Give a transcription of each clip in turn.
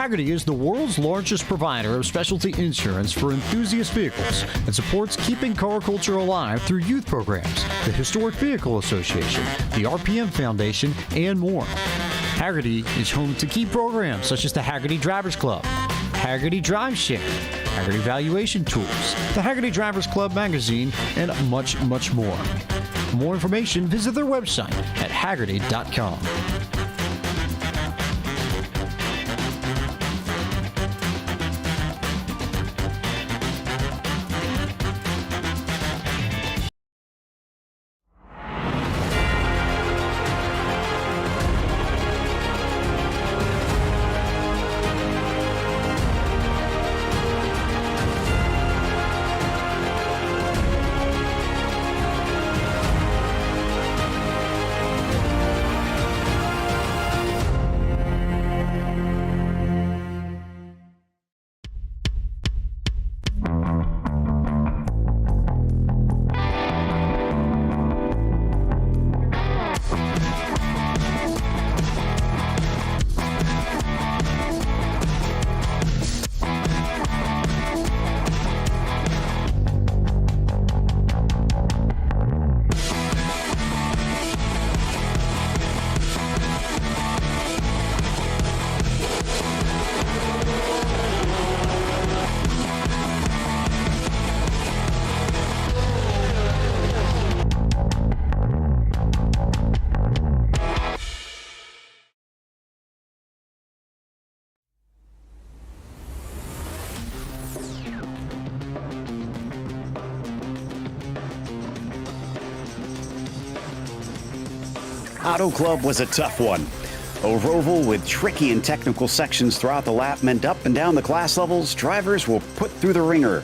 Hagerty is the world's largest provider of specialty insurance for enthusiast vehicles and supports keeping car culture alive through youth programs, the Historic Vehicle Association, the RPM Foundation, and more. Hagerty is home to key programs such as the Hagerty Drivers Club, Hagerty Drive Share, Hagerty Valuation Tools, the Hagerty Drivers Club magazine, and much, much more. For more information, visit their website at Hagerty.com. Auto Club was a tough one. A roval with tricky and technical sections throughout the lap meant up and down the class levels, drivers were put through the ringer.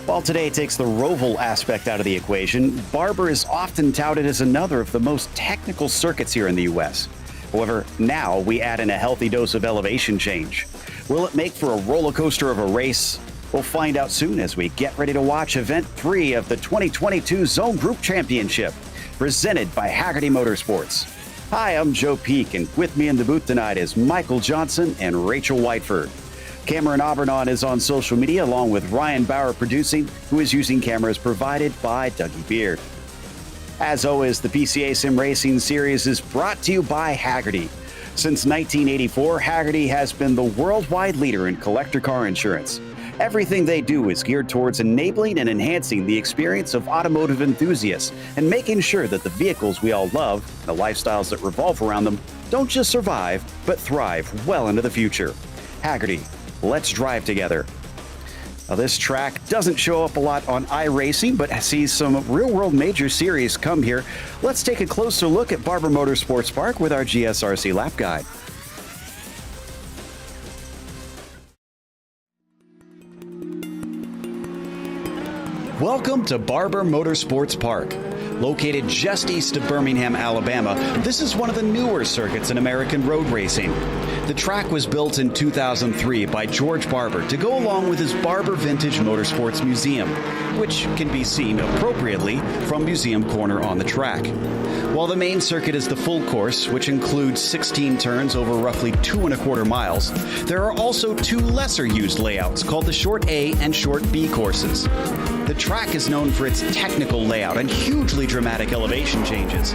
While today takes the roval aspect out of the equation, Barber is often touted as another of the most technical circuits here in the U.S. However, now we add in a healthy dose of elevation change. Will it make for a roller coaster of a race? We'll find out soon as we get ready to watch Event 3 of the 2022 Zone Group Championship, presented by Hagerty Motorsports. Hi, I'm Joe Peak, and with me in the booth tonight is Michael Johnson and Rachel Whiteford. Cameron Aubernon is on social media, along with Ryan Bauer producing, who is using cameras provided by Dougie Beard. As always, the PCA Sim Racing series is brought to you by Hagerty. Since 1984, Hagerty has been the worldwide leader in collector car insurance. Everything they do is geared towards enabling and enhancing the experience of automotive enthusiasts and making sure that the vehicles we all love, and the lifestyles that revolve around them, don't just survive, but thrive well into the future. Hagerty, let's drive together. Now, this track doesn't show up a lot on iRacing, but sees some real-world major series come here. Let's take a closer look at Barber Motorsports Park with our GSRC lap guide. Welcome to Barber Motorsports Park. Located just east of Birmingham, Alabama, this is one of the newer circuits in American road racing. The track was built in 2003 by George Barber to go along with his Barber Vintage Motorsports Museum, which can be seen appropriately from Museum Corner on the track. While the main circuit is the full course, which includes 16 turns over roughly 2¼ miles, there are also two lesser used layouts called the Short A and Short B courses. The track is known for its technical layout and hugely dramatic elevation changes.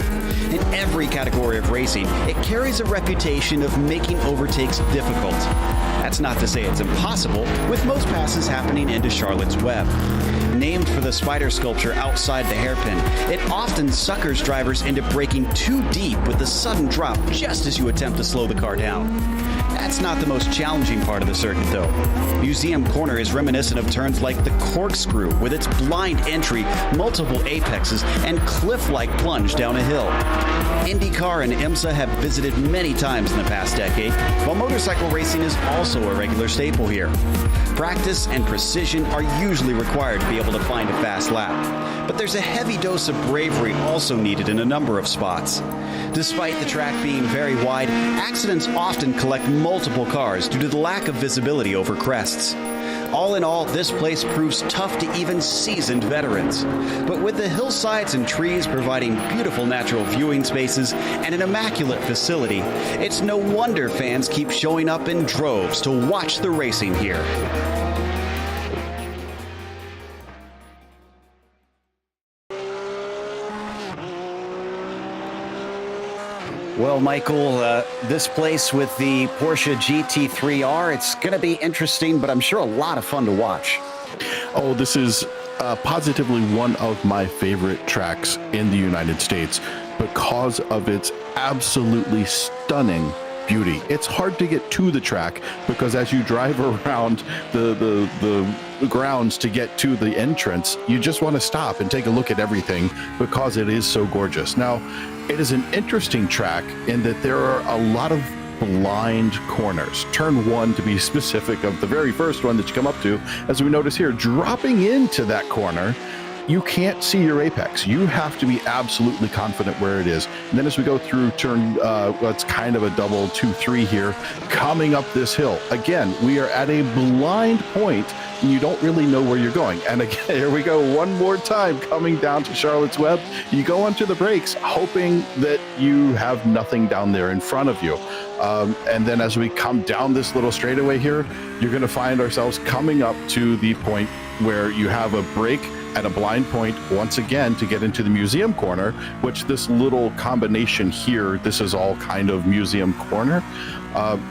In every category of racing, it carries a reputation of making overtakes difficult. That's not to say it's impossible, with most passes happening into Charlotte's Web. Named for the spider sculpture outside the hairpin, it often suckers drivers into braking too deep with the sudden drop just as you attempt to slow the car down. That's not the most challenging part of the circuit, though. Museum Corner is reminiscent of turns like the corkscrew, with its blind entry, multiple apexes, and cliff-like plunge down a hill. IndyCar and IMSA have visited many times in the past decade, while motorcycle racing is also a regular staple here. Practice and precision are usually required to be able to find a fast lap, but there's a heavy dose of bravery also needed in a number of spots. Despite the track being very wide, accidents often collect multiple cars due to the lack of visibility over crests. All in all, this place proves tough to even seasoned veterans. But with the hillsides and trees providing beautiful natural viewing spaces and an immaculate facility, it's no wonder fans keep showing up in droves to watch the racing here. Well, Michael, this place with the Porsche GT3R, it's going to be interesting, but I'm sure a lot of fun to watch. Oh, this is positively one of my favorite tracks in the United States because of its absolutely stunning beauty. It's hard to get to the track because as you drive around the grounds to get to the entrance, you just want to stop and take a look at everything because it is so gorgeous. Now, it is an interesting track in that there are a lot of blind corners. Turn 1, to be specific, of the very first one that you come up to, as we notice here, dropping into that corner, you can't see your apex. You have to be absolutely confident where it is. And then as we go through turn, it's kind of a double 2-3 here, coming up this hill. Again, we are at a blind point and you don't really know where you're going. And again, here we go one more time, coming down to Charlotte's Web. You go onto the brakes, hoping that you have nothing down there in front of you. And then as we come down this little straightaway here, you're going to find ourselves coming up to the point where you have a break at a blind point once again to get into the museum corner, which this little combination here, this is all kind of museum corner.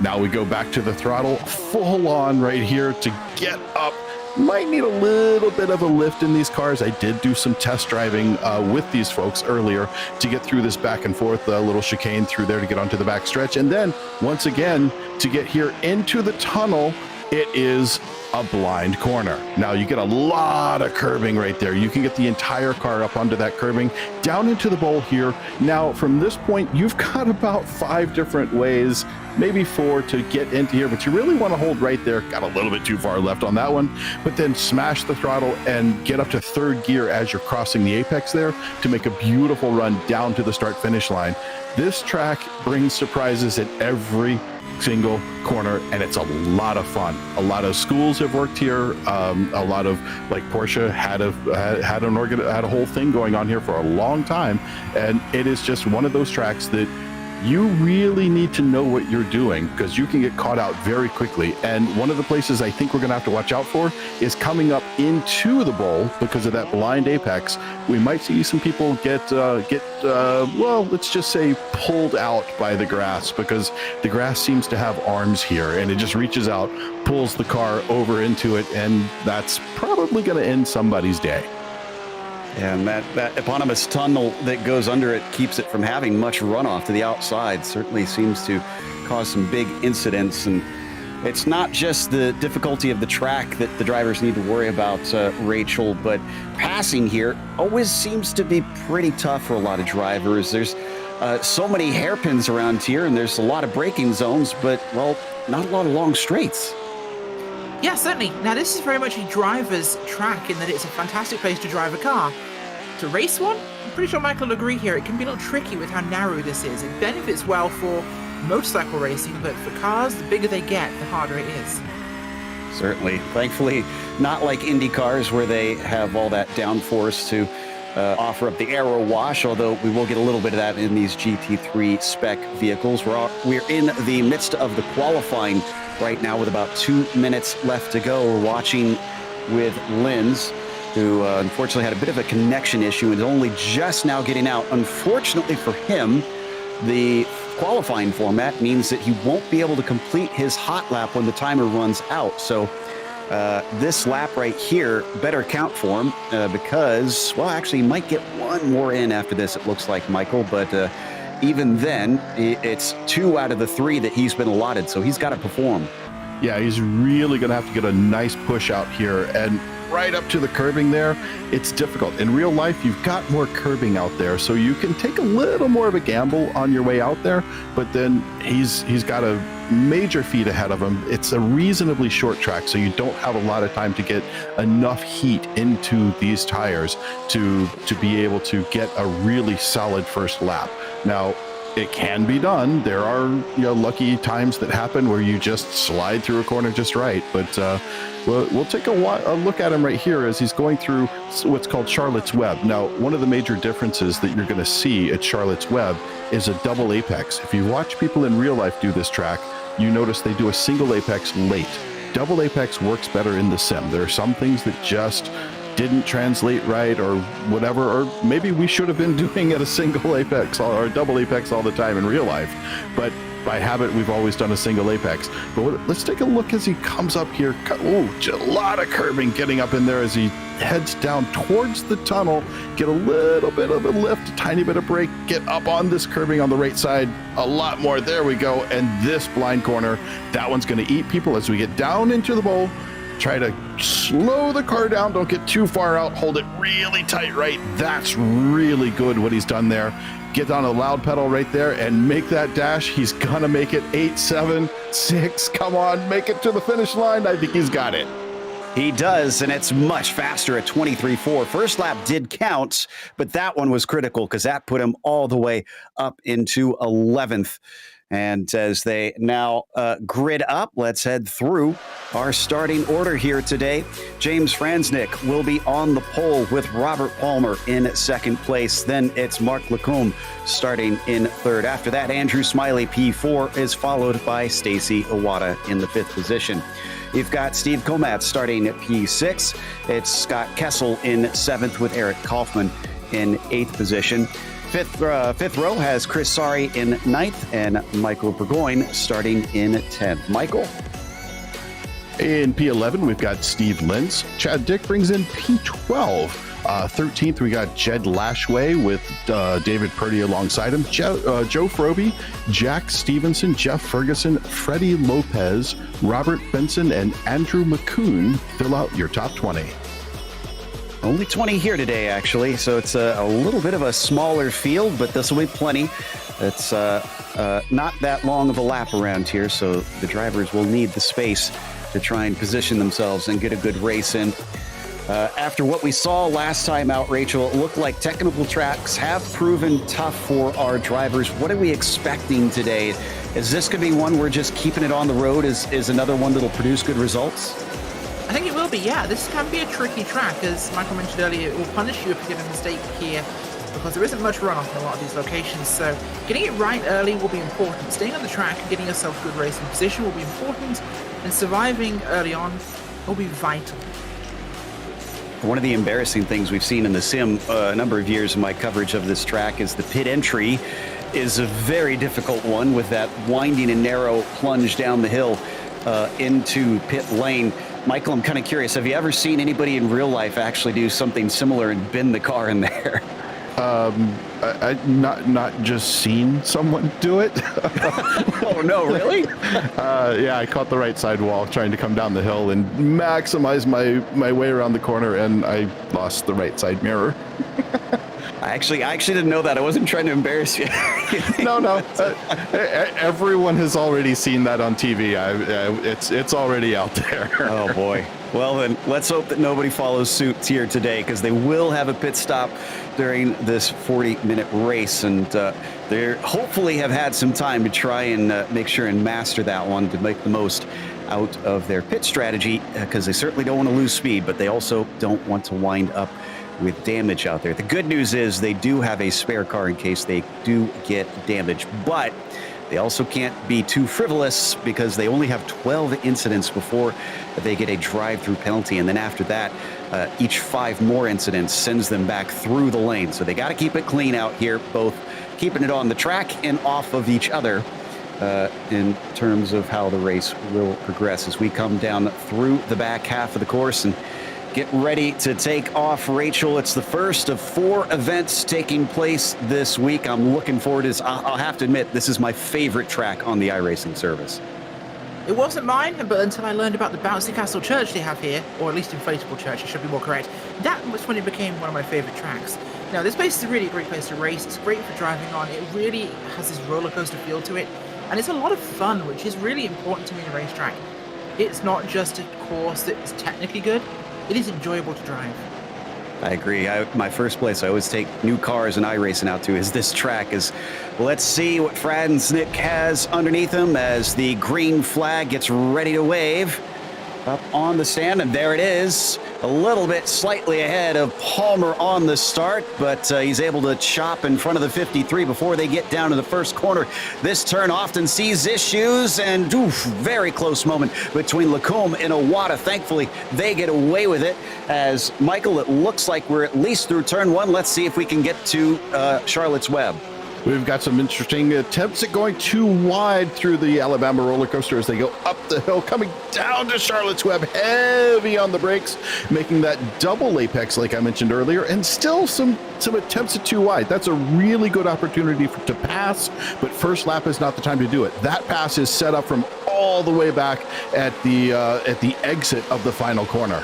Now we go back to the throttle, full on right here to get up. Might need a little bit of a lift in these cars. I did do some test driving with these folks earlier to get through this back and forth little chicane through there to get onto the back stretch. And then once again, to get here into the tunnel, it is a blind corner. Now you get a lot of curbing right there. You can get the entire car up onto that curbing, down into the bowl here. Now from this point, you've got about 5 different ways, maybe 4 to get into here, but you really want to hold right there. Got a little bit too far left on that one, but then smash the throttle and get up to 3rd gear as you're crossing the apex there to make a beautiful run down to the start finish line. This track brings surprises at every single corner, and it's a lot of fun. A lot of schools have worked here. A lot of, like, Porsche had a whole thing going on here for a long time, and it is just one of those tracks that you really need to know what you're doing because you can get caught out very quickly. And one of the places I think we're going to have to watch out for is coming up into the bowl because of that blind apex. We might see some people get well, let's just say pulled out by the grass because the grass seems to have arms here and it just reaches out, pulls the car over into it, and that's probably going to end somebody's day. And that eponymous tunnel that goes under it keeps it from having much runoff to the outside. Certainly seems to cause some big incidents. And it's not just the difficulty of the track that the drivers need to worry about, Rachel, but passing here always seems to be pretty tough for a lot of drivers. There's so many hairpins around here, and there's a lot of braking zones, but, well, not a lot of long straights. Yeah, certainly. Now, this is very much a driver's track in that it's a fantastic place to drive a car. To race one, I'm pretty sure Michael will agree here, it can be a little tricky with how narrow this is. It benefits well for motorcycle racing, but for cars, the bigger they get, the harder it is. Certainly. Thankfully, not like Indy cars where they have all that downforce to offer up the aero wash, although we will get a little bit of that in these GT3 spec vehicles. We're in the midst of the qualifying right now with about 2 minutes left to go. We're watching with Linz, who unfortunately had a bit of a connection issue and is only just now getting out. Unfortunately for him, the qualifying format means that he won't be able to complete his hot lap when the timer runs out. So this lap right here better count for him because, well, actually he might get one more in after this, it looks like, Michael, but even then, it's 2 out of the 3 that he's been allotted, so he's got to perform. Yeah, he's really going to have to get a nice push out here, and right up to the curbing there, it's difficult. In real life, you've got more curbing out there, so you can take a little more of a gamble on your way out there, but then he's got a major feet ahead of him. It's a reasonably short track, so you don't have a lot of time to get enough heat into these tires to be able to get a really solid first lap. Now, it can be done. There are lucky times that happen where you just slide through a corner just right. But we'll take a look at him right here as he's going through what's called Charlotte's Web. Now, one of the major differences that you're going to see at Charlotte's Web is a double apex. If you watch people in real life do this track, you notice they do a single apex late. Double apex works better in the sim. There are some things that just didn't translate right or whatever, or maybe we should have been doing it a single apex or a double apex all the time in real life. But by habit, we've always done a single apex. But let's take a look as he comes up here. Oh, a lot of curbing getting up in there as he heads down towards the tunnel. Get a little bit of a lift, a tiny bit of brake, get up on this curbing on the right side. A lot more. There we go. And this blind corner, that one's going to eat people as we get down into the bowl. Try to slow the car down. Don't get too far out. Hold it really tight right. That's really good what he's done there. Get on a loud pedal right there and make that dash. He's going to make it 8, 7, 6. Come on, make it to the finish line. I think he's got it. He does, and it's much faster at 23.4. First lap did count, but that one was critical because that put him all the way up into 11th. And as they now grid up, let's head through our starting order here today. James Franznik will be on the pole with Robert Palmer in second place. Then it's Mark Lacombe starting in third. After that, Andrew Smiley, P4, is followed by Stacy Iwata in the fifth position. You've got Steve Komatz starting at P6. It's Scott Kessel in seventh with Eric Kaufman in eighth position. Fifth row has Chris Sari in ninth and Michael Burgoyne starting in 10th. Michael? In P11, we've got Steve Lintz. Chad Dick brings in P12. 13th, we got Jed Lashway with David Purdy alongside him. Joe Froby, Jack Stevenson, Jeff Ferguson, Freddie Lopez, Robert Benson, and Andrew McCoon fill out your top 20. Only 20 here today, actually, so it's a little bit of a smaller field, but this will be plenty. It's not that long of a lap around here, so the drivers will need the space to try and position themselves and get a good race in. After what we saw last time out, Rachel, it looked like technical tracks have proven tough for our drivers. What are we expecting today? Is this going to be one we're just keeping it on the road? Is another one that'll produce good results? I think it will be, yeah. This can be a tricky track. As Michael mentioned earlier, it will punish you if you get a mistake here because there isn't much runoff in a lot of these locations. So getting it right early will be important. Staying on the track and getting yourself good racing position will be important. And surviving early on will be vital. One of the embarrassing things we've seen in the sim a number of years in my coverage of this track is the pit entry is a very difficult one with that winding and narrow plunge down the hill into pit lane. Michael, I'm kind of curious, have you ever seen anybody in real life actually do something similar and bend the car in there? I not just seen someone do it. Oh, no, really? Yeah, I caught the right side wall trying to come down the hill and maximize my way around the corner, and I lost the right side mirror. I actually didn't know that. I wasn't trying to embarrass you. No. Everyone has already seen that on TV. It's already out there. Oh, boy. Well, then, let's hope that nobody follows suit here today because they will have a pit stop during this 40-minute race, and they hopefully have had some time to try and make sure and master that one to make the most out of their pit strategy because they certainly don't want to lose speed, but they also don't want to wind up with damage out there. The good news is they do have a spare car in case they do get damaged, but they also can't be too frivolous because they only have 12 incidents before they get a drive-through penalty, and then after that, each 5 more incidents sends them back through the lane. So they got to keep it clean out here, both keeping it on the track and off of each other in terms of how the race will progress as we come down through the back half of the course and get ready to take off, Rachel. It's the first of 4 events taking place this week. I'm looking forward to this. I'll have to admit, this is my favorite track on the iRacing service. It wasn't mine, but until I learned about the Bouncy Castle Church they have here, or at least Inflatable Church, it should be more correct, that was when it became one of my favorite tracks. Now, this place is a really great place to race. It's great for driving on. It really has this roller coaster feel to it, and it's a lot of fun, which is really important to me in a racetrack. It's not just a course that's technically good. It is enjoyable to drive. I agree. My first place I always take new cars and iRacing out to is this track. Let's see what Fransnick has underneath him as the green flag gets ready to wave up on the stand, and there it is. A little bit slightly ahead of Palmer on the start, but he's able to chop in front of the 53 before they get down to the first corner. This turn often sees issues, and very close moment between Lacombe and Owada. Thankfully, they get away with it. As Michael, it looks like we're at least through turn one. Let's see if we can get to Charlotte's Web. We've got some interesting attempts at going too wide through the Alabama roller coaster as they go up the hill, coming down to Charlotte's Web, heavy on the brakes, making that double apex like I mentioned earlier, and still some attempts at too wide. That's a really good opportunity to pass, but first lap is not the time to do it. That pass is set up from all the way back at the exit of the final corner.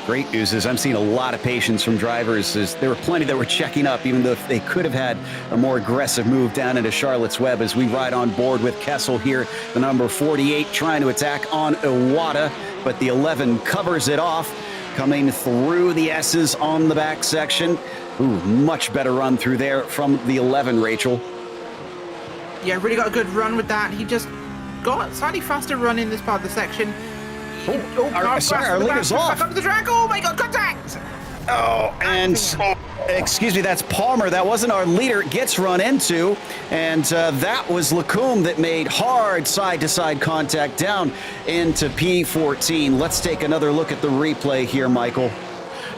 Great news is I'm seeing a lot of patience from drivers. As there were plenty that were checking up, even though if they could have had a more aggressive move down into Charlotte's Web, as we ride on board with Kessel here, the number 48 trying to attack on Owada, but the 11 covers it off, coming through the S's on the back section. Much better run through there from the 11, Rachel. Yeah, really got a good run with that. He just got a slightly faster run in this part of the section. Our leader's off. Back up to the track. Oh my God, contact! Oh, and excuse me, that's Palmer. That wasn't our leader. Gets run into, and that was Lacombe that made hard side-to-side contact down into P14. Let's take another look at the replay here, Michael.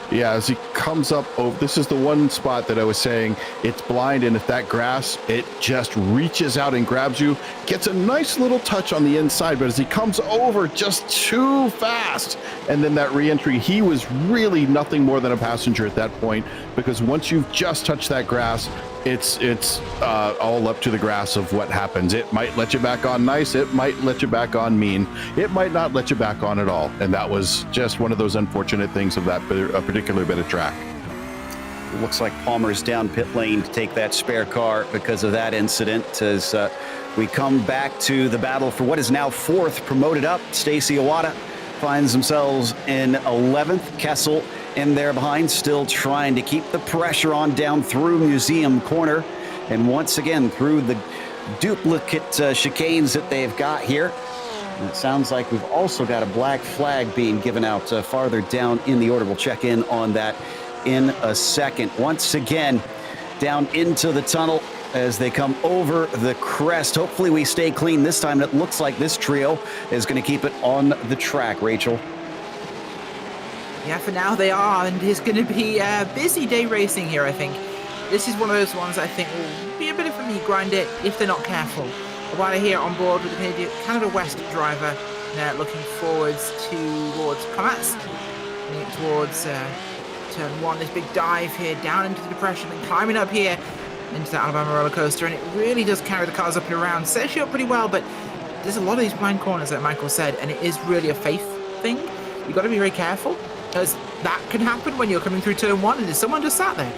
Yeah, as he comes up over, this is the one spot that I was saying it's blind, and if that grass, it just reaches out and grabs you, gets a nice little touch on the inside, but as he comes over just too fast, and then that re-entry, he was really nothing more than a passenger at that point, because once you've just touched that grass, it's all up to the grass of what happens. It might let you back on nice, it might let you back on mean, it might not let you back on at all, and that was just one of those unfortunate things of that particular bit of track. It looks like Palmer's down pit lane to take that spare car because of that incident. As we come back to the battle for what is now fourth, promoted up, Stacy Owada finds themselves in 11th. Kessel in there behind, still trying to keep the pressure on down through Museum Corner, and once again through the duplicate chicanes that they've got here. And it sounds like we've also got a black flag being given out farther down in the order. We'll check in on that in a second. Once again, down into the tunnel as they come over the crest. Hopefully we stay clean this time. It looks like this trio is going to keep it on the track, Rachel. Yeah, for now they are, and it's going to be a busy day racing here, I think. This is one of those ones I think will be a bit of a meat grinder if they're not careful. Owada here on board with the Canada West driver, looking forwards towards Comats, towards turn one, this big dive here down into the depression and climbing up here into the Alabama roller coaster, and it really does carry the cars up and around, sets you up pretty well, but there's a lot of these blind corners, like Michael said, and it is really a faith thing. You've got to be very careful, because that can happen when you're coming through turn one and there's someone just sat there.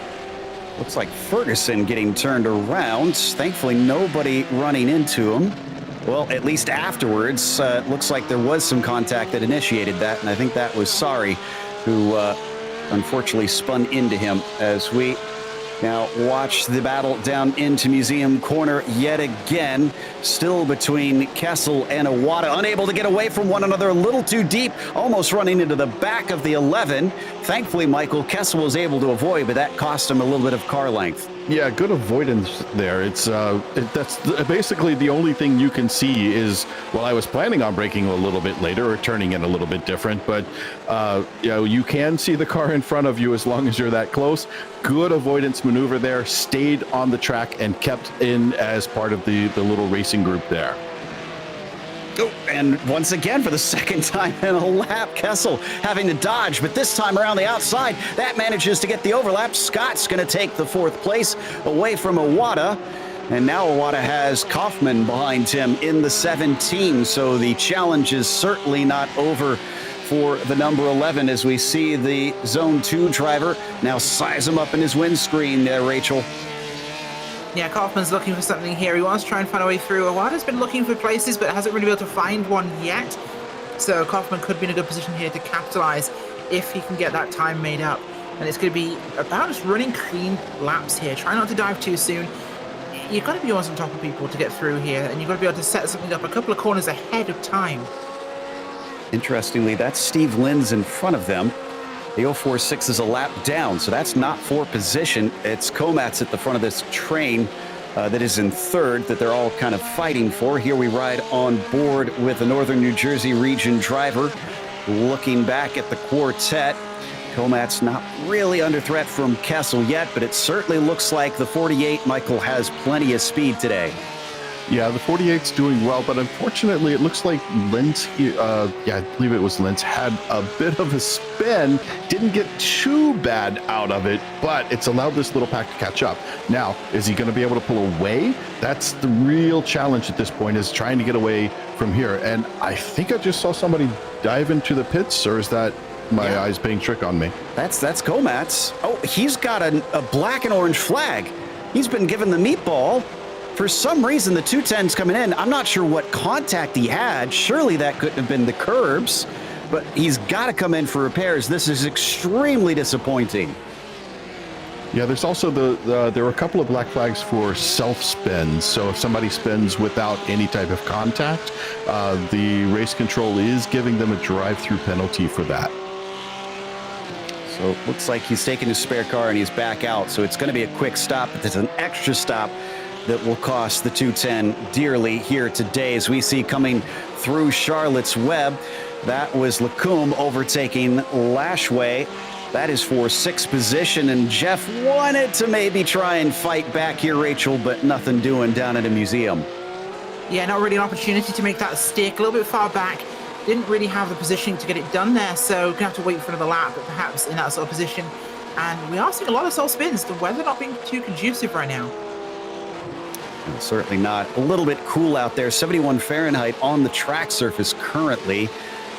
Looks like Ferguson getting turned around. Thankfully, nobody running into him. Well, at least afterwards, it looks like there was some contact that initiated that, and I think that was Sari, who unfortunately spun into him. As we now watch the battle down into Museum Corner yet again, still between Kessel and Owada, unable to get away from one another, a little too deep, almost running into the back of the 11. Thankfully, Michael, Kessel was able to avoid, but that cost him a little bit of car length. Yeah, good avoidance there. That's basically the only thing you can see is, well, I was planning on braking a little bit later or turning it a little bit different, but you can see the car in front of you as long as you're that close. Good avoidance maneuver there, stayed on the track and kept in as part of the little racing group there. Oh, and once again, for the second time in a lap, Kessel having to dodge, but this time around the outside, that manages to get the overlap. Scott's going to take the fourth place away from Owada, and now Owada has Kaufman behind him in the 17, so the challenge is certainly not over for the number 11 as we see the Zone 2 driver now size him up in his windscreen, Rachel. Yeah, Kaufman's looking for something here. He wants to try and find a way through. Owada's been looking for places, but hasn't really been able to find one yet. So Kaufman could be in a good position here to capitalize if he can get that time made up. and it's going to be about just running clean laps here. Try not to dive too soon. You've got to be always on top of people to get through here, and you've got to be able to set something up a couple of corners ahead of time. Interestingly, that's Steve Lynn's in front of them. The 046 is a lap down, so that's not for position. It's Komats at the front of this train that is in third that they're all kind of fighting for. Here we ride on board with the Northern New Jersey region driver. Looking back at the quartet, Komats not really under threat from Kessel yet, but it certainly looks like the 48, Michael, has plenty of speed today. Yeah, the 48's doing well, but unfortunately, it looks like Linz, I believe it was Linz, had a bit of a spin, didn't get too bad out of it, but it's allowed this little pack to catch up. Now, is he going to be able to pull away? That's the real challenge at this point, is trying to get away from here. And I think I just saw somebody dive into the pits, or is that my eyes playing trick on me? That's Komats. Oh, he's got a black and orange flag. He's been given the meatball. For some reason, the 210's coming in. I'm not sure what contact he had. Surely that couldn't have been the curbs, but he's got to come in for repairs. This is extremely disappointing. Yeah, there's also there were a couple of black flags for self-spins. So if somebody spins without any type of contact, the race control is giving them a drive-through penalty for that. So it looks like he's taking his spare car and he's back out. So it's going to be a quick stop, but there's an extra stop that will cost the 210 dearly here today. As we see coming through Charlotte's Web, that was Lacombe overtaking Lashway. That is for sixth position, and Jeff wanted to maybe try and fight back here, Rachel, but nothing doing down at a museum. Yeah, not really an opportunity to make that stick. A little bit far back. Didn't really have the positioning to get it done there, so gonna have to wait for another lap, but perhaps in that sort of position. And we are seeing a lot of self spins. The weather not being too conducive right now. Certainly not. A little bit cool out there. 71 Fahrenheit on the track surface currently.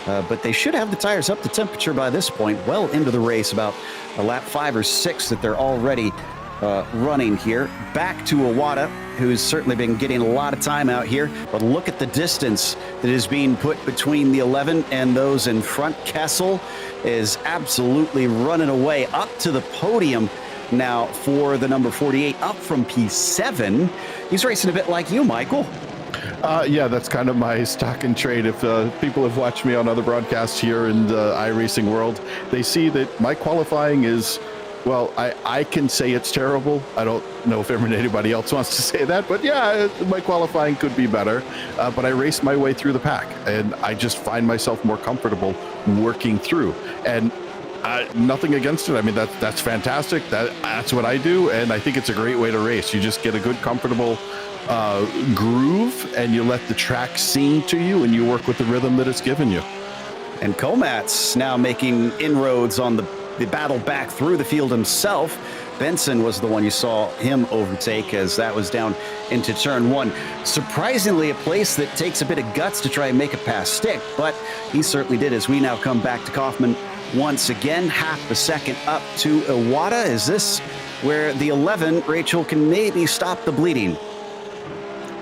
But they should have the tires up to temperature by this point, well into the race, about a lap 5 or 6 that they're already running here. Back to Iwata, who's certainly been getting a lot of time out here. But look at the distance that is being put between the 11 and those in front. Kessel is absolutely running away up to the podium now for the number 48, up from P7. He's racing a bit like you, Michael. Yeah, that's kind of my stock and trade. If people have watched me on other broadcasts here in the iRacing world, they see that my qualifying is, well, I can say it's terrible. I don't know if anybody else wants to say that, but yeah, my qualifying could be better. But I race my way through the pack, and I just find myself more comfortable working through. And nothing against it. I mean, that's fantastic. That's what I do, and I think it's a great way to race. You just get a good, comfortable groove, and you let the track sing to you, and you work with the rhythm that it's given you. And Komats now making inroads on the battle back through the field himself. Benson was the one you saw him overtake as that was down into turn 1. Surprisingly, a place that takes a bit of guts to try and make it past stick, but he certainly did. As we now come back to Kaufman once again, half a second up to Iwata. Is this where the 11, Rachel, can maybe stop the bleeding?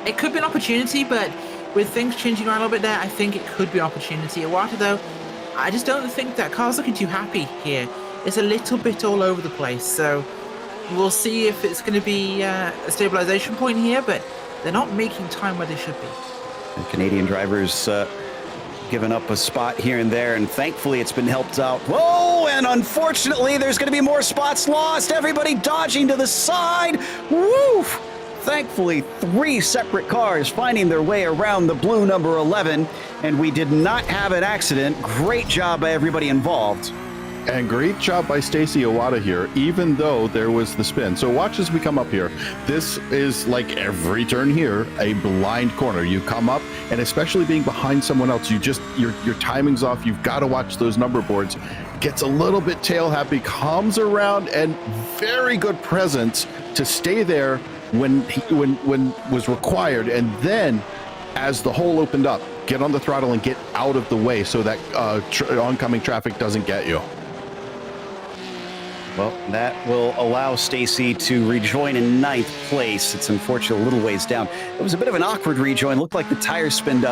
It could be an opportunity, but with things changing around a little bit there, I think it could be an opportunity. Iwata, though, I just don't think that car's looking too happy here. It's a little bit all over the place, so we'll see if it's going to be a stabilization point here, but they're not making time where they should be. The Canadian drivers giving up a spot here and there, and thankfully it's been helped out. Whoa, and unfortunately there's going to be more spots lost. Everybody dodging to the side. Woo! Thankfully, 3 separate cars finding their way around the blue number 11, and we did not have an accident. Great job by everybody involved. And great job by Stacy Iwata here, even though there was the spin. So watch as we come up here. This is, like every turn here, a blind corner. You come up, and especially being behind someone else, your timing's off. You've got to watch those number boards. Gets a little bit tail happy, comes around, and very good presence to stay there when was required. And then, as the hole opened up, get on the throttle and get out of the way so that oncoming traffic doesn't get you. Well, that will allow Stacy to rejoin in 9th place. It's unfortunately a little ways down. It was a bit of an awkward rejoin. Looked like the tires spun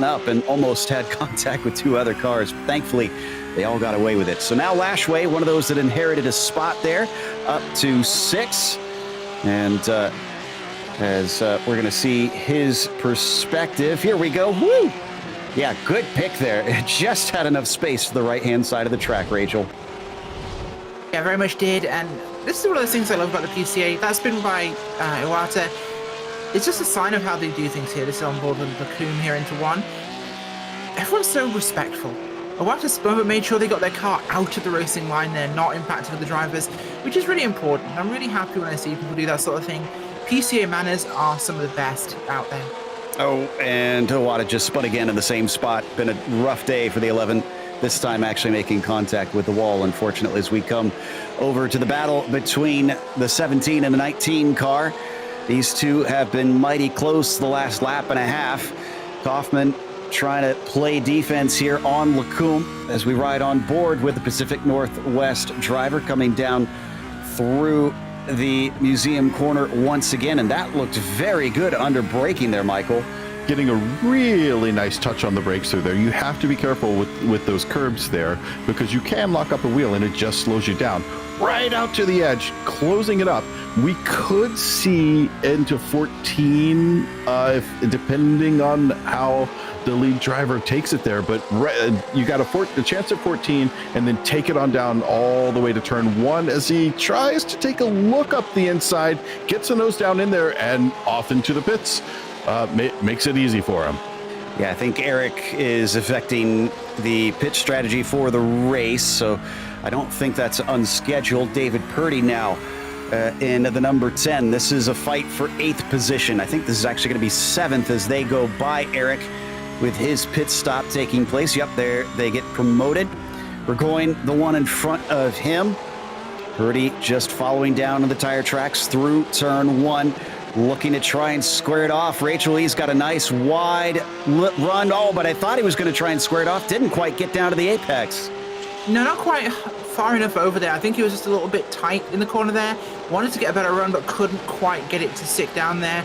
up and almost had contact with 2 other cars. Thankfully, They all got away with it. So now Lashway, one of those that inherited a spot there, up to 6. And as we're going to see his perspective. Here we go. Woo! Yeah, good pick there. It just had enough space to the right-hand side of the track, Rachel. Yeah, very much did. And this is one of the things I love about the PCA. That's been by Iwata. It's just a sign of how they do things here. This is on board with Bakum here into 1. Everyone's so respectful. Iwata spun, but made sure they got their car out of the racing line there, not impacted with the drivers, which is really important. I'm really happy when I see people do that sort of thing. PCA manners are some of the best out there. Oh, and Iwata just spun again in the same spot. Been a rough day for the 11. This time actually making contact with the wall, unfortunately, as we come over to the battle between the 17 and the 19 car. These two have been mighty close the last lap and a half. Kaufman trying to play defense here on Lacombe as we ride on board with the Pacific Northwest driver coming down through the museum corner once again. And that looked very good under braking there, Michael. Getting a really nice touch on the brakes through there. You have to be careful with those curbs there because you can lock up a wheel and it just slows you down. Right out to the edge, closing it up. We could see into 14, depending on how the lead driver takes it there, but you got a chance at 14 and then take it on down all the way to turn 1 as he tries to take a look up the inside, gets the nose down in there and off into the pits. Makes it easy for him. Yeah, I think Eric is affecting the pit strategy for the race, so I don't think that's unscheduled. David Purdy now in the number 10. This is a fight for 8th position. I think this is actually going to be 7th as they go by Eric with his pit stop taking place. Yep, there they get promoted. We're going the one in front of him. Purdy just following down on the tire tracks through turn 1. Looking to try and square it off. Rachel, he's got a nice wide run. Oh, but I thought he was going to try and square it off. Didn't quite get down to the apex. No, not quite far enough over there. I think he was just a little bit tight in the corner there. Wanted to get a better run, but couldn't quite get it to stick down there.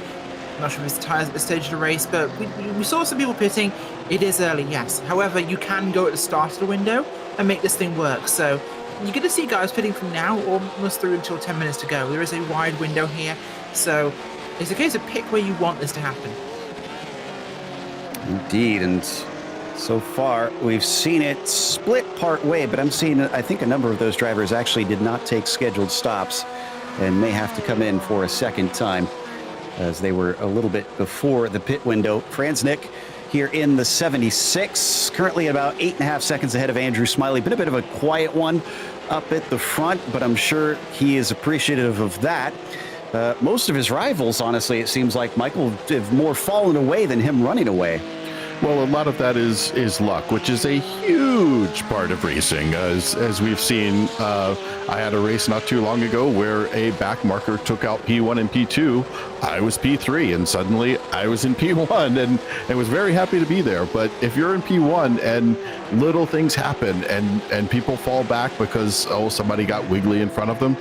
Not sure if it's tires at this stage of the race, but we saw some people pitting. It is early, yes. However, you can go at the start of the window and make this thing work. So you're going to see guys pitting from now almost through until 10 minutes to go. There is a wide window here. So it's a case of pick where you want this to happen. Indeed, and so far we've seen it split part way, but I'm seeing, I think a number of those drivers actually did not take scheduled stops and may have to come in for a second time as they were a little bit before the pit window. Franznik here in the 76, currently about 8.5 seconds ahead of Andrew Smiley. Been a bit of a quiet one up at the front, but I'm sure he is appreciative of that. Most of his rivals, honestly, it seems like, Michael, have more fallen away than him running away. Well, a lot of that is luck, which is a huge part of racing. As we've seen, I had a race not too long ago where a back marker took out P1 and P2. I was P3, and suddenly I was in P1, and I was very happy to be there. But if you're in P1 and little things happen and people fall back because, somebody got wiggly in front of them,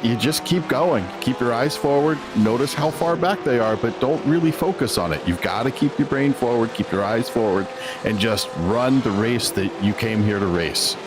you just keep going. Keep your eyes forward. Notice how far back they are, but don't really focus on it. You've got to keep your brain forward, keep your eyes forward, and just run the race that you came here to race.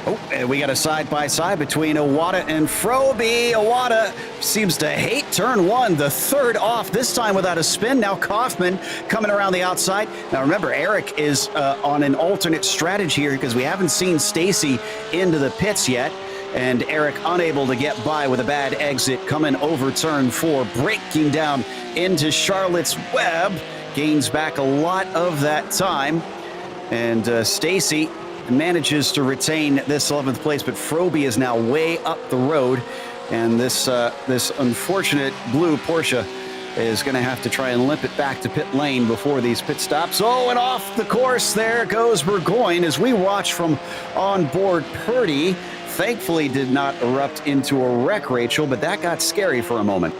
Oh, and we got a side-by-side between Iwata and Frobe. Iwata seems to hate turn 1, the third off, this time without a spin. Now Kaufman coming around the outside. Now remember, Eric is on an alternate strategy here because we haven't seen Stacy into the pits yet. And Eric unable to get by with a bad exit coming over turn 4, breaking down into Charlotte's Web. Gains back a lot of that time. And Stacy manages to retain this 11th place, but Frobe is now way up the road. And this unfortunate blue Porsche is going to have to try and limp it back to pit lane before these pit stops. Oh, and off the course there goes Burgoyne as we watch from on board Purdy. Thankfully did not erupt into a wreck, Rachel, but that got scary for a moment.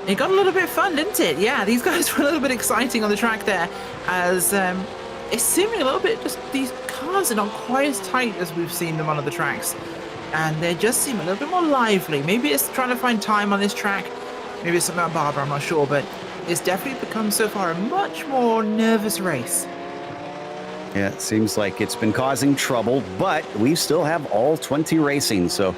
It got a little bit fun, didn't it? Yeah, these guys were a little bit exciting on the track there, as it's seeming a little bit, just these cars are not quite as tight as we've seen them on other tracks, and they just seem a little bit more lively. Maybe it's trying to find time on this track, maybe it's something about Barber, I'm not sure, but it's definitely become so far a much more nervous race. Yeah, it seems like it's been causing trouble, but we still have all 20 racing, so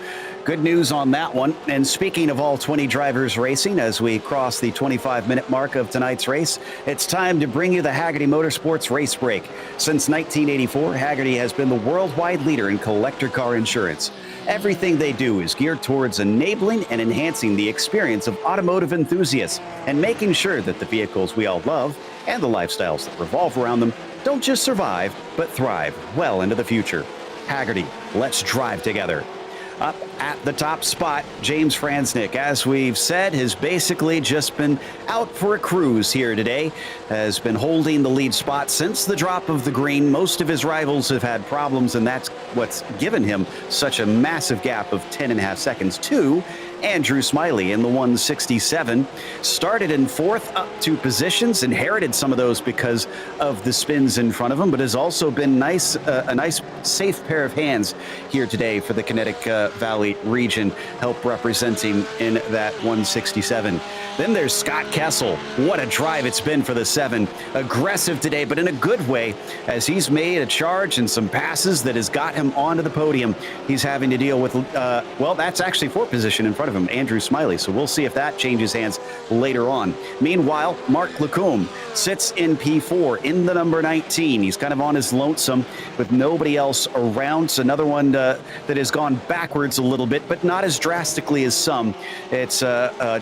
good news on that one. And speaking of all 20 drivers racing, as we cross the 25-minute mark of tonight's race, it's time to bring you the Hagerty Motorsports Race Break. Since 1984, Hagerty has been the worldwide leader in collector car insurance. Everything they do is geared towards enabling and enhancing the experience of automotive enthusiasts and making sure that the vehicles we all love and the lifestyles that revolve around them don't just survive, but thrive well into the future. Hagerty, let's drive together. Up at the top spot, James Franznick, as we've said, has basically just been out for a cruise here today, has been holding the lead spot since the drop of the green. Most of his rivals have had problems, and that's what's given him such a massive gap of 10.5 seconds to Andrew Smiley in the 167. Started in fourth, up 2 positions, inherited some of those because of the spins in front of him, but has also been a nice, safe pair of hands here today for the Kinetic Valley region, help representing in that 167. Then there's Scott Kessel. What a drive it's been for the 7. Aggressive today, but in a good way, as he's made a charge and some passes that has got him onto the podium. He's having to deal with, well, that's actually 4th position in front of him, Andrew Smiley. So we'll see if that changes hands later on. Meanwhile, Mark Lacombe sits in P4 in the number 19. He's kind of on his lonesome with nobody else around. So another one that has gone backwards a little bit, but not as drastically as some. It's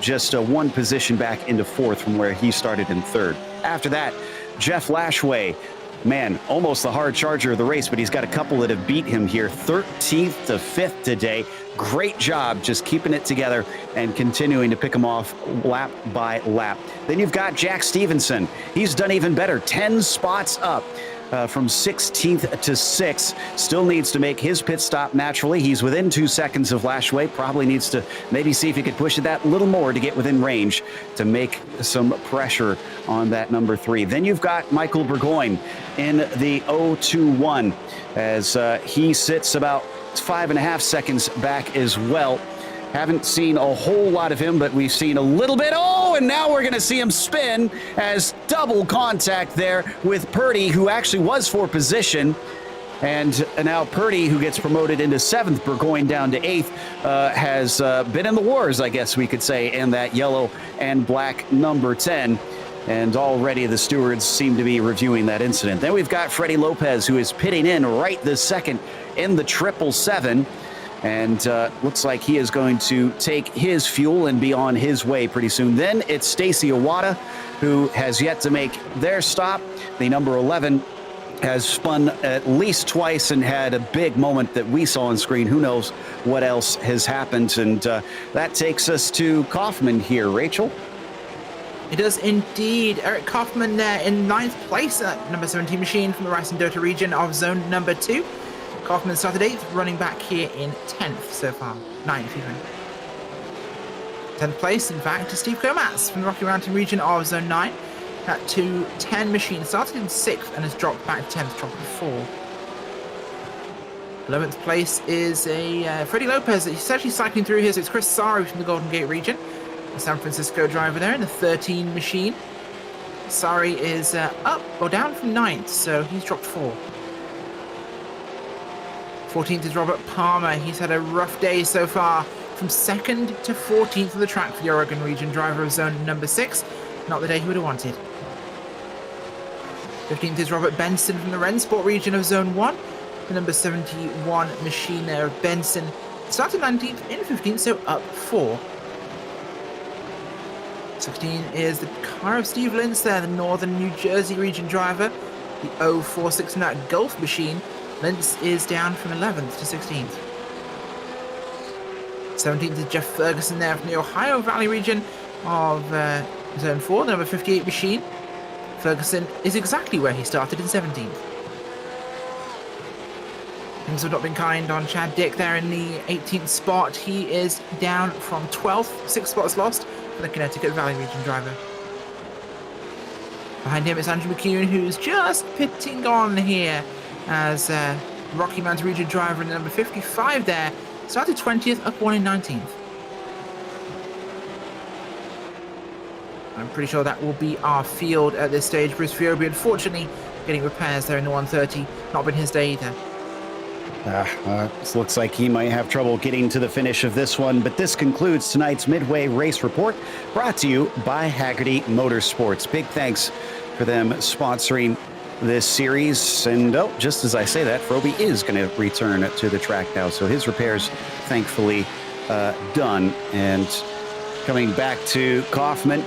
just one position back into 4th from where he started in 3rd. After that, Jeff Lashway. Man, almost the hard charger of the race, but he's got a couple that have beat him here. 13th to 5th today. Great job just keeping it together and continuing to pick him off lap by lap. Then you've got Jack Stevenson. He's done even better. 10 spots up. From 16th to 6th. Still needs to make his pit stop naturally. He's within 2 seconds of Lashway. Probably needs to maybe see if he could push it that little more to get within range to make some pressure on that number 3. Then you've got Michael Burgoyne in the 021 as he sits about 5.5 seconds back as well. Haven't seen a whole lot of him, but we've seen a little bit. Oh, and now we're going to see him spin as double contact there with Purdy, who actually was for position. And now Purdy, who gets promoted into 7th, Burgoyne down to 8th, has been in the wars, I guess we could say, in that yellow and black number 10. And already the stewards seem to be reviewing that incident. Then we've got Freddie Lopez, who is pitting in right this second in the 777. And looks like he is going to take his fuel and be on his way pretty soon. Then it's Stacy Iwata, who has yet to make their stop. The number 11 has spun at least twice and had a big moment that we saw on screen. Who knows what else has happened? And that takes us to Kaufman here. Rachel? It does indeed. Eric Kaufman there in 9th place at number 17 machine from the Rice and Dota region of zone number 2. Kaufman started 8th, running back here in 10th so far. 9th even. 10th place, in fact, to Steve Komatz from the Rocky Mountain region of zone 9. That 210 machine started in 6th and has dropped back to 10th, dropping 4. 11th place is a Freddie Lopez. He's actually cycling through here, so it's Chris Sari from the Golden Gate region. The San Francisco driver there in the 13 machine. Sari is up or down from 9th, so he's dropped 4. 14th is Robert Palmer. He's had a rough day so far. From 2nd to 14th of the track for the Oregon region, driver of zone number 6. Not the day he would have wanted. 15th is Robert Benson from the Rennsport region of zone 1. The number 71 machine there of Benson. Started 19th in 15th, so up 4. 16 is the car of Steve Lintz there, the Northern New Jersey region driver. The 046 in that Gulf machine. Lintz is down from 11th to 16th. 17th is Jeff Ferguson there from the Ohio Valley region of Zone 4, the number 58 machine. Ferguson is exactly where he started in 17th. Things have not been kind on Chad Dick there in the 18th spot. He is down from 12th, 6 spots lost for the Connecticut Valley region driver. Behind him is Andrew McCune, who's just pitting on here as Rocky Mountain region driver in the number 55 there. Started 20th, up 1 in 19th. I'm pretty sure that will be our field at this stage. Bruce Fiobi, unfortunately, getting repairs there in the 130. Not been his day either. This looks like he might have trouble getting to the finish of this one, but this concludes tonight's Midway Race Report, brought to you by Hagerty Motorsports. Big thanks for them sponsoring this series. And just as I say that, Froby is going to return to the track now, so his repairs, thankfully, done. And coming back to Kaufman,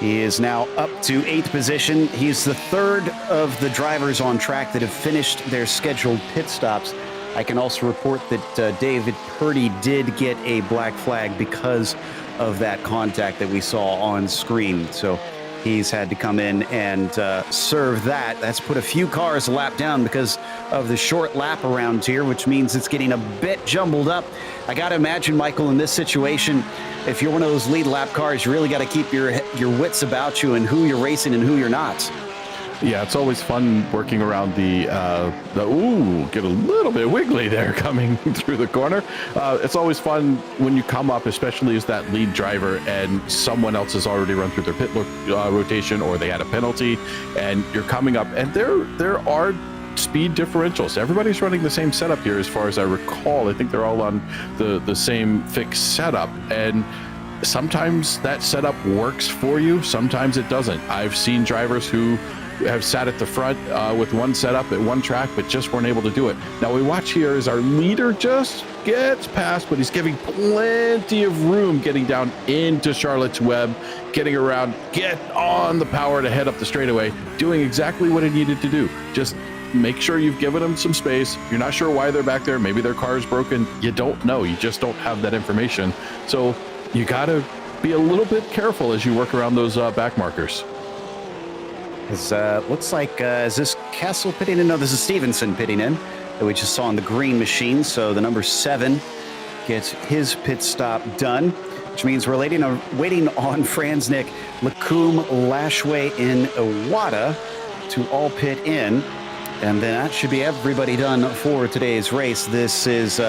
he is now up to 8th position. He's the third of the drivers on track that have finished their scheduled pit stops. I can also report that David Purdy did get a black flag because of that contact that we saw on screen. So he's had to come in and serve that. That's put a few cars a lap down because of the short lap around here, which means it's getting a bit jumbled up. I got to imagine, Michael, in this situation, if you're one of those lead lap cars, you really got to keep your wits about you and who you're racing and who you're not. Yeah, it's always fun working around the get a little bit wiggly there coming through the corner. It's always fun when you come up, especially as that lead driver, and someone else has already run through their pit rotation, or they had a penalty, and you're coming up, and there are speed differentials. Everybody's running the same setup here, as far as I recall. I think they're all on the same fixed setup, and sometimes that setup works for you, sometimes it doesn't. I've seen drivers who have sat at the front with one setup at one track, but just weren't able to do it. Now we watch here as our leader just gets past, but he's giving plenty of room getting down into Charlotte's Web, getting around, get on the power to head up the straightaway, doing exactly what he needed to do. Just make sure you've given them some space. You're not sure why they're back there. Maybe their car is broken. You don't know. You just don't have that information. So you got to be a little bit careful as you work around those back markers. Looks like, is this Kessel pitting in? No, this is Stevenson pitting in, that we just saw on the green machine. So the number 7 gets his pit stop done, which means we're waiting on Franznik, Lacombe, Lashway, and Iwata to all pit in. And then that should be everybody done for today's race. This is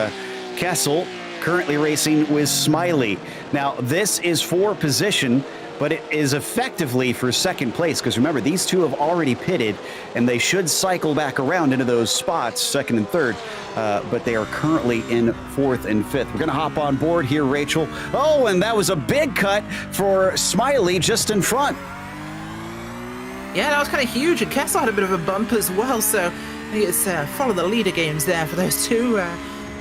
Kessel currently racing with Smiley. Now, this is for position, but it is effectively for second place, because remember, these two have already pitted, and they should cycle back around into those spots, second and third, but they are currently in 4th and 5th. We're going to hop on board here, Rachel. Oh, and that was a big cut for Smiley just in front. Yeah, that was kind of huge, and Kessel had a bit of a bump as well, so I think it's follow the leader games there for those two,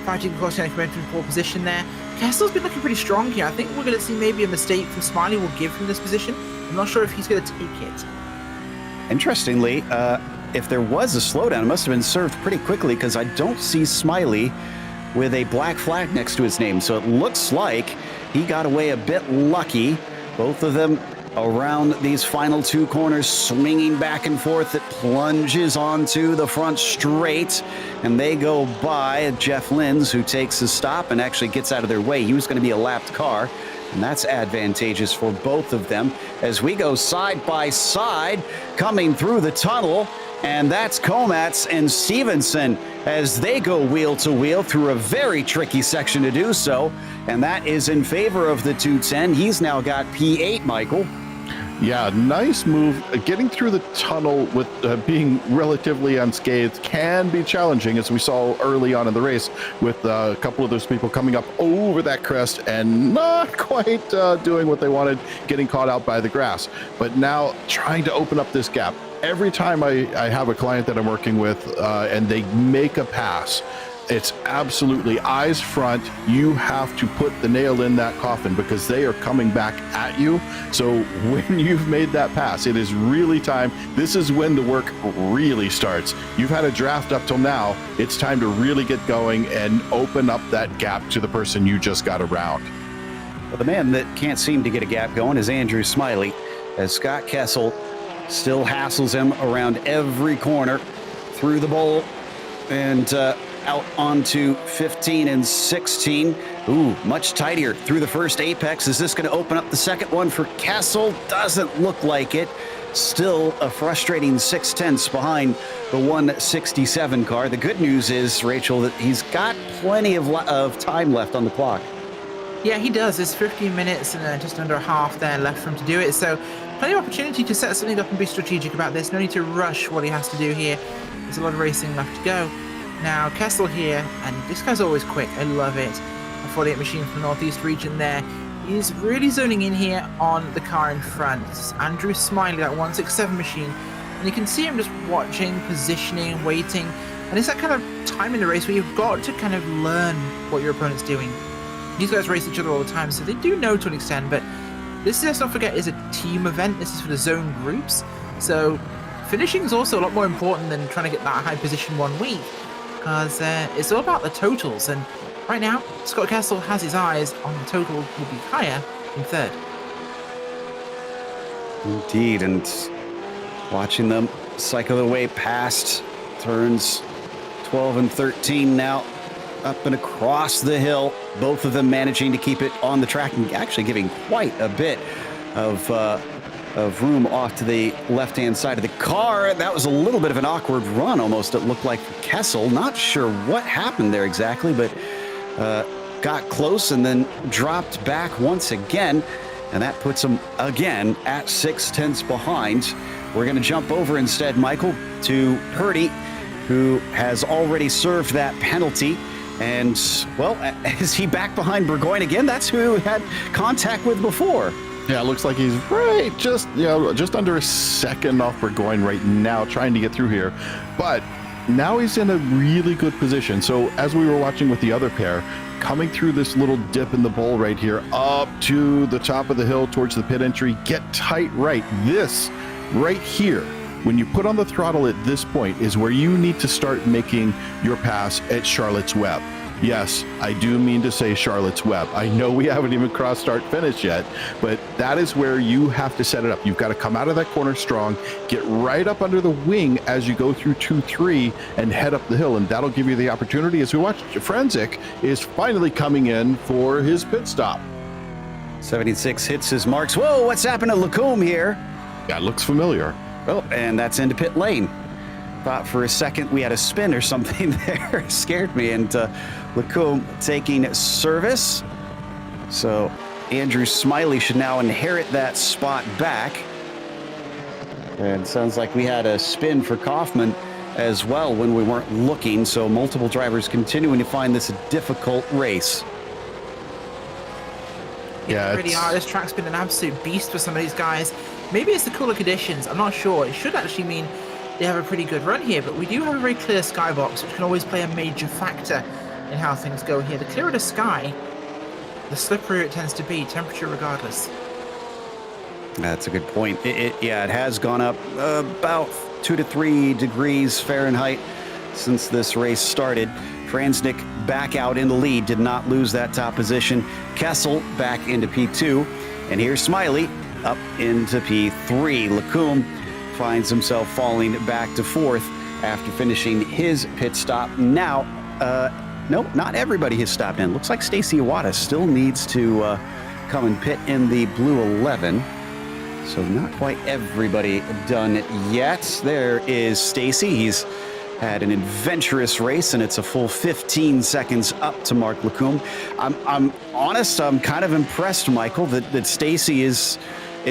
fighting across the momentum pole position there. Kessel's been looking pretty strong here. I think we're going to see maybe a mistake from Smiley will give him this position. I'm not sure if he's going to take it. Interestingly, if there was a slowdown, it must have been served pretty quickly, because I don't see Smiley with a black flag next to his name. So it looks like he got away a bit lucky. Both of them around these final 2 corners, swinging back and forth. It plunges onto the front straight, and they go by Jeff Linz, who takes his stop and actually gets out of their way. He was going to be a lapped car, and that's advantageous for both of them as we go side by side coming through the tunnel. And that's Komatz and Stevenson as they go wheel to wheel through a very tricky section to do so. And that is in favor of the 210. He's now got P8, Michael. Yeah, nice move. Getting through the tunnel with being relatively unscathed can be challenging, as we saw early on in the race with a couple of those people coming up over that crest and not quite doing what they wanted, getting caught out by the grass. But now trying to open up this gap. Every time I have a client that I'm working with and they make a pass, it's absolutely eyes front. You have to put the nail in that coffin, because they are coming back at you. So when you've made that pass, it is really time. This is when the work really starts. You've had a draft up till now. It's time to really get going and open up that gap to the person you just got around. Well, the man that can't seem to get a gap going is Andrew Smiley, as Scott Kessel still hassles him around every corner through the bowl and out onto 15 and 16. Ooh, much tighter through the first apex. Is this going to open up the second one for Kessel? Doesn't look like it. Still a frustrating 6/10 behind the 167 car. The good news is, Rachel, that he's got plenty of time left on the clock. Yeah, he does. There's 15 minutes and just under half there left for him to do it. So plenty of opportunity to set something up and be strategic about this. No need to rush what he has to do here. There's a lot of racing left to go. Now, Kessel here, and this guy's always quick. I love it. A 48 machine from the Northeast region there. He's really zoning in here on the car in front. This is Andrew Smiley, that 167 machine. And you can see him just watching, positioning, waiting. And it's that kind of time in the race where you've got to kind of learn what your opponent's doing. These guys race each other all the time, so they do know to an extent, but this, let's not forget, is a team event. This is for the zone groups. So finishing is also a lot more important than trying to get that high position 1 week, because it's all about the totals. And right now, Scott Kessel has his eyes on the total will be higher in third. Indeed, and watching them cycle their way past turns 12 and 13 now, up and across the hill, both of them managing to keep it on the track and actually giving quite a bit of room off to the left-hand side of the car. That was a little bit of an awkward run, almost, it looked like, for Kessel. Not sure what happened there exactly, but got close and then dropped back once again, and that puts him again at 6/10 behind. We're going to jump over instead, Michael, to Purdy, who has already served that penalty. And, well, is he back behind Burgoyne again? That's who he had contact with before. Yeah, it looks like he's right, just under a second off Burgoyne right now, trying to get through here. But now he's in a really good position. So as we were watching with the other pair, coming through this little dip in the bowl right here, up to the top of the hill towards the pit entry, get tight right. This right here, when you put on the throttle at this point, is where you need to start making your pass at Charlotte's Web. Yes, I do mean to say Charlotte's Web. I know we haven't even crossed start finish yet, but that is where you have to set it up. You've got to come out of that corner strong, get right up under the wing as you go through 2-3 and head up the hill, and that'll give you the opportunity. As we watch, Forensic is finally coming in for his pit stop. 76 hits his marks. Whoa, what's happened to Lacombe here? That looks familiar. Oh, and that's into pit lane. Thought for a second we had a spin or something there. Scared me. And Lacombe taking service. So Andrew Smiley should now inherit that spot back. And sounds like we had a spin for Kaufman as well when we weren't looking. So multiple drivers continuing to find this a difficult race. Yeah, really hard. This track's been an absolute beast for some of these guys. Maybe it's the cooler conditions. I'm not sure. It should actually mean they have a pretty good run here, but we do have a very clear skybox, which can always play a major factor in how things go here. The clearer the sky, the slipperier it tends to be, temperature regardless. That's a good point. It has gone up about 2 to 3 degrees Fahrenheit since this race started. Transnick back out in the lead, did not lose that top position. Kessel back into P2, and here's Smiley up into P3. Lacombe finds himself falling back to 4th after finishing his pit stop. Now, no, not everybody has stopped in. Looks like Stacy Iwata still needs to come and pit in the blue 11. So not quite everybody done yet. There is Stacy. He's had an adventurous race, and it's a full 15 seconds up to Mark Lacombe. I'm honest, I'm kind of impressed, Michael, that Stacy is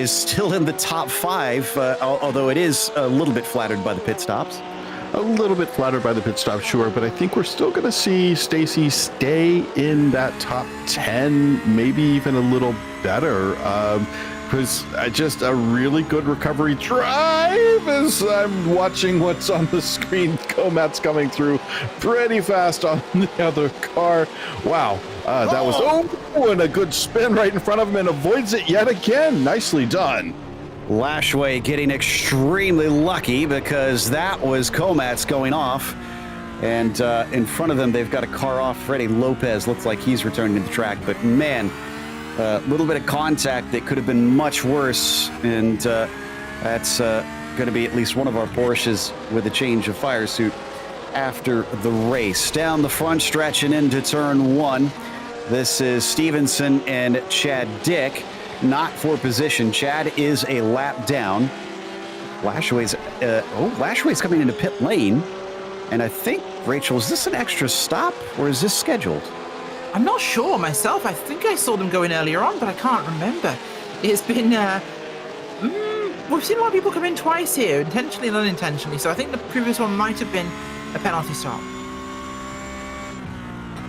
still in the top 5, although it is a little bit flattered by the pit stops. A little bit flattered by the pit stop, sure, but I think we're still going to see Stacy stay in that top 10, maybe even a little better. Because just a really good recovery drive as I'm watching what's on the screen. Comat's coming through pretty fast on the other car. Wow, that was, and a good spin right in front of him and avoids it yet again. Nicely done. Lashway getting extremely lucky because that was Comat's going off. And in front of them, they've got a car off. Freddie Lopez looks like he's returning to the track, but man, a little bit of contact that could have been much worse, and that's going to be at least one of our Porsches with a change of fire suit after the race. Down the front stretch and into turn 1, this is Stevenson and Chad Dick, not for position. Chad is a lap down. Lashway's coming into pit lane, and I think, Rachel, is this an extra stop or is this scheduled? I'm not sure myself. I think I saw them going earlier on, but I can't remember. It's been we've seen a lot of people come in twice here, intentionally and unintentionally, so I think the previous one might have been a penalty stop.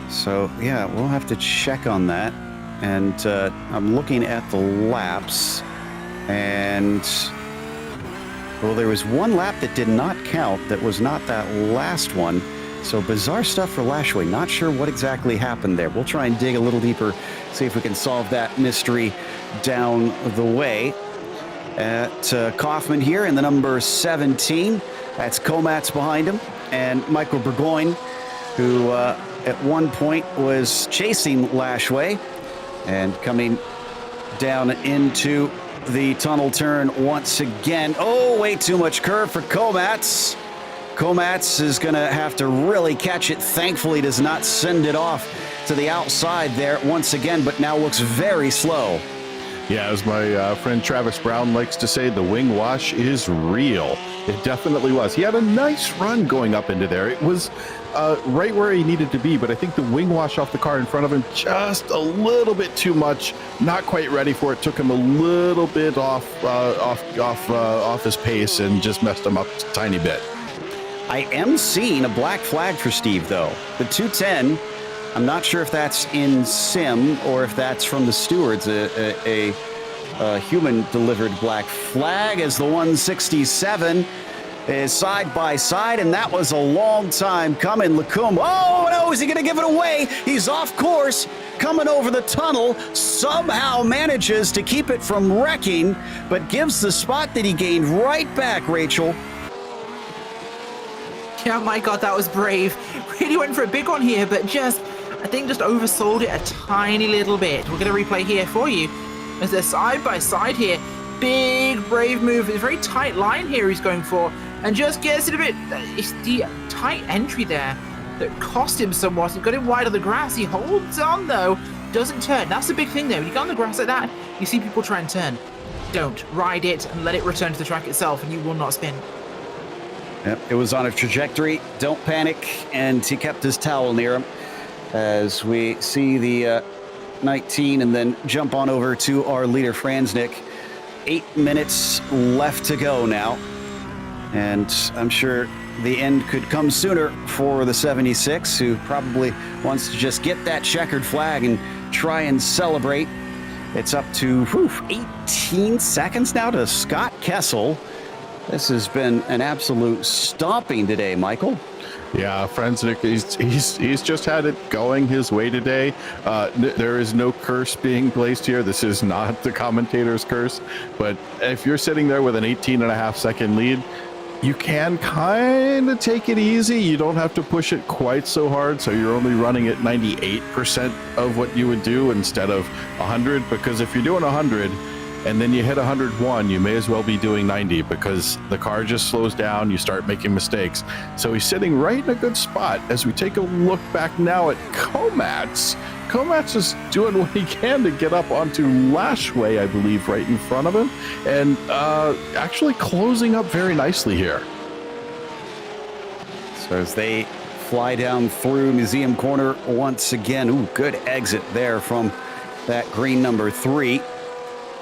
So, yeah, we'll have to check on that. And I'm looking at the laps, and, well, there was one lap that did not count. That was not that last one. So bizarre stuff for Lashway. Not sure what exactly happened there. We'll try and dig a little deeper, see if we can solve that mystery down the way. At Kaufman here in the number 17. That's Komatz behind him. And Michael Burgoyne, who at one point was chasing Lashway and coming down into the tunnel turn once again. Oh, way too much curve for Komatz. Komatz is going to have to really catch it. Thankfully, does not send it off to the outside there once again, but now looks very slow. Yeah, as my friend Travis Brown likes to say, the wing wash is real. It definitely was. He had a nice run going up into there. It was right where he needed to be, but I think the wing wash off the car in front of him just a little bit too much. Not quite ready for it. Took him a little bit off his pace and just messed him up a tiny bit. I am seeing a black flag for Steve, though. The 210, I'm not sure if that's in sim or if that's from the stewards, a human-delivered black flag, as the 167 is side by side, and that was a long time coming. Lacombe, oh no, is he going to give it away? He's off course, coming over the tunnel, somehow manages to keep it from wrecking, but gives the spot that he gained right back, Rachel. Yeah, my God, that was brave. Really went for a big one here, but I think just oversold it a tiny little bit. We're going to replay here for you as they're side by side here. Big, brave move. It's a very tight line here he's going for, and just gets it a bit. It's the tight entry there that cost him somewhat. It got him wide of the grass. He holds on, though. Doesn't turn. That's the big thing, though. When you get on the grass like that, you see people try and turn. Don't. Ride it and let it return to the track itself, and you will not spin. Yep, it was on a trajectory. Don't panic. And he kept his towel near him as we see the 19 and then jump on over to our leader, Franznik. 8 minutes left to go now. And I'm sure the end could come sooner for the 76, who probably wants to just get that checkered flag and try and celebrate. It's up to 18 seconds now to Scott Kessel. This has been an absolute stomping today, Michael. Yeah, Franznik, he's just had it going his way today. There is no curse being placed here. This is not the commentator's curse. But if you're sitting there with an 18.5-second lead, you can kind of take it easy. You don't have to push it quite so hard. So you're only running at 98% of what you would do instead of 100. Because if you're doing 100, and then you hit 101, you may as well be doing 90 because the car just slows down, you start making mistakes. So he's sitting right in a good spot. As we take a look back now at Komatz, Komatz is doing what he can to get up onto Lashway, I believe, right in front of him, and actually closing up very nicely here. So as they fly down through Museum Corner once again, ooh, good exit there from that green number 3.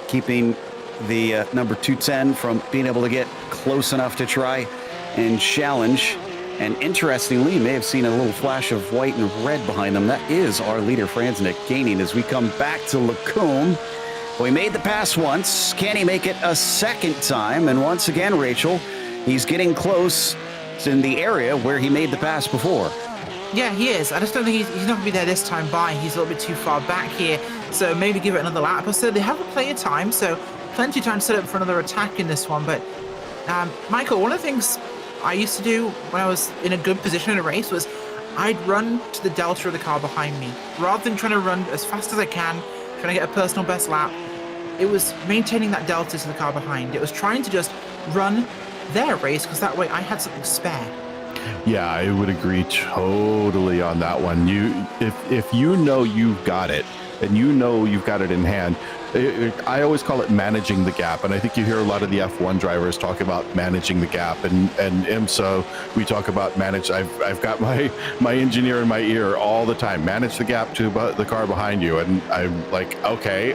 Keeping the number 210 from being able to get close enough to try and challenge. And interestingly, you may have seen a little flash of white and red behind them. That is our leader, Franznik, gaining as we come back to Lacombe. We made the pass once. Can he make it a second time? And once again, Rachel, he's getting close in the area where he made the pass before. Yeah, he is. I just don't think he's not going to be there this time by. He's a little bit too far back here. So maybe give it another lap or so. They have plenty of time, so plenty of time to set up for another attack in this one. But, Michael, one of the things I used to do when I was in a good position in a race was I'd run to the delta of the car behind me. Rather than trying to run as fast as I can, trying to get a personal best lap, it was maintaining that delta to the car behind. It was trying to just run their race because that way I had something spare. Yeah, I would agree totally on that one. If you know you've got it, and you know you've got it in hand, I always call it managing the gap. And I think you hear a lot of the F1 drivers talk about managing the gap. And IMSA, we talk about manage. I've got my engineer in my ear all the time. Manage the gap to the car behind you. And I'm like, okay,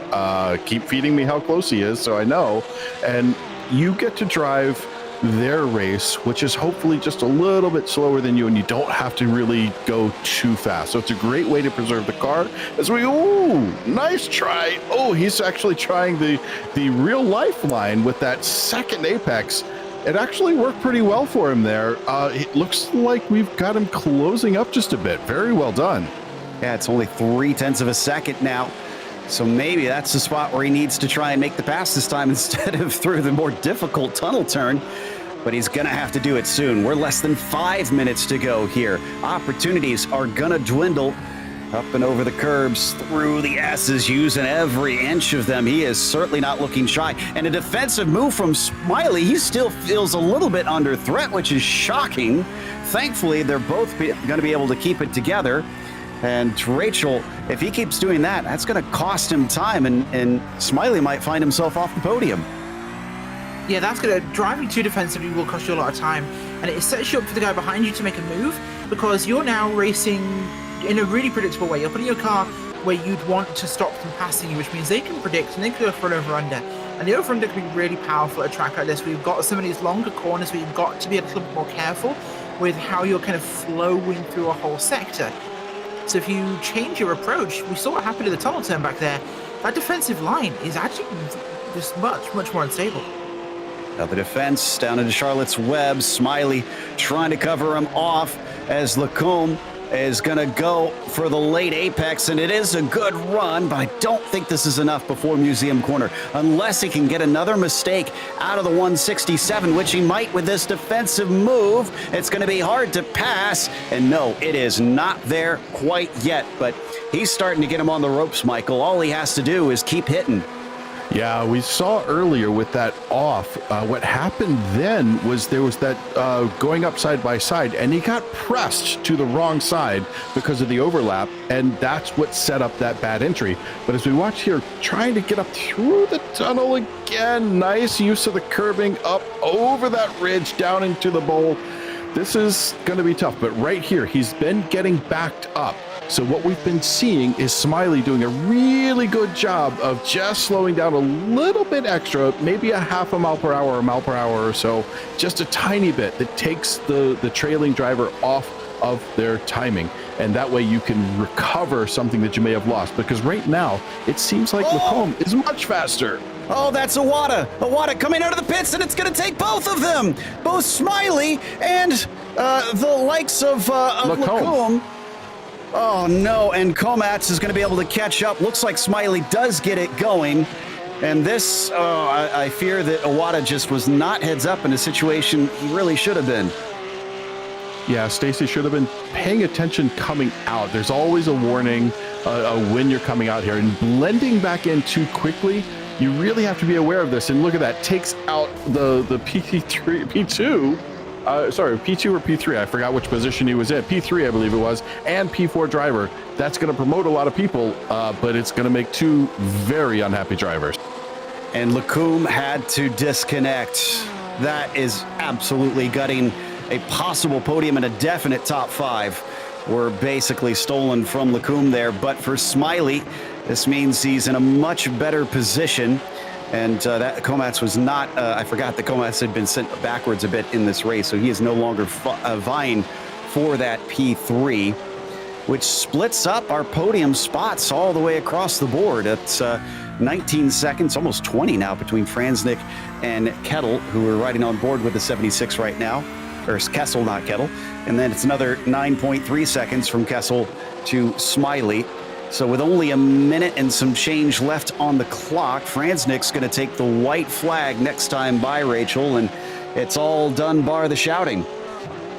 keep feeding me how close he is so I know. And you get to drive their race, which is hopefully just a little bit slower than you, and you don't have to really go too fast. So it's a great way to preserve the car. As we, ooh, nice try. Oh, he's actually trying the real lifeline with that second apex. It actually worked pretty well for him there. It looks like we've got him closing up just a bit. Very well done. Yeah, it's only 0.3 of a second now. So maybe that's the spot where he needs to try and make the pass this time instead of through the more difficult tunnel turn. But he's going to have to do it soon. We're less than 5 minutes to go here. Opportunities are going to dwindle up and over the curbs, through the S's, using every inch of them. He is certainly not looking shy. And a defensive move from Smiley. He still feels a little bit under threat, which is shocking. Thankfully, they're both going to be able to keep it together. And Rachel, if he keeps doing that, that's going to cost him time, and Smiley might find himself off the podium. Yeah, that's going to, driving too defensively will cost you a lot of time, and it sets you up for the guy behind you to make a move, because you're now racing in a really predictable way. You're putting your car where you'd want to stop them passing you, which means they can predict and they can go for an over-under. And the over-under can be really powerful at a track like this. We've got some of these longer corners where you've got to be a little bit more careful with how you're kind of flowing through a whole sector. So if you change your approach, we saw what happened in the tunnel turn back there. That defensive line is actually just much more unstable. Now the defense down into Charlotte's Web. Smiley trying to cover him off as Lacombe is going to go for the late apex, and it is a good run, but I don't think this is enough before Museum Corner, unless he can get another mistake out of the 167, which he might with this defensive move. It's going to be hard to pass, and no, it is not there quite yet, but he's starting to get him on the ropes, Michael. All he has to do is keep hitting. Yeah, we saw earlier with that off, what happened then was there was that going up side by side, and he got pressed to the wrong side because of the overlap, and that's what set up that bad entry. But as we watch here, trying to get up through the tunnel again, nice use of the curbing up over that ridge down into the bowl. This is going to be tough, but right here, he's been getting backed up. So what we've been seeing is Smiley doing a really good job of just slowing down a little bit extra, maybe a half a mile per hour or a mile per hour or so, just a tiny bit that takes the trailing driver off of their timing. And that way you can recover something that you may have lost. Because right now, it seems like Lacombe is much faster. Oh, that's Iwata. Iwata coming out of the pits, and it's going to take both of them. Both Smiley and the likes of Lacombe. Oh, no, and Komatz is going to be able to catch up. Looks like Smiley does get it going. And this, I fear that Iwata just was not heads up in a situation he really should have been. Yeah, Stacy should have been paying attention coming out. There's always a warning when you're coming out here. And blending back in too quickly, you really have to be aware of this. And look at that, takes out the P2 or P3, I forgot which position he was in. P3, I believe it was, and P4 driver. That's going to promote a lot of people, but it's going to make two very unhappy drivers. And Lacombe had to disconnect. That is absolutely gutting. A possible podium and a definite top five were basically stolen from Lacombe there. But for Smiley, this means he's in a much better position. And that Komatz was not, I forgot that Komatz had been sent backwards a bit in this race, so he is no longer vying for that P3, which splits up our podium spots all the way across the board. It's 19 seconds, almost 20 now, between Franznik and Kettle, who are riding on board with the 76 right now, or Kessel, not Kettle. And then it's another 9.3 seconds from Kessel to Smiley. So with only a minute and some change left on the clock, Franznik's going to take the white flag next time by, Rachel, and it's all done bar the shouting.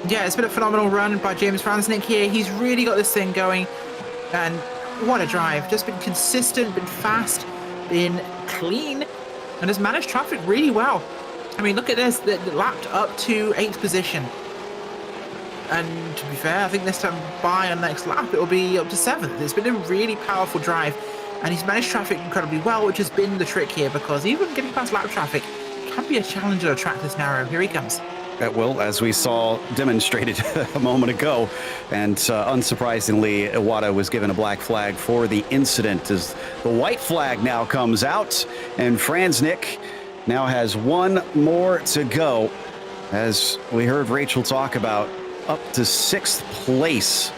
Yeah, it's been a phenomenal run by James Franznik here. He's really got this thing going, and what a drive. Just been consistent, been fast, been clean, and has managed traffic really well. I mean, look at this, lapped up to 8th position. And to be fair, I think this time by on next lap, it will be up to 7th. It's been a really powerful drive, and he's managed traffic incredibly well, which has been the trick here, because even getting past lap traffic can be a challenge on a track this narrow. Here he comes. Well, as we saw demonstrated a moment ago, and unsurprisingly, Iwata was given a black flag for the incident as the white flag now comes out, and Franznik now has one more to go. As we heard Rachel talk about, up to 6th place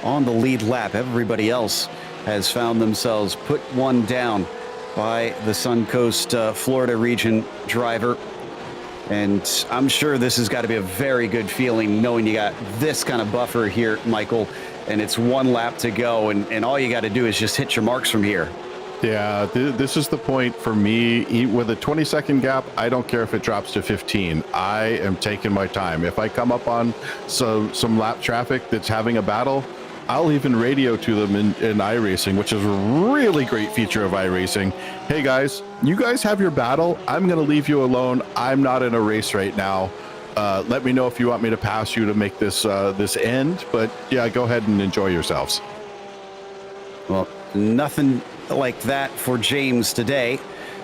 on the lead lap. Everybody else has found themselves put one down by the Suncoast, Florida region driver. And I'm sure this has got to be a very good feeling knowing you got this kind of buffer here, Michael, and it's one lap to go, and all you got to do is just hit your marks from here. Yeah, this is the point for me. With a 20-second gap, I don't care if it drops to 15. I am taking my time. If I come up on some lap traffic that's having a battle, I'll even radio to them in iRacing, which is a really great feature of iRacing. Hey guys, you guys have your battle. I'm going to leave you alone. I'm not in a race right now. Let me know if you want me to pass you to make this end. But yeah, go ahead and enjoy yourselves. Well, nothing like that for James today,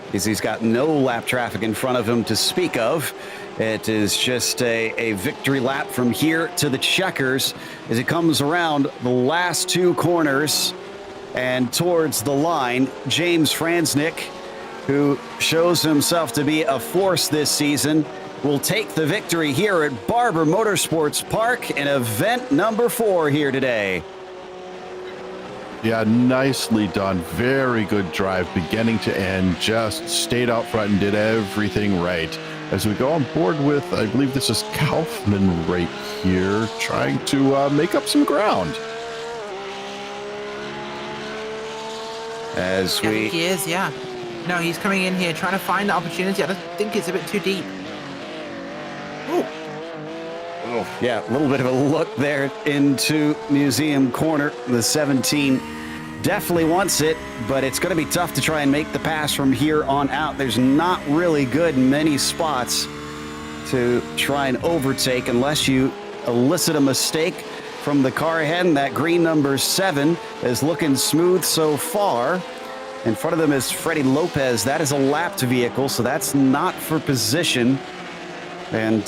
because he's got no lap traffic in front of him to speak of. It is just a victory lap from here to the checkers as it comes around the last 2 corners and towards the line. James Franznick, who shows himself to be a force this season, will take the victory here at Barber Motorsports Park in event number 4 here today. Yeah, nicely done. Very good drive, beginning to end. Just stayed out front and did everything right. As we go on board with, I believe this is Kaufman right here, trying to make up some ground. As Yeah, we... he is, yeah. No, he's coming in here trying to find the opportunity. I just think it's a bit too deep. Ooh. Oh, yeah, a little bit of a look there into Museum Corner. The 17 definitely wants it, but it's going to be tough to try and make the pass from here on out. There's not really good many spots to try and overtake unless you elicit a mistake from the car ahead. And that green number 7 is looking smooth so far. In front of them is Freddie Lopez. That is a lapped vehicle, so that's not for position. And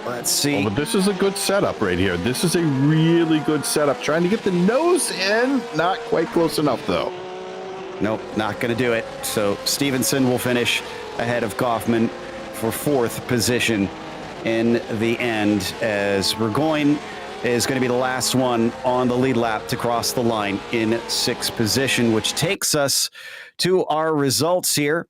let's see. Oh, but this is a good setup right here. This is a really good setup. Trying to get the nose in. Not quite close enough, though. Nope, not going to do it. So Stevenson will finish ahead of Kaufman for 4th position in the end, as Burgoyne is going to be the last one on the lead lap to cross the line in 6th position, which takes us to our results here.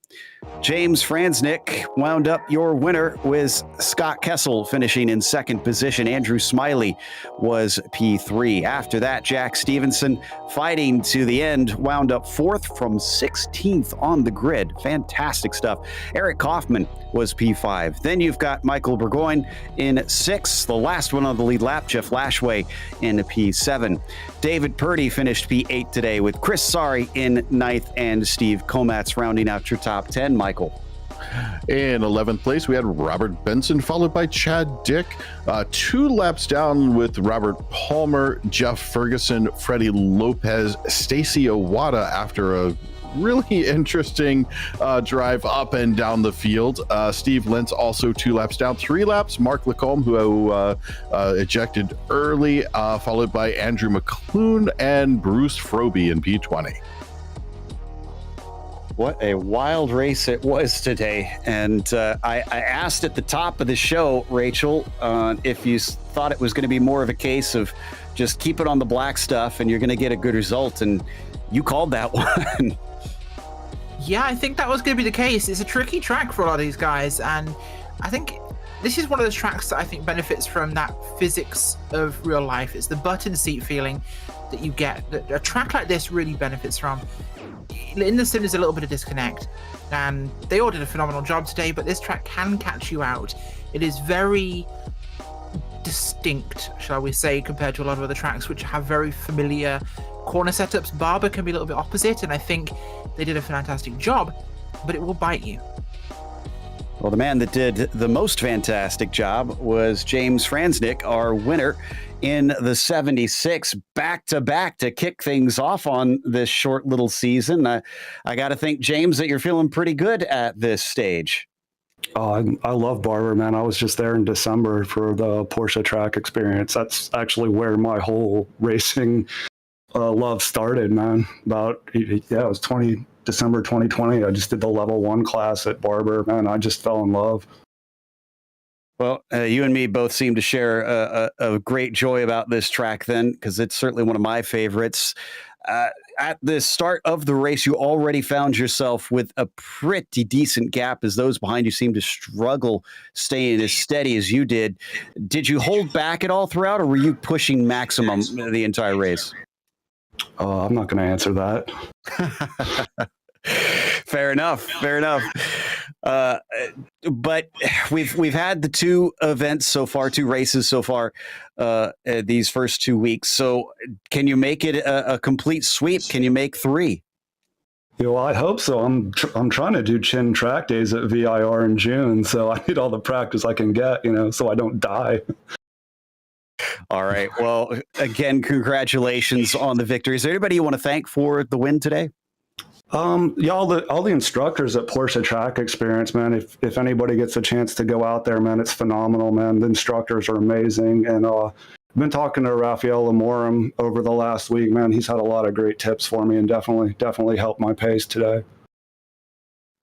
James Franznick wound up your winner with Scott Kessel finishing in 2nd position. Andrew Smiley was P3. After that, Jack Stevenson, fighting to the end, wound up 4th from 16th on the grid. Fantastic stuff. Eric Kaufman was P5. Then you've got Michael Burgoyne in 6th. The last one on the lead lap, Jeff Lashway in P7. David Purdy finished P8 today, with Chris Sari in 9th and Steve Komatz rounding out your top 10, Michael. In 11th place, we had Robert Benson, followed by Chad Dick. 2 laps down with Robert Palmer, Jeff Ferguson, Freddie Lopez, Stacy Owada after a really interesting drive up and down the field. Steve Lentz also 2 laps down. 3 laps, Mark Lacombe, who ejected early, followed by Andrew McClune and Bruce Froby in P20. What a wild race it was today. And I asked at the top of the show, Rachel, if you thought it was going to be more of a case of just keep it on the black stuff and you're going to get a good result. And you called that one. Yeah, I think that was going to be the case. It's a tricky track for a lot of these guys, and I think this is one of those tracks that I think benefits from that physics of real life. It's the button seat feeling that you get that a track like this really benefits from. In the sim, there's a little bit of disconnect, and they all did a phenomenal job today, but this track can catch you out. It is very distinct, shall we say, compared to a lot of other tracks which have very familiar corner setups. Barber can be a little bit opposite, and I think they did a fantastic job, but it will bite you. Well, the man that did the most fantastic job was James Franznick, our winner in the 76, back-to-back to kick things off on this short little season. I got to think, James, that you're feeling pretty good at this stage. Oh, I love Barber, man. I was just there in December for the Porsche track experience. That's actually where my whole racing love started, man. It was December 2020. I just did the level 1 class at Barber, man. I just fell in love. Well, you and me both seem to share a great joy about this track then, because it's certainly one of my favorites. At the start of the race, you already found yourself with a pretty decent gap as those behind you seemed to struggle staying as steady as you did. Did you hold back at all throughout, or were you pushing maximum the entire race? I'm not going to answer that. Fair enough. Fair enough. But we've had the 2 events so far, 2 races so far, these first 2 weeks. So can you make it a complete sweep? Can you make 3? Yeah, well, I hope so. I'm trying to do chin track days at VIR in June, so I need all the practice I can get, so I don't die. All right. Well, again, congratulations on the victory. Is there anybody you want to thank for the win today? Yeah, all the instructors at Porsche Track Experience, man. If anybody gets a chance to go out there, man, it's phenomenal, man. The instructors are amazing, and I've been talking to Rafael Lamorum over the last week, man. He's had a lot of great tips for me, and definitely helped my pace today.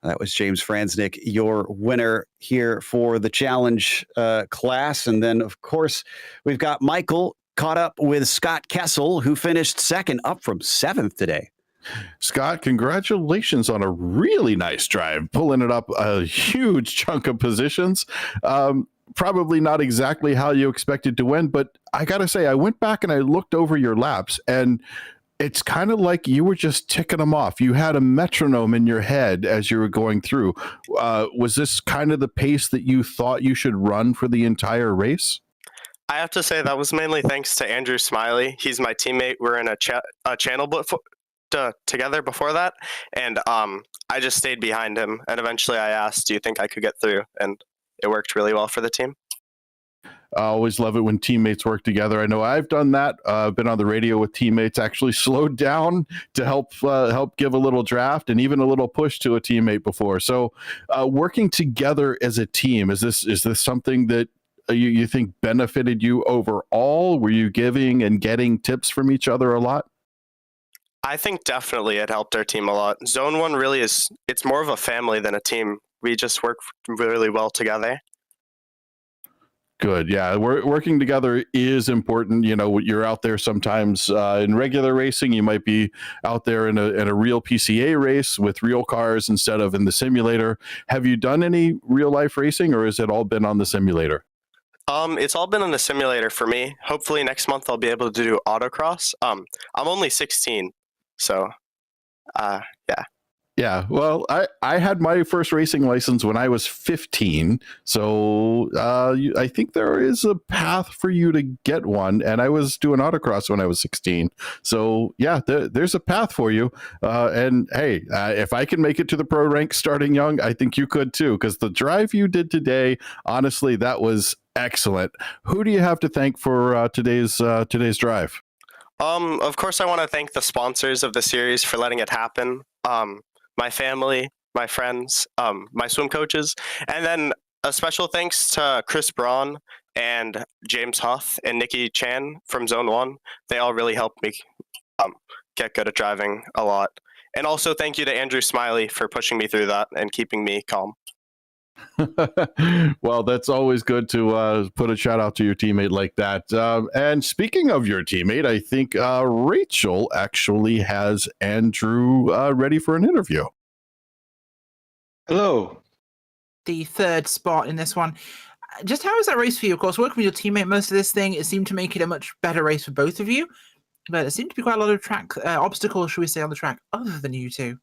That was James Franznick, your winner here for the challenge class, and then of course we've got Michael caught up with Scott Kessel, who finished 2nd, up from 7th today. Scott, congratulations on a really nice drive, pulling it up a huge chunk of positions. Probably not exactly how you expected to win, but I got to say, I went back and I looked over your laps, and it's kind of like you were just ticking them off. You had a metronome in your head as you were going through. Was this kind of the pace that you thought you should run for the entire race? I have to say that was mainly thanks to Andrew Smiley. He's my teammate. We're in a channel together before that, and I just stayed behind him, and eventually I asked, do you think I could get through? And it worked really well for the team. I always love it when teammates work together. I know I've done that. I've been on the radio with teammates, actually slowed down to help give a little draft and even a little push to a teammate before. So working together as a team, is this something that you think benefited you overall? Were you giving and getting tips from each other a lot? I think definitely it helped our team a lot. Zone 1 really it's more of a family than a team. We just work really well together. Good. Yeah. Working together is important. You're out there sometimes in regular racing. You might be out there in a real PCA race with real cars instead of in the simulator. Have you done any real life racing, or has it all been on the simulator? It's all been on the simulator for me. Hopefully next month I'll be able to do autocross. I'm only 16. So, yeah. Yeah, well, I had my first racing license when I was 15, so I think there is a path for you to get one, and I was doing autocross when I was 16, so yeah, there's a path for you, and hey, if I can make it to the pro rank starting young, I think you could too, because the drive you did today, honestly, that was excellent. Who do you have to thank for today's drive? Of course, I want to thank the sponsors of the series for letting it happen. My family, my friends, my swim coaches, and then a special thanks to Chris Braun and James Huff and Nikki Chan from Zone 1. They all really helped me get good at driving a lot. And also thank you to Andrew Smiley for pushing me through that and keeping me calm. Well, that's always good to put a shout out to your teammate like that. And speaking of your teammate, I think Rachel actually has Andrew ready for an interview. Hello. The 3rd spot in this one. Just how was that race for you? Of course, working with your teammate most of this thing, it seemed to make it a much better race for both of you. But there seemed to be quite a lot of track obstacles, should we say, on the track other than you two.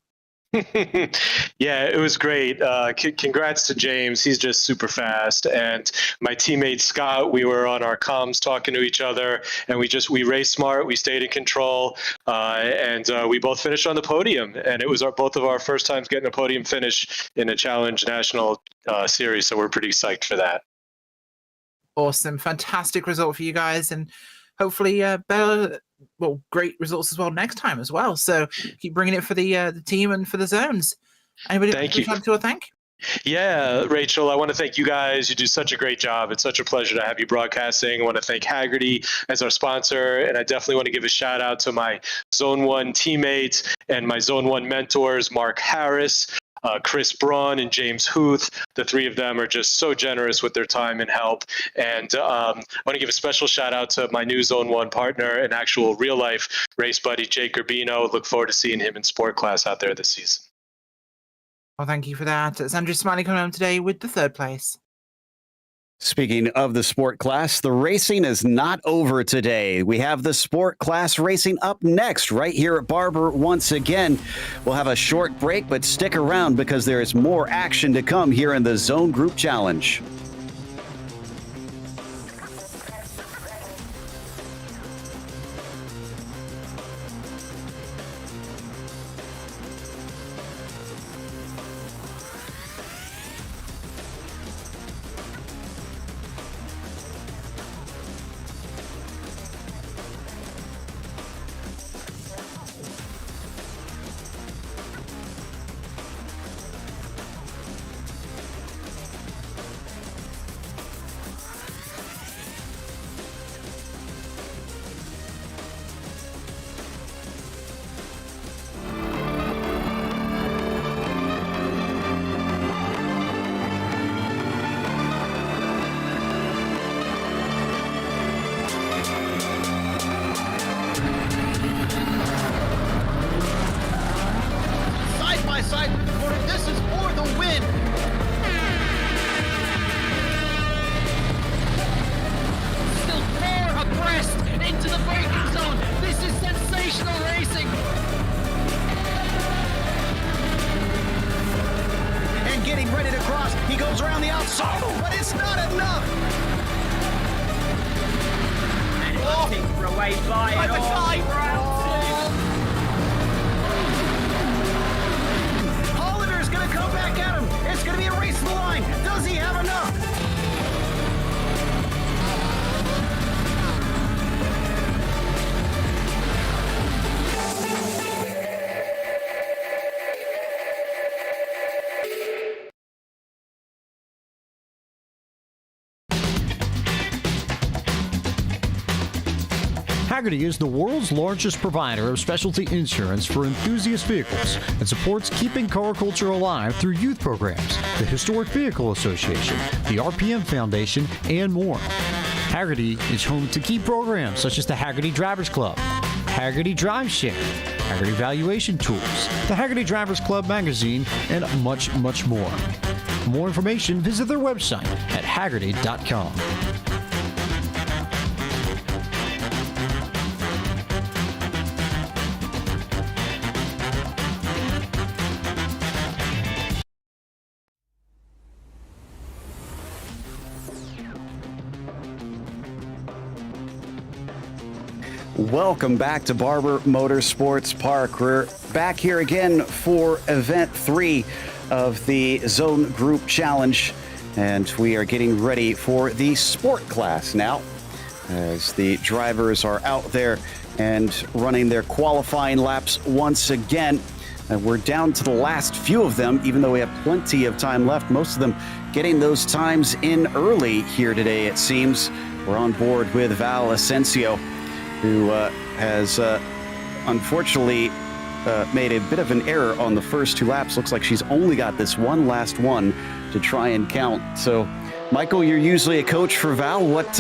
Yeah, it was great. Congrats to James. He's just super fast. And my teammate Scott, we were on our comms talking to each other, and we raced smart. We stayed in control, and we both finished on the podium. And it was both of our first times getting a podium finish in a Challenge National series. So we're pretty psyched for that. Awesome. Fantastic result for you guys. And hopefully great results as well next time as well. So keep bringing it for the team and for the zones. Anybody Thank you. to a thank? Yeah, Rachel, I want to thank you guys. You do such a great job. It's such a pleasure to have you broadcasting. I want to thank Hagerty as our sponsor, and I definitely want to give a shout out to my Zone 1 teammates and my Zone 1 mentors, Mark Harris, Chris Braun, and James Huth. The three of them are just so generous with their time and help. And I want to give a special shout out to my new Zone 1 partner and actual real life race buddy, Jake Urbino. Look forward to seeing him in sport class out there this season. Well, thank you for that. It's Andrew Smiley coming home today with the third place. Speaking of the sport class, the racing is not over today. We have the sport class racing up next right here at Barber once again. We'll have a short break, but stick around because there is more action to come here in the Zone Group Challenge. Hagerty is the world's largest provider of specialty insurance for enthusiast vehicles and supports keeping car culture alive through youth programs, the Historic Vehicle Association, the RPM Foundation, and more. Hagerty is home to key programs such as the Hagerty Drivers Club, Hagerty Drive Share, Hagerty Valuation Tools, the Hagerty Drivers Club magazine, and much, much more. For more information, visit their website at hagerty.com. Welcome back to Barber Motorsports Park. We're back here again for Event 3 of the Zone Group Challenge, and we are getting ready for the sport class now as the drivers are out there and running their qualifying laps once again. And we're down to the last few of them, even though we have plenty of time left. Most of them getting those times in early here today, it seems. We're on board with Val Asensio, who has unfortunately made a bit of an error on the first two laps. Looks like she's only got this one last one to try and count. So, Michael, you're usually a coach for Val. What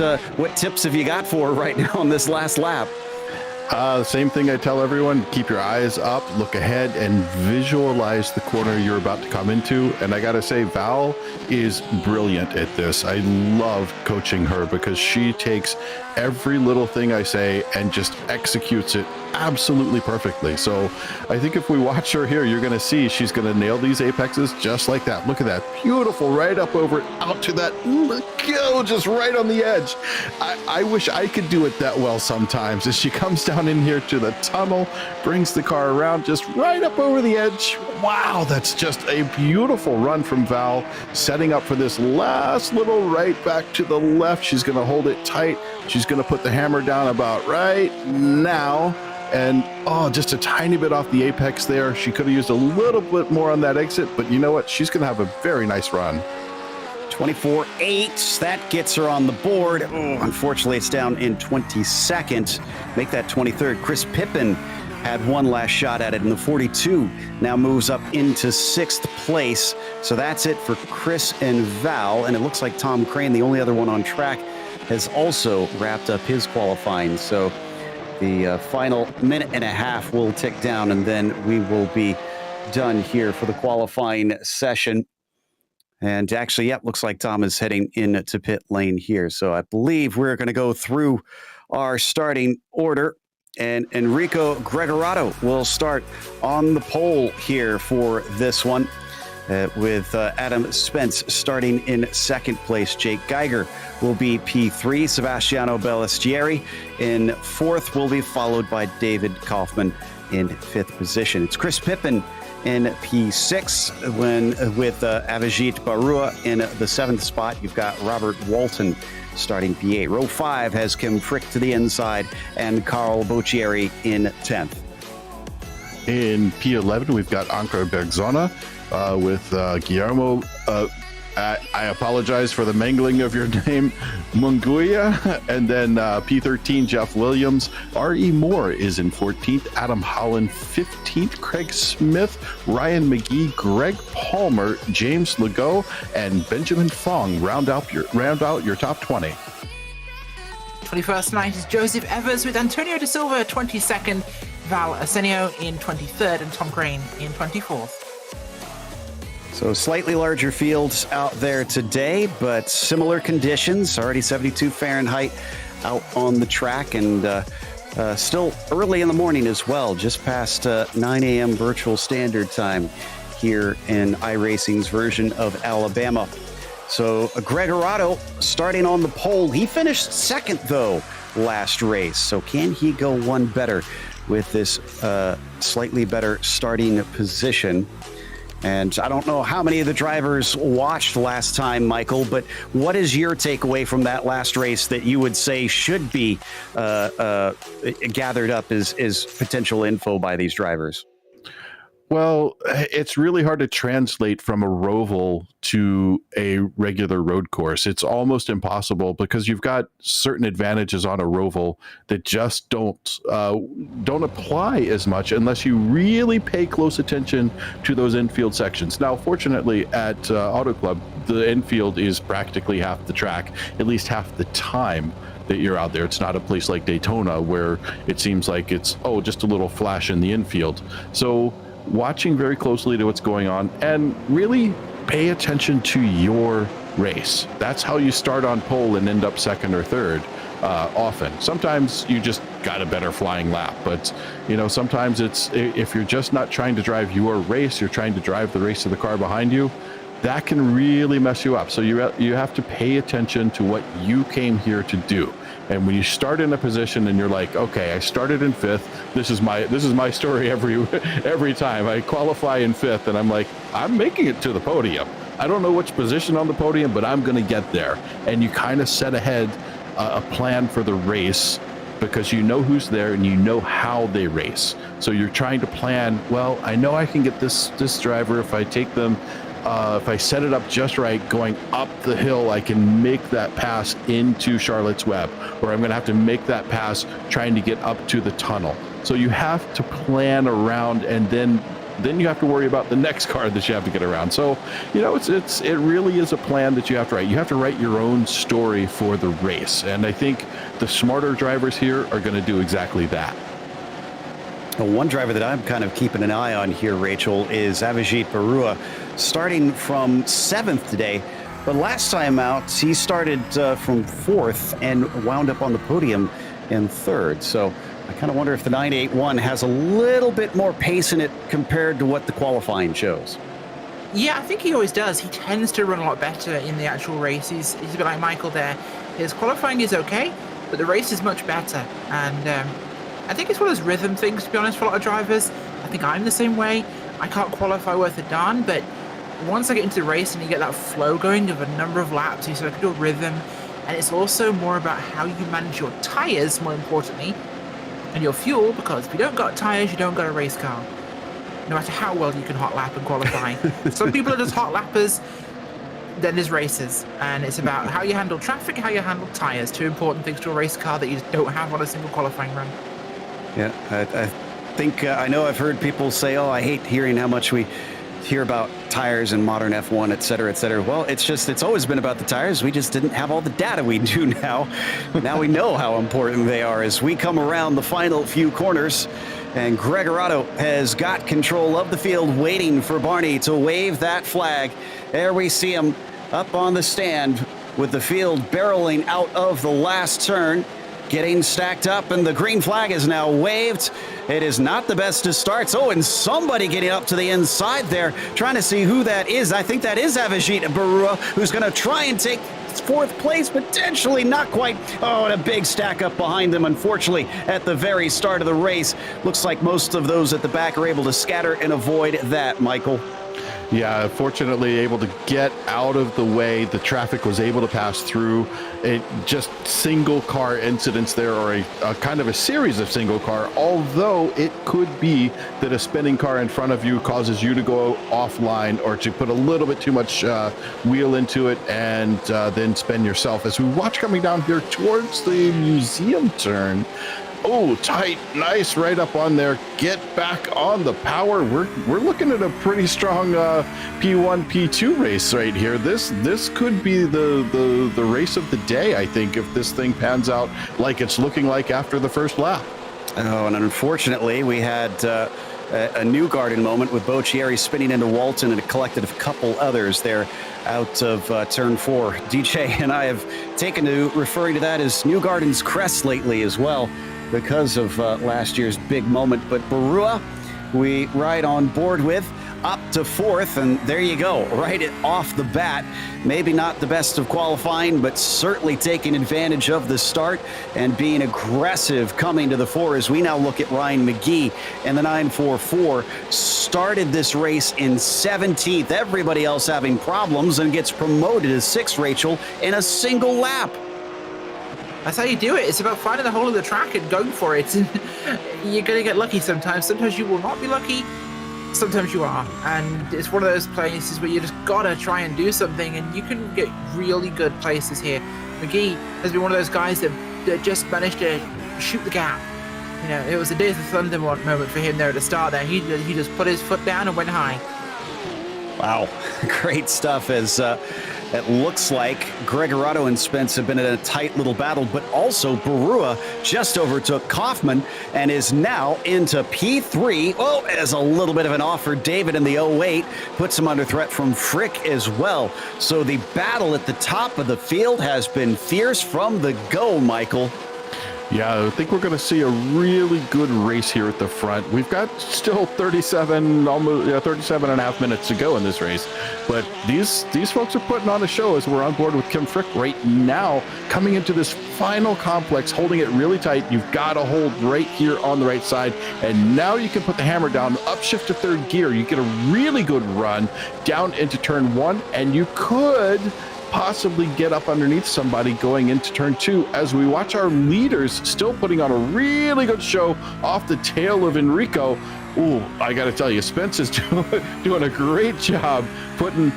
tips have you got for her right now on this last lap? Same thing I tell everyone, keep your eyes up, look ahead, and visualize the corner you're about to come into. And I gotta say, Val is brilliant at this. I love coaching her because she takes every little thing I say and just executes it absolutely perfectly. So I think if we watch her here, you're gonna see she's gonna nail these apexes just like that. Look at that, beautiful, right up over it, out to that, go, just right on the edge. I wish I could do it that well sometimes. As she comes down in here to the tunnel, brings the car around just right up over the edge. Wow, that's just a beautiful run from Val, setting up for this last little right back to the left. She's gonna hold it tight. She's gonna put the hammer down about right now. and just a tiny bit off the apex there. She could have used a little bit more on that exit, but you know what? She's going to have a very nice run. 24.8, that gets her on the board. Unfortunately, it's down in 22nd. Make that 23rd. Chris Pippen had one last shot at it in the 42. Now moves up into 6th place. So that's it for Chris and Val. And it looks like Tom Crane, the only other one on track, has also wrapped up his qualifying. So the final minute and a half will tick down, and then we will be done here for the qualifying session. And actually, looks like Tom is heading into pit lane here. So I believe we're going to go through our starting order. And Enrico Gregorato will start on the pole here for this one, with Adam Spence starting in 2nd place. Jake Geiger will be P3. Sebastiano Ballestieri in 4th, will be followed by David Kaufman in 5th position. It's Chris Pippen in P6, with Avijit Barua in the 7th spot. You've got Robert Walton starting P8. Row 5 has Kim Frick to the inside and Carl Boccieri in 10th. In P11, we've got Anker Bergzona with Guillermo. I apologize for the mangling of your name, Munguia. And then P13, Jeff Williams. R.E. Moore is in 14th. Adam Holland, 15th. Craig Smith, Ryan McGee, Greg Palmer, James Legault, and Benjamin Fong round out your top 20. 21st night is Joseph Evers with Antonio De Silva 22nd, Val Arsenio in 23rd, and Tom Crane in 24th. So slightly larger fields out there today, but similar conditions. Already 72 Fahrenheit out on the track, and still early in the morning as well, just past 9 a.m. virtual standard time here in iRacing's version of Alabama. So Gregorato starting on the pole. He finished 2nd, though, last race. So can he go one better with this slightly better starting position? And I don't know how many of the drivers watched last time, Michael, but what is your takeaway from that last race that you would say should be gathered up as potential info by these drivers? Well, it's really hard to translate from a roval to a regular road course. It's almost impossible because you've got certain advantages on a roval that just don't apply as much unless you really pay close attention to those infield sections. Now, fortunately, at Auto Club, the infield is practically half the track, at least half the time that you're out there. It's not a place like Daytona where it seems like it's, just a little flash in the infield. So watching very closely to what's going on and really pay attention to your race. That's how you start on pole and end up 2nd or 3rd often. Sometimes you just got a better flying lap, but sometimes it's, if you're just not trying to drive your race, you're trying to drive the race of the car behind you, that can really mess you up. So you have to pay attention to what you came here to do. And when you start in a position and you're like, okay, I started in 5th. This is my story every time. I qualify in 5th, and I'm like, I'm making it to the podium. I don't know which position on the podium, but I'm going to get there. And you kind of set ahead a plan for the race because you know who's there and you know how they race. So you're trying to plan, well, I know I can get this driver if I take them. If I set it up just right, going up the hill, I can make that pass into Charlotte's Web, or I'm going to have to make that pass trying to get up to the tunnel. So you have to plan around, and then you have to worry about the next car that you have to get around. So, it really is a plan that you have to write. You have to write your own story for the race, and I think the smarter drivers here are going to do exactly that. Well, one driver that I'm kind of keeping an eye on here, Rachel, is Avijit Barua, starting from 7th today. But last time out, he started from 4th and wound up on the podium in 3rd. So I kind of wonder if the 981 has a little bit more pace in it compared to what the qualifying shows. Yeah, I think he always does. He tends to run a lot better in the actual race. He's a bit like Michael there. His qualifying is okay, but the race is much better. And I think it's one of those rhythm things, to be honest, for a lot of drivers. I think I'm the same way. I can't qualify worth a darn, but once I get into the race and you get that flow going of a number of laps, you sort of do a rhythm. And it's also more about how you manage your tires, more importantly, And your fuel, because if you don't got tires, you don't got a race car. No matter how well you can hot lap and qualify. Some people are just hot lappers, then there's races. And it's about how you handle traffic, how you handle tires. 2 important things to a race car that you just don't have on a single qualifying run. Yeah, I think, I know I've heard people say, oh, I hate hearing how much we hear about tires and modern F1, et cetera, et cetera. Well, it's always been about the tires. We just didn't have all the data we do now. Now we know how important they are as we come around the final few corners. And Gregorato has got control of the field, waiting for Barney to wave that flag. There we see him up on the stand with the field barreling out of the last turn, getting stacked up, and the green flag is now waved. It is not the best of starts. Oh, and somebody getting up to the inside there, trying to see who that is. I think that is Hagerty Barua, who's going to try and take fourth place, potentially not quite. Oh, and a big stack up behind them, unfortunately, at the very start of the race. Looks like most of those at the back are able to scatter and avoid that, Michael. Yeah, fortunately able to get out of the way. The traffic was able to pass through. It just single car incidents there, or a kind of a series of single car, although it could be that a spinning car in front of you causes you to go offline or to put a little bit too much wheel into it and then spin yourself. As we watch coming down here towards the museum turn, oh, tight, nice, right up on there. Get back on the power. We're looking at a pretty strong P1, P2 race right here. This could be the race of the day, I think, if this thing pans out like it's looking like after the first lap. Oh, and unfortunately, we had a new garden moment with Boccieri spinning into Walton and collected a couple others there out of turn 4. DJ and I have taken to referring to that as New Garden's crest lately as well, because of last year's big moment. But Barua, we ride on board with up to 4th, and there you go, right off the bat. Maybe not the best of qualifying, but certainly taking advantage of the start and being aggressive coming to the 4 as we now look at Ryan McGee and the 944. Started this race in 17th. Everybody else having problems and gets promoted to 6th, Rachel, in a single lap. That's how you do it. It's about finding the hole in the track and going for it. And you're going to get lucky sometimes. Sometimes you will not be lucky. Sometimes you are. And it's one of those places where you just got to try and do something. And you can get really good places here. McGee has been one of those guys that just managed to shoot the gap. You know, it was a Days of Thunder moment for him there at the start there. He just put his foot down and went high. Wow, great stuff as it looks like Gregorato and Spence have been in a tight little battle, but also Barua just overtook Kaufman and is now into P3. Oh, as a little bit of an offer. David in the 08 puts him under threat from Frick as well. So the battle at the top of the field has been fierce from the go, Michael. Yeah, I think we're going to see a really good race here at the front. We've got still 37 and a half minutes to go in this race, but these folks are putting on a show as we're on board with Kim Frick right now, coming into this final complex, holding it really tight. You've got to hold right here on the right side, and now you can put the hammer down, upshift to 3rd gear. You get a really good run down into turn 1, and you could possibly get up underneath somebody going into turn 2 as we watch our leaders still putting on a really good show off the tail of Enrico. Ooh, I got to tell you, Spence is doing a great job putting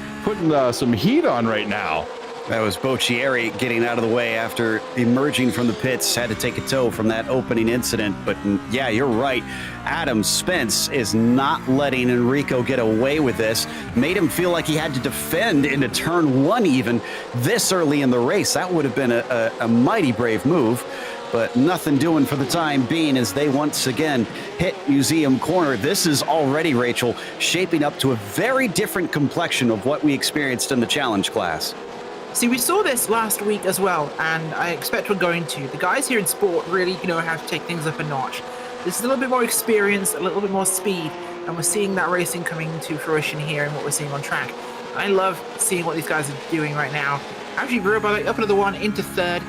some heat on right now. That was Boccieri getting out of the way after emerging from the pits. Had to take a tow from that opening incident. But yeah, you're right. Adam Spence is not letting Enrico get away with this. Made him feel like he had to defend into turn 1 even this early in the race. That would have been a mighty brave move. But nothing doing for the time being as they once again hit Museum Corner. This is already, Rachel, shaping up to a very different complexion of what we experienced in the challenge class. See, we saw this last week as well, and I expect we're going to. The guys here in sport really know how to take things up a notch. This is a little bit more experience, a little bit more speed, and we're seeing that racing coming to fruition here and what we're seeing on track. I love seeing what these guys are doing right now. Actually, Barua, by the way, up into the 1, into 3rd,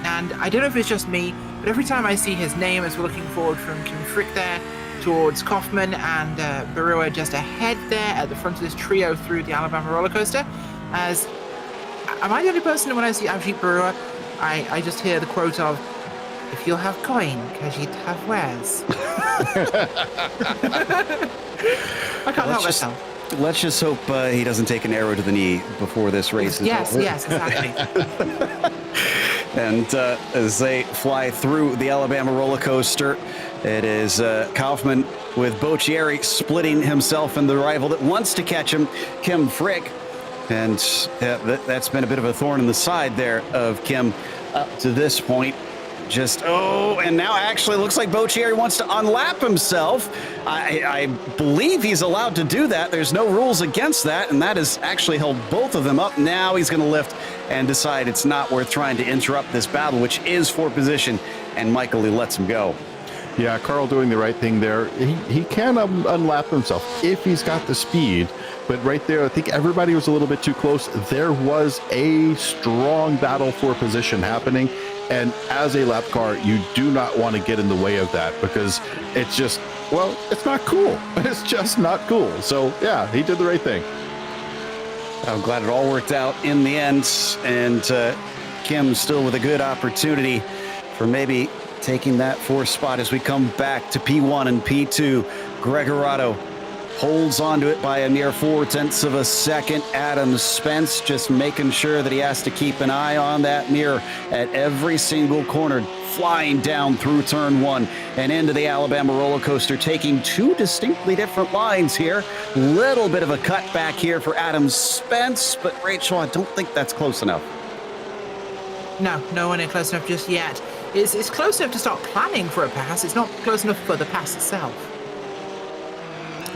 and I don't know if it's just me, but every time I see his name as we're looking forward from Kim Frick there towards Kaufman and Barua just ahead there at the front of this trio through the Alabama roller coaster, am I the only person when I see Hagerty Barua, I just hear the quote of, If you'll have coin, Khajiit have wares. I can't help myself. Let's just hope he doesn't take an arrow to the knee before this race is over. Yes, exactly. And as they fly through the Alabama roller coaster, it is Kaufman with Boccieri splitting himself in the rival that wants to catch him, Kim Frick. And that's been a bit of a thorn in the side there of Kim up to this point. And now actually looks like Boccieri wants to unlap himself. I believe he's allowed to do that. There's no rules against that, and that has actually held both of them up. Now he's going to lift and decide it's not worth trying to interrupt this battle, which is for position, and Michael, he lets him go. Yeah, Carl doing the right thing there. He can unlap himself if he's got the speed. But right there, I think everybody was a little bit too close. There was a strong battle for position happening. And as a lap car, you do not want to get in the way of that because it's just, well, it's not cool. It's just not cool. So, yeah, he did the right thing. I'm glad it all worked out in the end. And Kim still with a good opportunity for maybe taking that fourth spot as we come back to P1 and P2. Gregorato holds onto it by a mere 0.4 of a second. Adam Spence just making sure that he has to keep an eye on that mirror at every single corner, flying down through turn 1 and into the Alabama roller coaster, taking two distinctly different lines here. Little bit of a cut back here for Adam Spence, but Rachel, I don't think that's close enough. No, nowhere near close enough just yet. It's close enough to start planning for a pass. It's not close enough for the pass itself.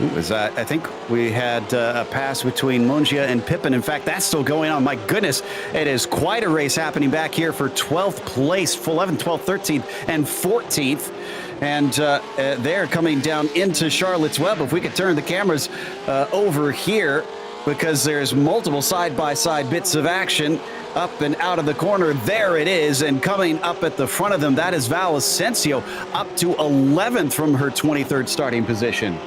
I think we had a pass between Mungia and Pippin. In fact, that's still going on. My goodness, it is quite a race happening back here for 12th place, 11th, 12th, 13th, and 14th. And they're coming down into Charlotte's Web. If we could turn the cameras over here, because there's multiple side-by-side bits of action up and out of the corner. There it is, and coming up at the front of them, that is Val Asensio, up to 11th from her 23rd starting position.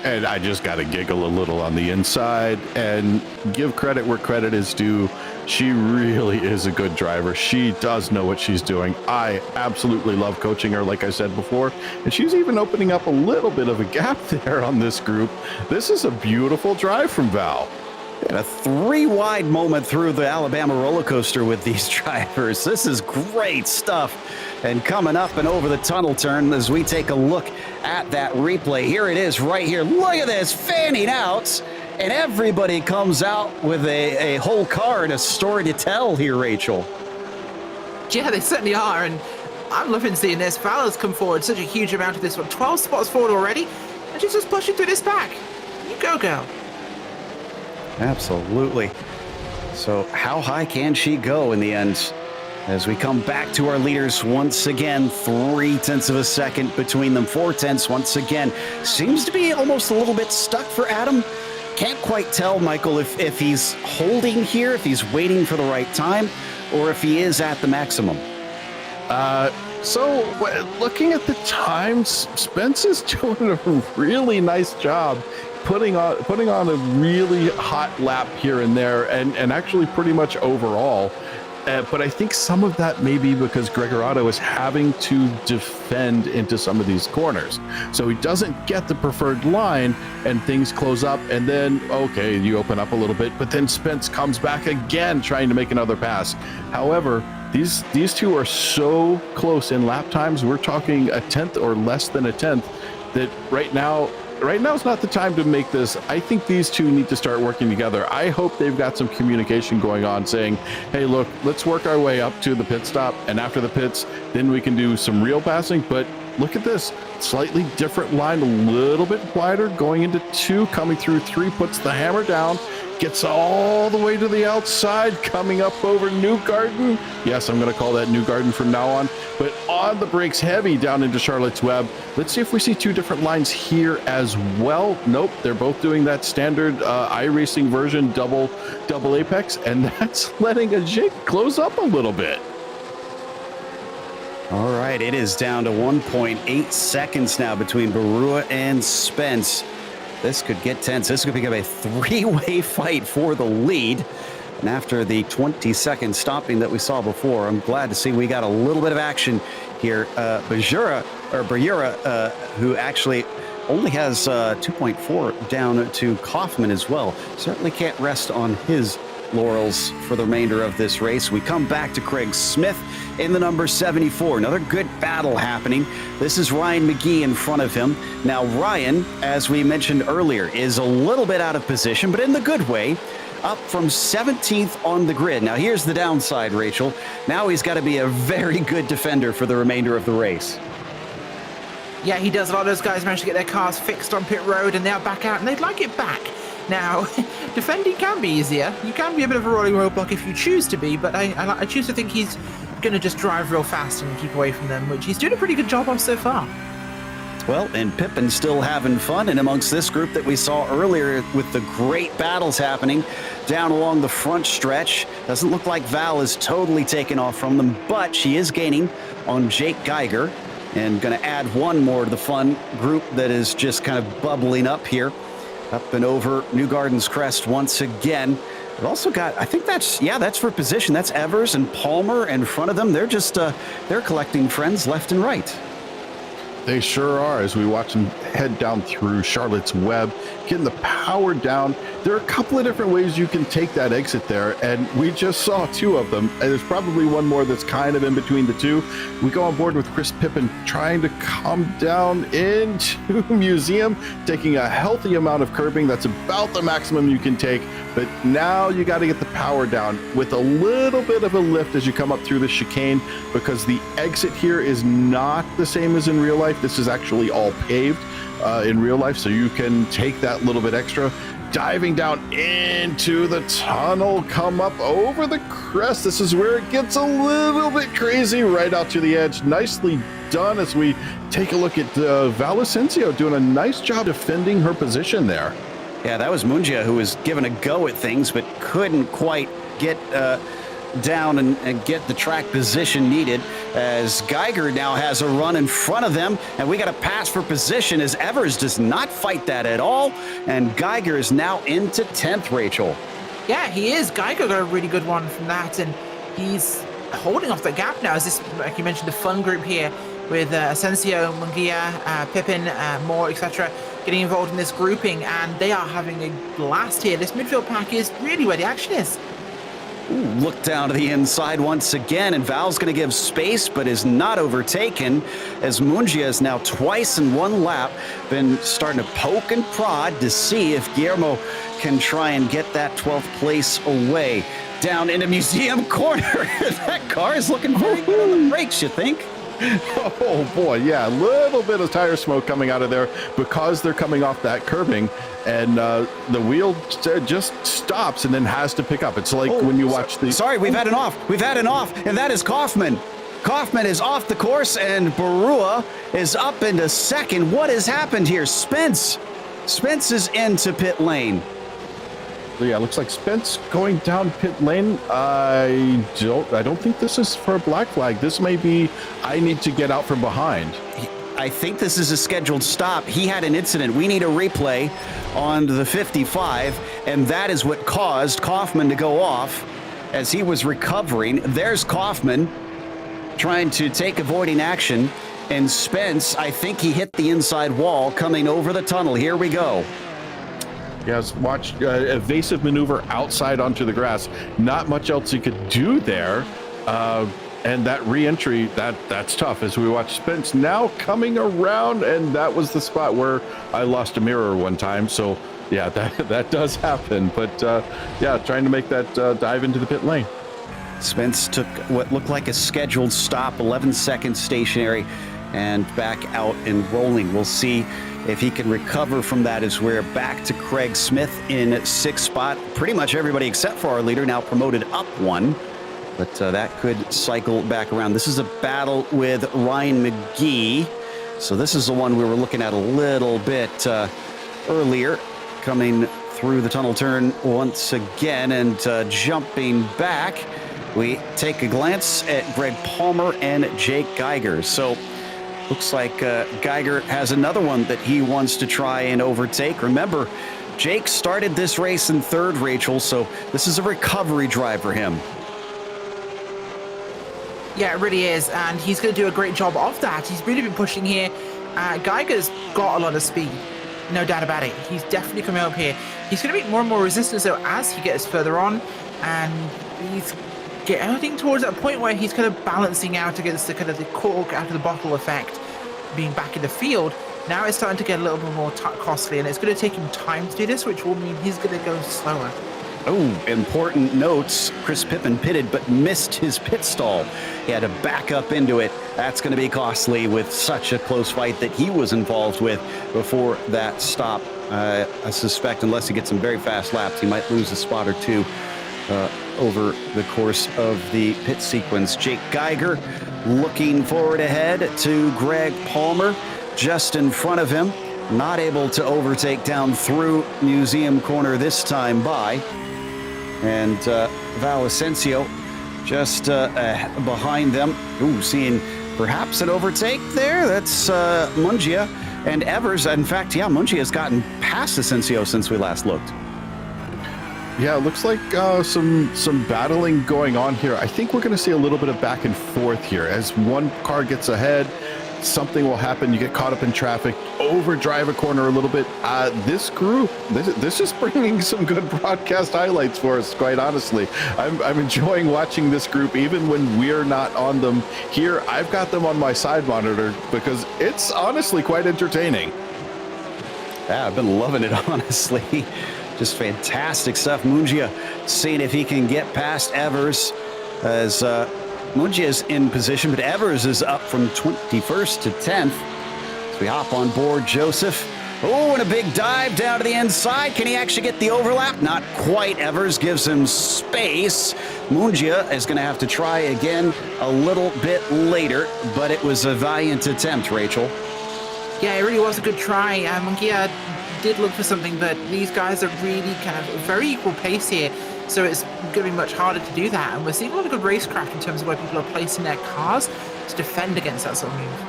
And I just got to giggle a little on the inside and give credit where credit is due. She really is a good driver. She does know what she's doing. I absolutely love coaching her, like I said before. And she's even opening up a little bit of a gap there on this group. This is a beautiful drive from Val. And a 3-wide moment through the Alabama roller coaster with these drivers. This is great stuff. And coming up and over the tunnel turn as we take a look at that replay. Here it is right here. Look at this, fanning out. And everybody comes out with a whole car and a story to tell here, Rachel. Yeah, they certainly are. And I'm loving seeing this. Val has come forward such a huge amount of this one. 12 spots forward already. And she's just pushing through this pack. You go, girl. Absolutely. So how high can she go in the end? As we come back to our leaders once again, 0.3 of a second between them, 0.4 once again. Seems to be almost a little bit stuck for Adam. Can't quite tell, Michael, if he's holding here, if he's waiting for the right time, or if he is at the maximum. So looking at the times, Spence is doing a really nice job putting on a really hot lap here and there, and actually pretty much overall. But I think some of that may be because Gregorato is having to defend into some of these corners. So he doesn't get the preferred line and things close up, and then, okay, you open up a little bit, but then Spence comes back again trying to make another pass. However, these two are so close in lap times. We're talking 1/10 or less than 1/10 that right now is not the time to make this. I think these two need to start working together. I hope they've got some communication going on saying, hey, look, let's work our way up to the pit stop. And after the pits, then we can do some real passing. But look at this, slightly different line, a little bit wider, going into 2, coming through 3, puts the hammer down, gets all the way to the outside, coming up over Newgarden. Yes, I'm going to call that Newgarden from now on. But on the brakes heavy down into Charlotte's Web. Let's see if we see 2 different lines here as well. Nope, they're both doing that standard iRacing version, double apex, and that's letting a jig close up a little bit. All right, it is down to 1.8 seconds now between Barua and Spence. This could get tense. This could become a 3-way fight for the lead And after the 20-second stopping that we saw before, I'm glad to see we got a little bit of action here. Bajura, who actually only has 2.4 down to Kaufman as well. Certainly can't rest on his laurels for the remainder of this race. We come back to Craig Smith in the number 74. Another good battle happening. This is Ryan McGee in front of him. Now, Ryan, as we mentioned earlier, is a little bit out of position, but in the good way, up from 17th on the grid. Now, here's the downside, Rachel. Now he's got to be a very good defender for the remainder of the race. Yeah, he does. A lot of those guys manage to get their cars fixed on pit road, and they're back out, and they'd like it back. Now, defending can be easier. You can be a bit of a rolling roadblock if you choose to be, but I choose to think he's going to just drive real fast and keep away from them, which he's doing a pretty good job of so far. Well, and Pippin's still having fun, and amongst this group that we saw earlier with the great battles happening down along the front stretch, doesn't look like Val is totally taken off from them, but she is gaining on Jake Geiger, and going to add one more to the fun group that is just kind of bubbling up here. Up and over New Gardens Crest once again. We've also got, I think that's for position. That's Evers and Palmer in front of them. They're just, they're collecting friends left and right. They sure are, as we watch them head down through Charlotte's Web, getting the power down. There are a couple of different ways you can take that exit there, and we just saw two of them. And there's probably one more that's kind of in between the two. We go on board with Chris Pippin trying to come down into Museum, taking a healthy amount of curbing. That's about the maximum you can take. But now you got to get the power down with a little bit of a lift as you come up through the chicane, because the exit here is not the same as in real life. This is actually all paved in real life, so you can take that little bit extra. Diving down into the tunnel, come up over the crest. This is where it gets a little bit crazy, right out to the edge. Nicely done as we take a look at Val Asensio doing a nice job defending her position there. Yeah, that was Mungia who was given a go at things, but couldn't quite get down and get the track position needed, as Geiger now has a run in front of them, and we got a pass for position as Evers does not fight that at all, and Geiger is now into 10th, Rachel. Yeah, he is. Geiger got a really good one from that, and he's holding off the gap now. As this, like you mentioned, the fun group here with Asensio, Mungia, Pippin, Moore, etc., getting involved in this grouping, and they are having a blast here. This midfield pack is really where the action is. Ooh, look down to the inside once again, and Val's going to give space, but is not overtaken, as Mungia is now twice in one lap been starting to poke and prod to see if Guillermo can try and get that 12th place away. Down into Museum Corner. That car is looking very good on the brakes, you think? Oh boy, yeah, a little bit of tire smoke coming out of there because they're coming off that curbing, and the wheel just stops and then has to pick up. It's like when you watch the... Sorry, we've had an off, and that is Kaufman. Kaufman is off the course, and Barua is up into second. What has happened here? Spence is into pit lane. Yeah, looks like Spence going down pit lane. I don't think this is for a black flag. This may be, I need to get out from behind. I think this is a scheduled stop. He had an incident. We need a replay on the 55, and that is what caused Kaufman to go off as he was recovering. There's Kaufman trying to take avoiding action, and Spence, I think he hit the inside wall coming over the tunnel. Here we go. Yes, watch evasive maneuver outside onto the grass. Not much else he could do there. And that re-entry, that's tough as we watch Spence now coming around, and that was the spot where I lost a mirror one time. So yeah, that does happen. But yeah, trying to make that dive into the pit lane. Spence took what looked like a scheduled stop, 11 seconds stationary, and back out and rolling. We'll see if he can recover from that, as we're back to Craig Smith in sixth spot. Pretty much everybody except for our leader now promoted up one, but that could cycle back around. This is a battle with Ryan McGee. So this is the one we were looking at a little bit earlier, coming through the tunnel turn once again and jumping back. We take a glance at Greg Palmer and Jake Geiger. So looks like Geiger has another one that he wants to try and overtake. Remember, Jake started this race in third, Rachel, so this is a recovery drive for him. Yeah, it really is, and he's going to do a great job of that. He's really been pushing here. Geiger's got a lot of speed, no doubt about it. He's definitely coming up here. He's going to meet more and more resistance, though, as he gets further on, and he's getting towards that point where he's kind of balancing out against the kind of the cork out of the bottle effect, being back in the field. Now it's starting to get a little bit more costly, and it's going to take him time to do this, which will mean he's going to go slower. Oh, important notes. Chris Pippen pitted but missed his pit stall. He had to back up into it. That's going to be costly with such a close fight that he was involved with before that stop. I suspect unless he gets some very fast laps, he might lose a spot or two over the course of the pit sequence. Jake Geiger looking forward ahead to Greg Palmer just in front of him. Not able to overtake down through Museum Corner this time by. And Val Asensio just behind them. Ooh, seeing perhaps an overtake there. That's Mungia and Evers. In fact, yeah, Mungia has gotten past Asensio since we last looked. Yeah, it looks like some battling going on here. I think we're going to see a little bit of back and forth here. As one car gets ahead, something will happen. You get caught up in traffic, overdrive a corner a little bit. This group, this is bringing some good broadcast highlights for us, quite honestly. I'm enjoying watching this group, even when we're not on them here. I've got them on my side monitor because it's honestly quite entertaining. Yeah, I've been loving it, honestly. Just fantastic stuff. Mungia seeing if he can get past Evers as Mungia is in position, but Evers is up from 21st to 10th. So we hop on board Joseph. Oh, and a big dive down to the inside. Can he actually get the overlap? Not quite. Evers gives him space. Mungia is going to have to try again a little bit later, but it was a valiant attempt, Rachel. Yeah, it really was a good try. Mungia did look for something, but these guys are really kind of very equal pace here. So it's going to be much harder to do that. And we're seeing a lot of good racecraft in terms of where people are placing their cars to defend against that sort of move.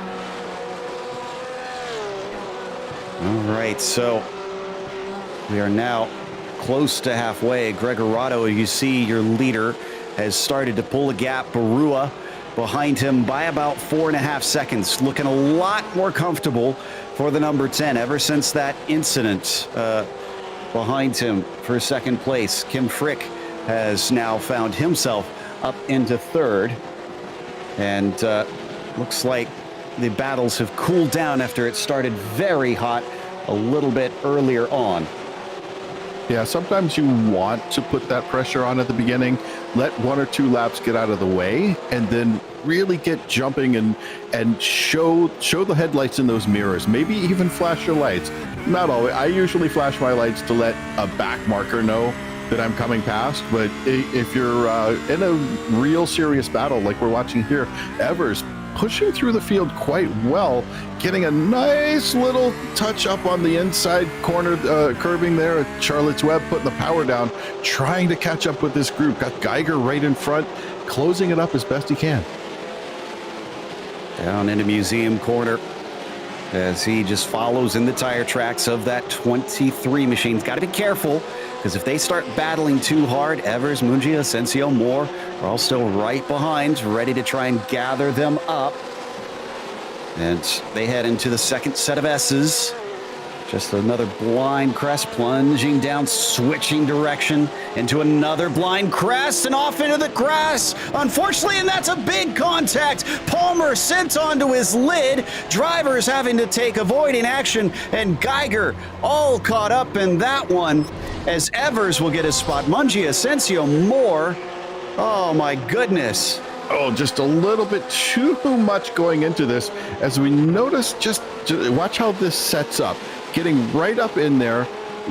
All right, so we are now close to halfway. Gregorado, you see your leader, has started to pull a gap. Barua behind him by about 4.5 seconds. Looking a lot more comfortable for the number 10 ever since that incident behind him for second place. Kim Frick has now found himself up into third. And looks like the battles have cooled down after it started very hot a little bit earlier on. Yeah, sometimes you want to put that pressure on at the beginning, let 1 or 2 laps get out of the way, and then really get jumping and show the headlights in those mirrors. Maybe even flash your lights. Not always. I usually flash my lights to let a back marker know that I'm coming past. But if you're in a real serious battle like we're watching here, Evers pushing through the field quite well, getting a nice little touch up on the inside corner curbing there. Charlotte's Web putting the power down, trying to catch up with this group. Got Geiger right in front, closing it up as best he can. Down into Museum Corner as he just follows in the tire tracks of that 23 machine. Got to be careful, because if they start battling too hard, Evers, Mungia, Asensio, Moore are all still right behind, ready to try and gather them up. And they head into the second set of S's. Just another blind crest, plunging down, switching direction into another blind crest and off into the grass. Unfortunately, and that's a big contact. Palmer sent onto his lid. Drivers having to take avoiding action, and Geiger all caught up in that one as Evers will get his spot. Mungia, Asensio, Moore. Oh my goodness. Oh, just a little bit too much going into this. As we notice, just watch how this sets up. Getting right up in there,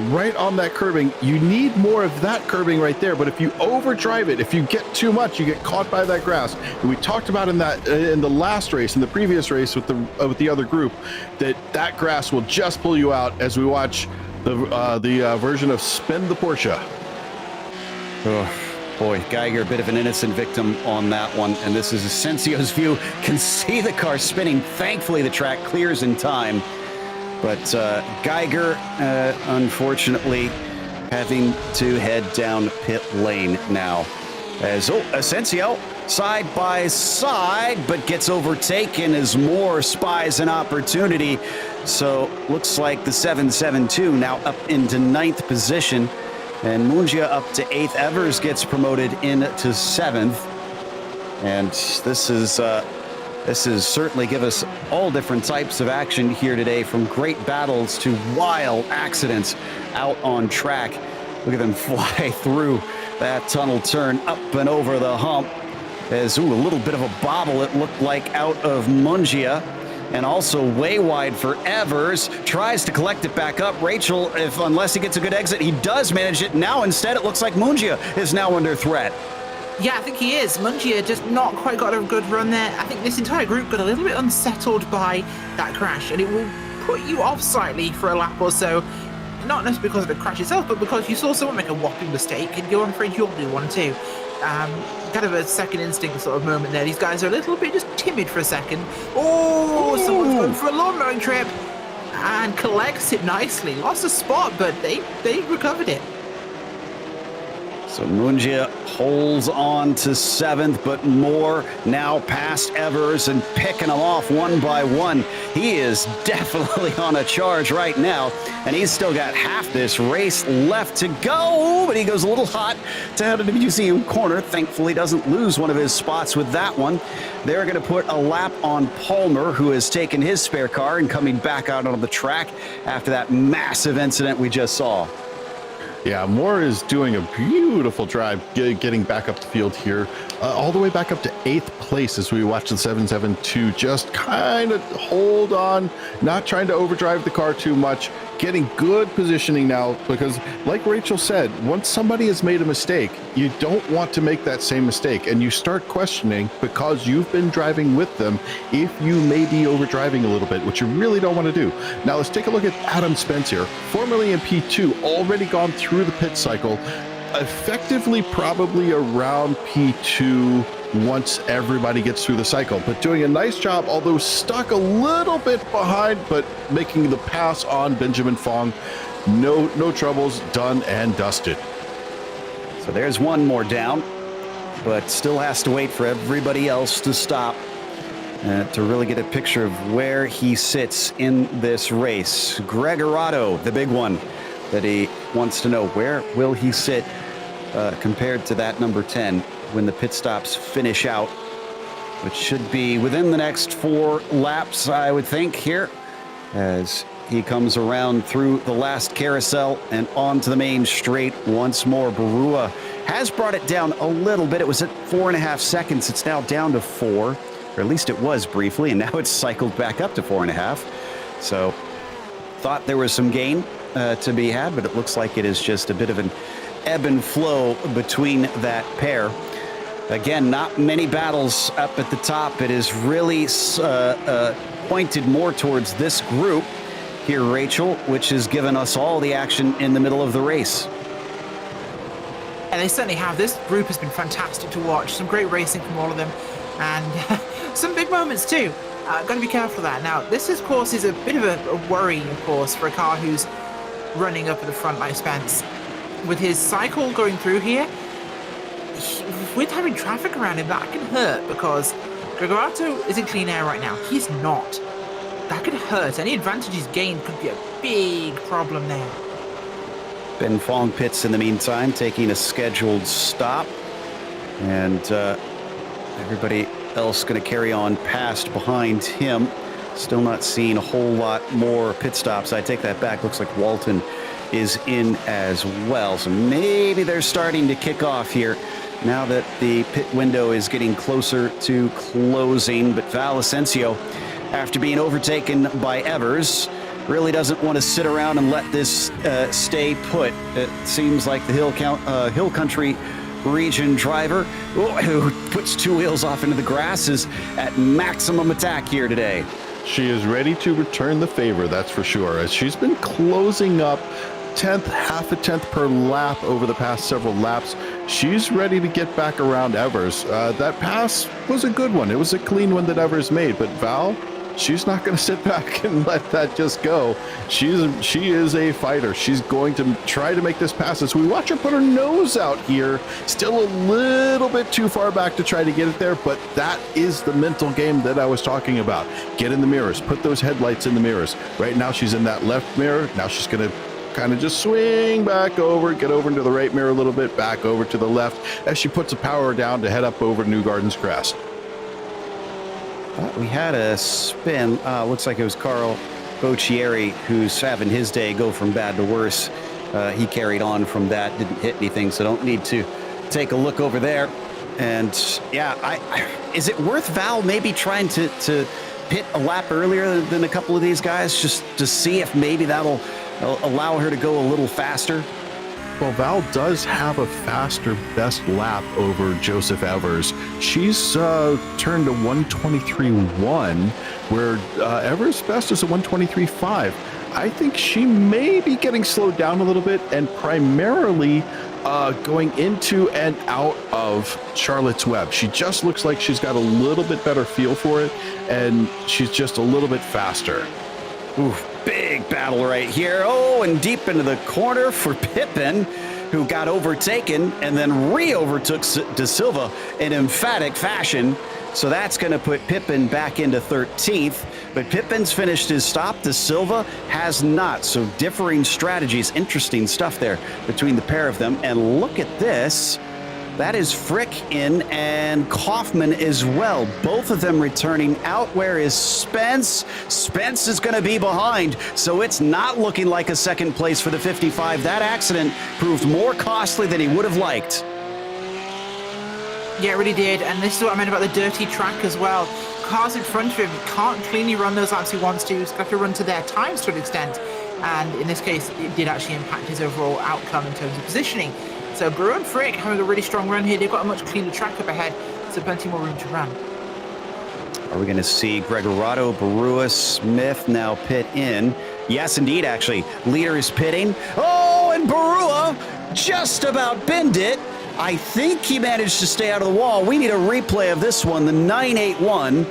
right on that curbing. You need more of that curbing right there, but if you overdrive it, if you get too much, you get caught by that grass. And we talked about in the last race, in the previous race with the other group, that grass will just pull you out as we watch the version of Spin the Porsche. Oh, boy, Geiger, a bit of an innocent victim on that one. And this is Asensio's view. Can see the car spinning. Thankfully, the track clears in time. But Geiger, unfortunately, having to head down pit lane now. As Asensio, side by side, but gets overtaken as Moore spies an opportunity. So looks like the 772 now up into 9th position. And Mungia up to 8th. Evers gets promoted into 7th. And this is certainly give us all different types of action here today, from great battles to wild accidents out on track. Look at them fly through that tunnel turn, up and over the hump. As a little bit of a bobble it looked like out of Mungia, and also way wide for Evers. Tries to collect it back up. Rachel, unless he gets a good exit, he does manage it. Now instead it looks like Mungia is now under threat. Yeah, I think he is. Mungia just not quite got a good run there. I think this entire group got a little bit unsettled by that crash, and it will put you off slightly for a lap or so. Not necessarily because of the crash itself, but because you saw someone make a whopping mistake, and you're afraid you'll do one too. Kind of a second instinct sort of moment there. These guys are a little bit just timid for a second. Oh, someone's going for a lawn mowing trip and collects it nicely. Lost a spot, but they recovered it. So Mungia holds on to 7th, but Moore now past Evers and picking them off one by one. He is definitely on a charge right now, and he's still got half this race left to go, but he goes a little hot down to the museum corner. Thankfully doesn't lose one of his spots with that one. They're going to put a lap on Palmer, who has taken his spare car and coming back out on the track after that massive incident we just saw. Yeah, Moore is doing a beautiful drive, getting back up the field here, all the way back up to 8th place as we watch the 772 just kind of hold on, not trying to overdrive the car too much, getting good positioning now, because like Rachel said, once somebody has made a mistake, you don't want to make that same mistake, and you start questioning, because you've been driving with them, if you may be overdriving a little bit, which you really don't want to do. Now let's take a look at Adam Spence here, formerly in P2, already gone through the pit cycle, effectively probably around P2 once everybody gets through the cycle, but doing a nice job, although stuck a little bit behind, but making the pass on Benjamin Fong. No troubles, done and dusted. So there's one more down, but still has to wait for everybody else to stop to really get a picture of where he sits in this race. Gregorado, the big one that he wants to know, where will he sit compared to that number 10 when the pit stops finish out, which should be within the next 4 laps, I would think, here, as he comes around through the last carousel and onto the main straight once more. Barua has brought it down a little bit. It was at 4.5 seconds. It's now down to 4, or at least it was briefly, and now it's cycled back up to 4.5. So thought there was some gain to be had, but it looks like it is just a bit of an ebb and flow between that pair. Again, not many battles up at the top. It is really pointed more towards this group here, Rachel, which has given us all the action in the middle of the race. And they certainly have. This group has been fantastic to watch. Some great racing from all of them, and some big moments too. Got to be careful of that. Now, this, of course, is a bit of a worry, of course, for a car who's running up at the front like Spence. With his cycle going through here, with having traffic around him, that can hurt, because Gregorato is in clean air right now. He's not. That could hurt. Any advantage he's gained could be a big problem there. Ben Fong pits in the meantime, taking a scheduled stop. And everybody else going to carry on past behind him. Still not seeing a whole lot more pit stops. I take that back. Looks like Walton is in as well. So maybe they're starting to kick off here now that the pit window is getting closer to closing. But Val Asensio, after being overtaken by Evers, really doesn't want to sit around and let this stay put. It seems like the Hill Country region driver who puts 2 wheels off into the grass is at maximum attack here today. She is ready to return the favor, that's for sure, as she's been closing up 10th, half a tenth per lap over the past several laps. She's ready to get back around Evers. That pass was a good one. It was a clean one that Evers made, but Val she's not going to sit back and let that just go. She is a fighter. She's going to try to make this pass. As we watch her put her nose out here, still a little bit too far back to try to get it there, but that is the mental game that I was talking about. Get in the mirrors, put those headlights in the mirrors. Right now she's in that left mirror. Now she's going to kind of just swing back over, get over into the right mirror a little bit, back over to the left as she puts the power down to head up over to New Gardens Crest. We had a spin. Looks like it was Carl Boccieri who's having his day go from bad to worse. He carried on from that, didn't hit anything, so don't need to take a look over there. And yeah, is it worth Val maybe trying to pit a lap earlier than a couple of these guys, just to see if maybe that'll allow her to go a little faster? Well, Val does have a faster best lap over Joseph Evers. She's turned to 123.1, where Evers' best is a 123.5. I think she may be getting slowed down a little bit, and primarily going into and out of Charlotte's Web. She just looks like she's got a little bit better feel for it, and she's just a little bit faster. Ooh, big battle right here. Oh, and deep into the corner for Pippin, who got overtaken and then re-overtook De Silva in emphatic fashion. So that's going to put Pippin back into 13th. But Pippin's finished his stop. De Silva has not. So differing strategies. Interesting stuff there between the pair of them. And look at this. That is Frick in and Kaufman as well. Both of them returning out. Where is Spence? Spence is going to be behind, so it's not looking like a second place for the 55. That accident proved more costly than he would have liked. Yeah, it really did. And this is what I meant about the dirty track as well. Cars in front of him can't cleanly run those laps he wants to. He's got to run to their times to an extent. And in this case, it did actually impact his overall outcome in terms of positioning. So Brewer and Frick having a really strong run here. They've got a much cleaner track up ahead, so plenty more room to run. Are we going to see Gregorato, Barua, Smith now pit in? Yes, indeed, actually. Leader is pitting. Oh, and Barua just about binned it. I think he managed to stay out of the wall. We need a replay of this one, the 981.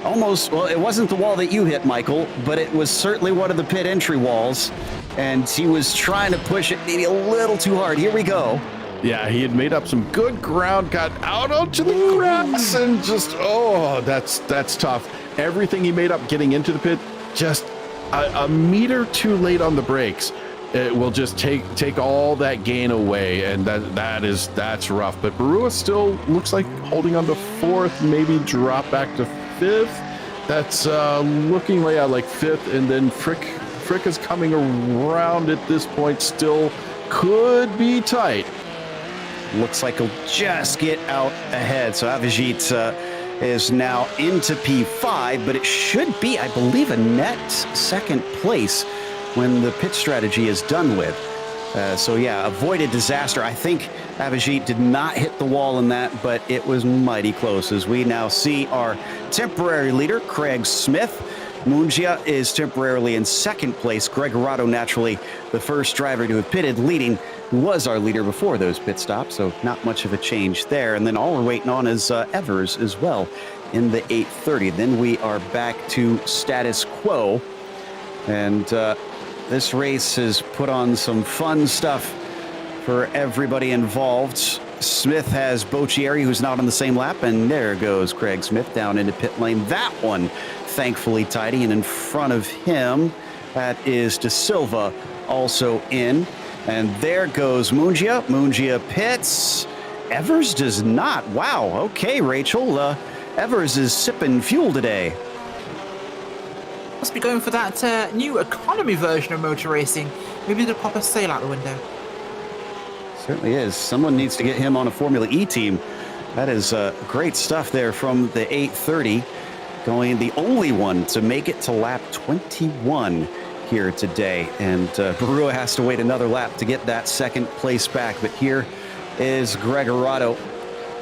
Almost, well, it wasn't the wall that you hit, Michael, but it was certainly one of the pit entry walls. And he was trying to push it maybe a little too hard. Here we go. Yeah, he had made up some good ground, got out onto the grass, and just, oh, that's tough. Everything he made up getting into the pit, just a meter too late on the brakes. It will just take all that gain away, and that's rough. But Barua still looks like holding on to 4th, maybe drop back to 5th. That's looking like 5th, and then Frick is coming around at this point, still could be tight. Looks like he'll just get out ahead. So Avijit is now into P5, but it should be, I believe, a net second place when the pit strategy is done with. So yeah, avoided disaster. I think Avijit did not hit the wall in that, but it was mighty close, as we now see our temporary leader, Craig Smith. Mungia is temporarily in second place. Gregorato, naturally the first driver to have pitted, leading, who was our leader before those pit stops, so not much of a change there. And then all we're waiting on is Evers as well in the 830. Then we are back to status quo. And this race has put on some fun stuff for everybody involved. Smith has Boccieri, who's not on the same lap, and there goes Craig Smith down into pit lane. That one, thankfully, tidy, and in front of him, that is De Silva, also in. And there goes Mungia. Mungia pits. Evers does not. Wow. Okay, Rachel. Evers is sipping fuel today. Must be going for that new economy version of motor racing. Maybe they'll pop a sail out the window. Certainly is. Someone needs to get him on a Formula E team. That is great stuff there from the 830. Going the only one to make it to lap 21 here today. And Barua has to wait another lap to get that second place back. But here is Gregorato.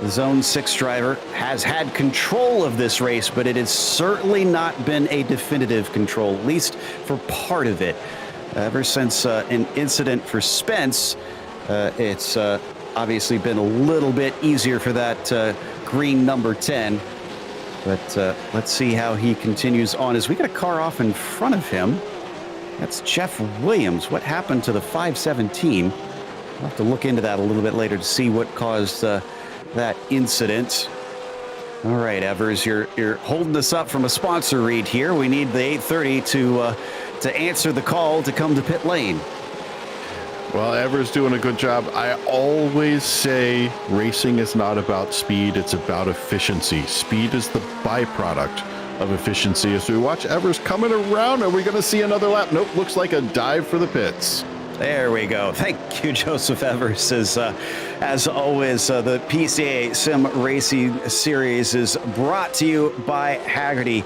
The Zone 6 driver has had control of this race, but it has certainly not been a definitive control, at least for part of it. Ever since an incident for Spence, it's obviously been a little bit easier for that green number 10. But let's see how he continues on as we got a car off in front of him. That's Jeff Williams. What happened to the 517? I'll have to look into that a little bit later to see what caused that incident. All right, Evers, you're holding us up from a sponsor read here. We need the 830 to answer the call to come to pit lane. Well, Evers doing a good job. I always say racing is not about speed, it's about efficiency. Speed is the byproduct of efficiency. As we watch Evers coming around, are we going to see another lap? Nope, looks like a dive for the pits. There we go. Thank you, Joseph Evers. As always, the PCA Sim Racing Series is brought to you by Hagerty.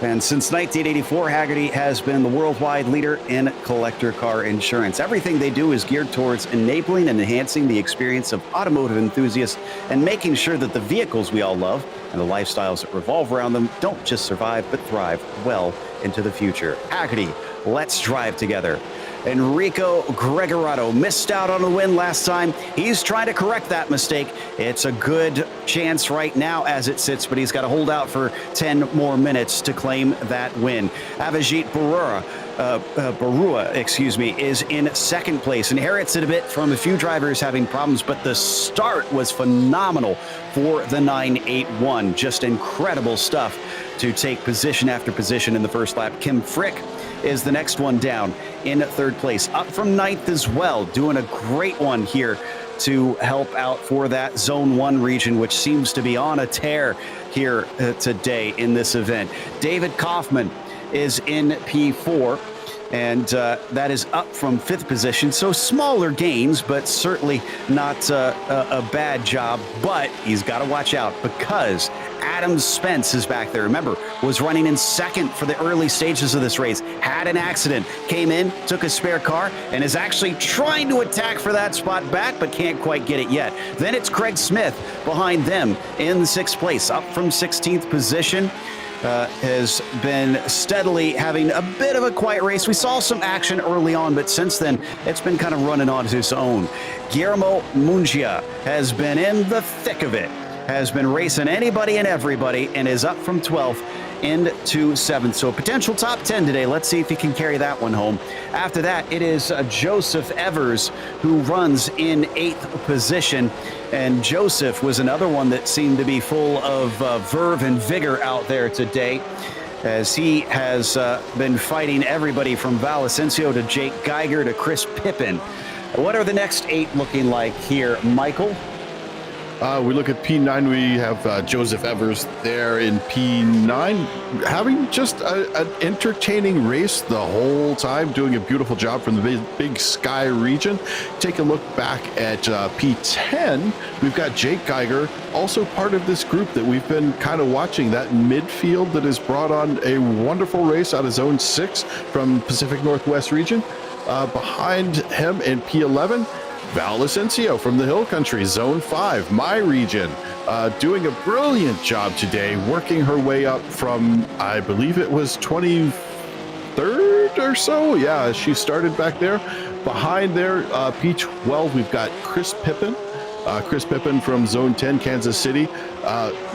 And since 1984, Hagerty has been the worldwide leader in collector car insurance. Everything they do is geared towards enabling and enhancing the experience of automotive enthusiasts and making sure that the vehicles we all love and the lifestyles that revolve around them don't just survive, but thrive well into the future. Hagerty, let's drive together. Enrico Gregorato missed out on the win last time. He's trying to correct that mistake. It's a good chance right now as it sits, but he's got to hold out for 10 more minutes to claim that win. Avijit Barua, is in second place. Inherits it a bit from a few drivers having problems, but the start was phenomenal for the 981. Just incredible stuff to take position after position in the first lap. Kim Frick is the next one down in third place, up from ninth as well, doing a great one here to help out for that Zone 1 region, which seems to be on a tear here today in this event. David Kaufman is in P4, and that is up from fifth position. So smaller gains, but certainly not a bad job. But he's got to watch out because Adam Spence is back there. Remember, was running in second for the early stages of this race, had an accident, came in, took a spare car, and is actually trying to attack for that spot back, but can't quite get it yet. Then it's Craig Smith behind them in sixth place, up from 16th position. Has been steadily having a bit of a quiet race. We saw some action early on, but since then, it's been kind of running on its own. Guillermo Mungia has been in the thick of it, has been racing anybody and everybody, and is up from 12th into 7th. So a potential top 10 today. Let's see if he can carry that one home. After that, it is Joseph Evers who runs in 8th position. And Joseph was another one that seemed to be full of verve and vigor out there today, as he has been fighting everybody from Villavicencio to Jake Geiger to Chris Pippin. What are the next 8 looking like here, Michael? We look at P9, we have Joseph Evers there in P9, having just an entertaining race the whole time, doing a beautiful job from the Big Sky region. Take a look back at P10, we've got Jake Geiger, also part of this group that we've been kind of watching, that midfield that has brought on a wonderful race out of Zone 6 from Pacific Northwest region. Behind him in P11, Villavicencio from the Hill Country, Zone 5, my region, doing a brilliant job today, working her way up from, I believe it was 23rd or so. Yeah, she started back there. Behind there, P12, we've got Chris Pippin. Chris Pippin from Zone 10, Kansas City.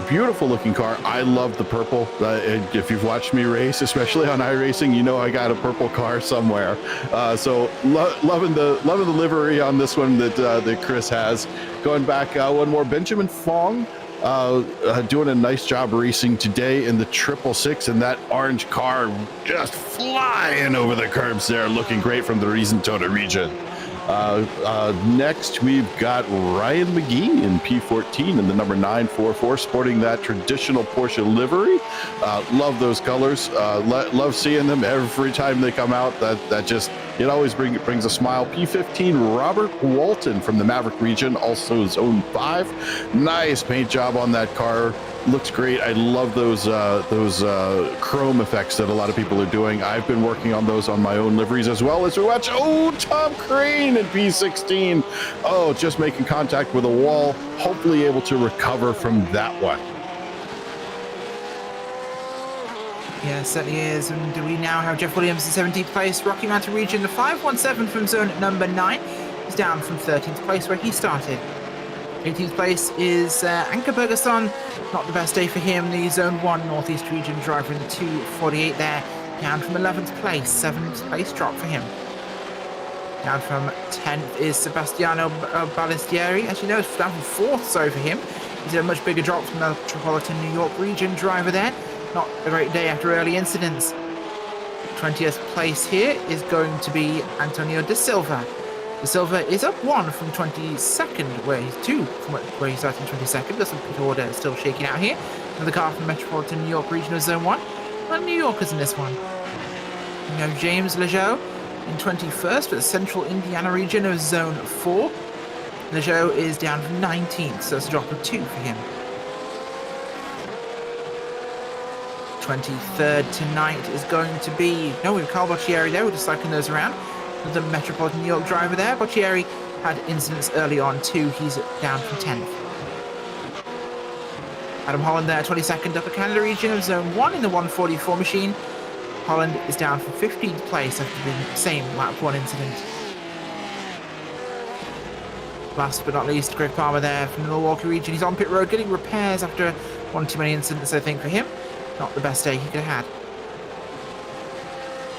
Beautiful looking car. I love the purple. If you've watched me race, especially on iRacing, you know I got a purple car somewhere. So loving the livery on this one that Chris has. Going back one more, Benjamin Fong. Doing a nice job racing today in the 666, and that orange car just flying over the curbs there, looking great from the Riesentona region. Next, we've got Ryan McGee in P14 in the number 944, sporting that traditional Porsche livery. Love those colors. Love seeing them every time they come out. That just, it always brings a smile. P15, Robert Walton from the Maverick region, also Zone 5. Nice paint job on that car. Looks great. I love those chrome effects that a lot of people are doing. I've been working on those on my own liveries as well as we watch. Oh, Tom Crane in P16. Oh, just making contact with a wall. Hopefully able to recover from that one. Yeah, it certainly is. And we now have Jeff Williams in 17th place. Rocky Mountain region, the 517 from zone number 9 is down from 13th place where he started. 18th place is Anke Bergerson. Not the best day for him. The Zone 1 Northeast Region driver in the 2:48 there. Down from 11th place. 7th place drop for him. Down from 10th is Sebastiano Balistieri. As you know, down from 4th, sorry for him. He's a much bigger drop from the Metropolitan New York region driver there. Not a great day after early incidents. 20th place here is going to be Antonio De Silva. De Silva is up 1 from 22nd, where he's 2 from where he started in 22nd. There's some pit order still shaking out here. Another car from Metropolitan New York region of Zone 1. And New Yorkers in this one. We have James Lejeau in 21st for the Central Indiana region of Zone 4. Lejeau is down from 19th, so it's a drop of 2 for him. 23rd tonight is going to be... No, we have Carl Boccieri there. We're just cycling those around. The Metropolitan New York driver there. Boccieri had incidents early on too. He's down from 10th. Adam Holland there, 22nd Upper Canada region of Zone 1 in the 144 machine. Holland is down from 15th place after the same lap 1 incident. Last but not least, Greg Palmer there from the Milwaukee region. He's on pit road getting repairs after one too many incidents, I think, for him. Not the best day he could have had.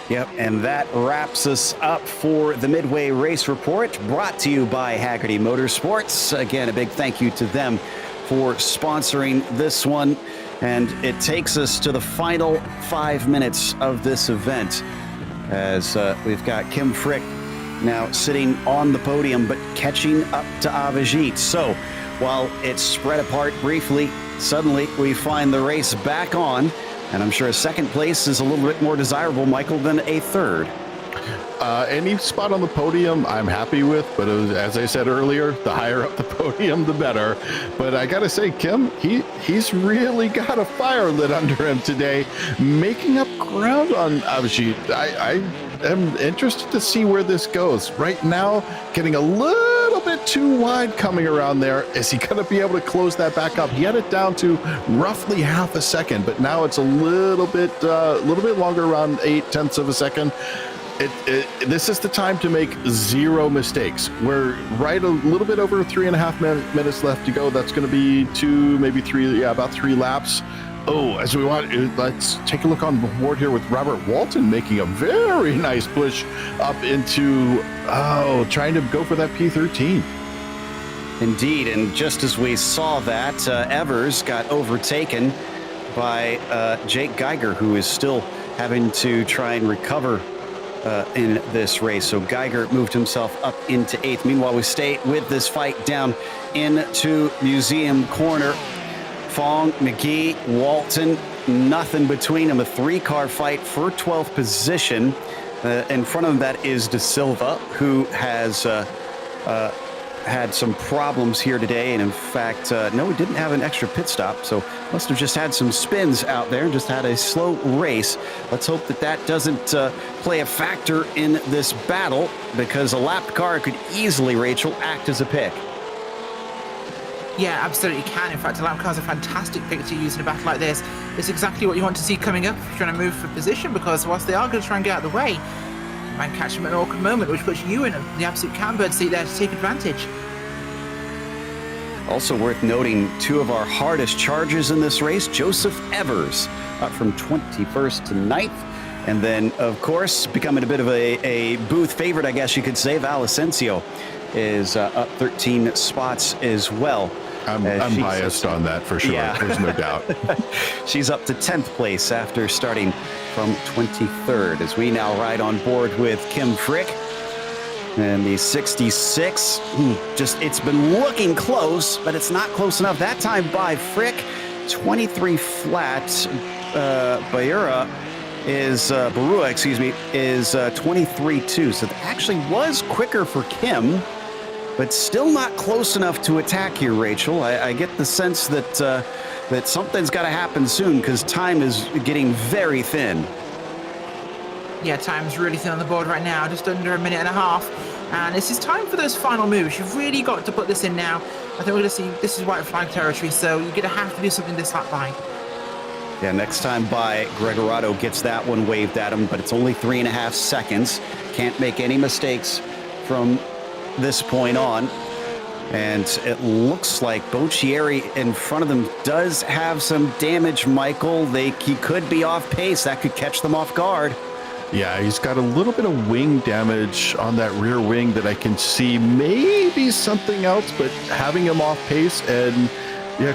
Yep, and that wraps us up for the Midway Race Report, brought to you by Hagerty Motorsports. Again, a big thank you to them for sponsoring this one. And it takes us to the final 5 minutes of this event, as we've got Kim Frick now sitting on the podium, but catching up to Avijit. So while it's spread apart briefly, suddenly we find the race back on, and I'm sure a second place is a little bit more desirable, Michael, than a third. Any spot on the podium I'm happy with, but it was, as I said earlier, the higher up the podium, the better. But I gotta say, Kim, he's really got a fire lit under him today, making up ground on Avijit. I am interested to see where this goes. Right now, getting a little bit too wide coming around there. Is he gonna be able to close that back up? He had it down to roughly half a second, but now it's a little bit longer, around 0.8 of a second. This is the time to make zero mistakes. We're right a little bit over 3.5 minutes left to go. That's going to be about 3 laps. Oh, as we want, let's take a look on the board here with Robert Walton making a very nice push up into, trying to go for that P13. Indeed, and just as we saw that, Evers got overtaken by Jake Geiger, who is still having to try and recover in this race. So Geiger moved himself up into 8th. Meanwhile, we stay with this fight down into Museum Corner. Fong, McGee, Walton, nothing between them. A 3-car fight for 12th position. In front of him, that is De Silva, who has had some problems here today. And in fact, no, he didn't have an extra pit stop, so must have just had some spins out there and just had a slow race. Let's hope that that doesn't play a factor in this battle, because a lapped car could easily, Rachel, act as a pick. Yeah, absolutely can. In fact, a lap car is a fantastic pick to use in a battle like this. It's exactly what you want to see coming up if you're trying to move for position, because whilst they are going to try and get out of the way, you might catch them at an awkward moment, which puts you in the absolute catbird seat there to take advantage. Also worth noting, 2 of our hardest chargers in this race, Joseph Evers up from 21st to 9th. And then, of course, becoming a bit of a booth favorite, I guess you could say, Val Asensio is up 13 spots as well. I'm biased on that for sure. Yeah. There's no doubt. She's up to 10th place after starting from 23rd, as we now ride on board with Kim Frick. And the 66, it's been looking close, but it's not close enough. That time by Frick, 23 flat. Barua is 23.2. So that actually was quicker for Kim, but still not close enough to attack here, Rachel. I get the sense that something's got to happen soon, because time is getting very thin. Yeah, time's really thin on the board right now, just under a minute and a half. And this is time for those final moves. You've really got to put this in now. I think we're going to see, this is white flag territory, so you're going to have to do something this lap by. Yeah, next time by, Gregorato gets that one waved at him, but it's only 3.5 seconds. Can't make any mistakes from this point on. And it looks like Boccieri in front of them does have some damage, Michael. He could be off pace. That could catch them off guard. Yeah, he's got a little bit of wing damage on that rear wing that I can see. Maybe something else, but having him off pace and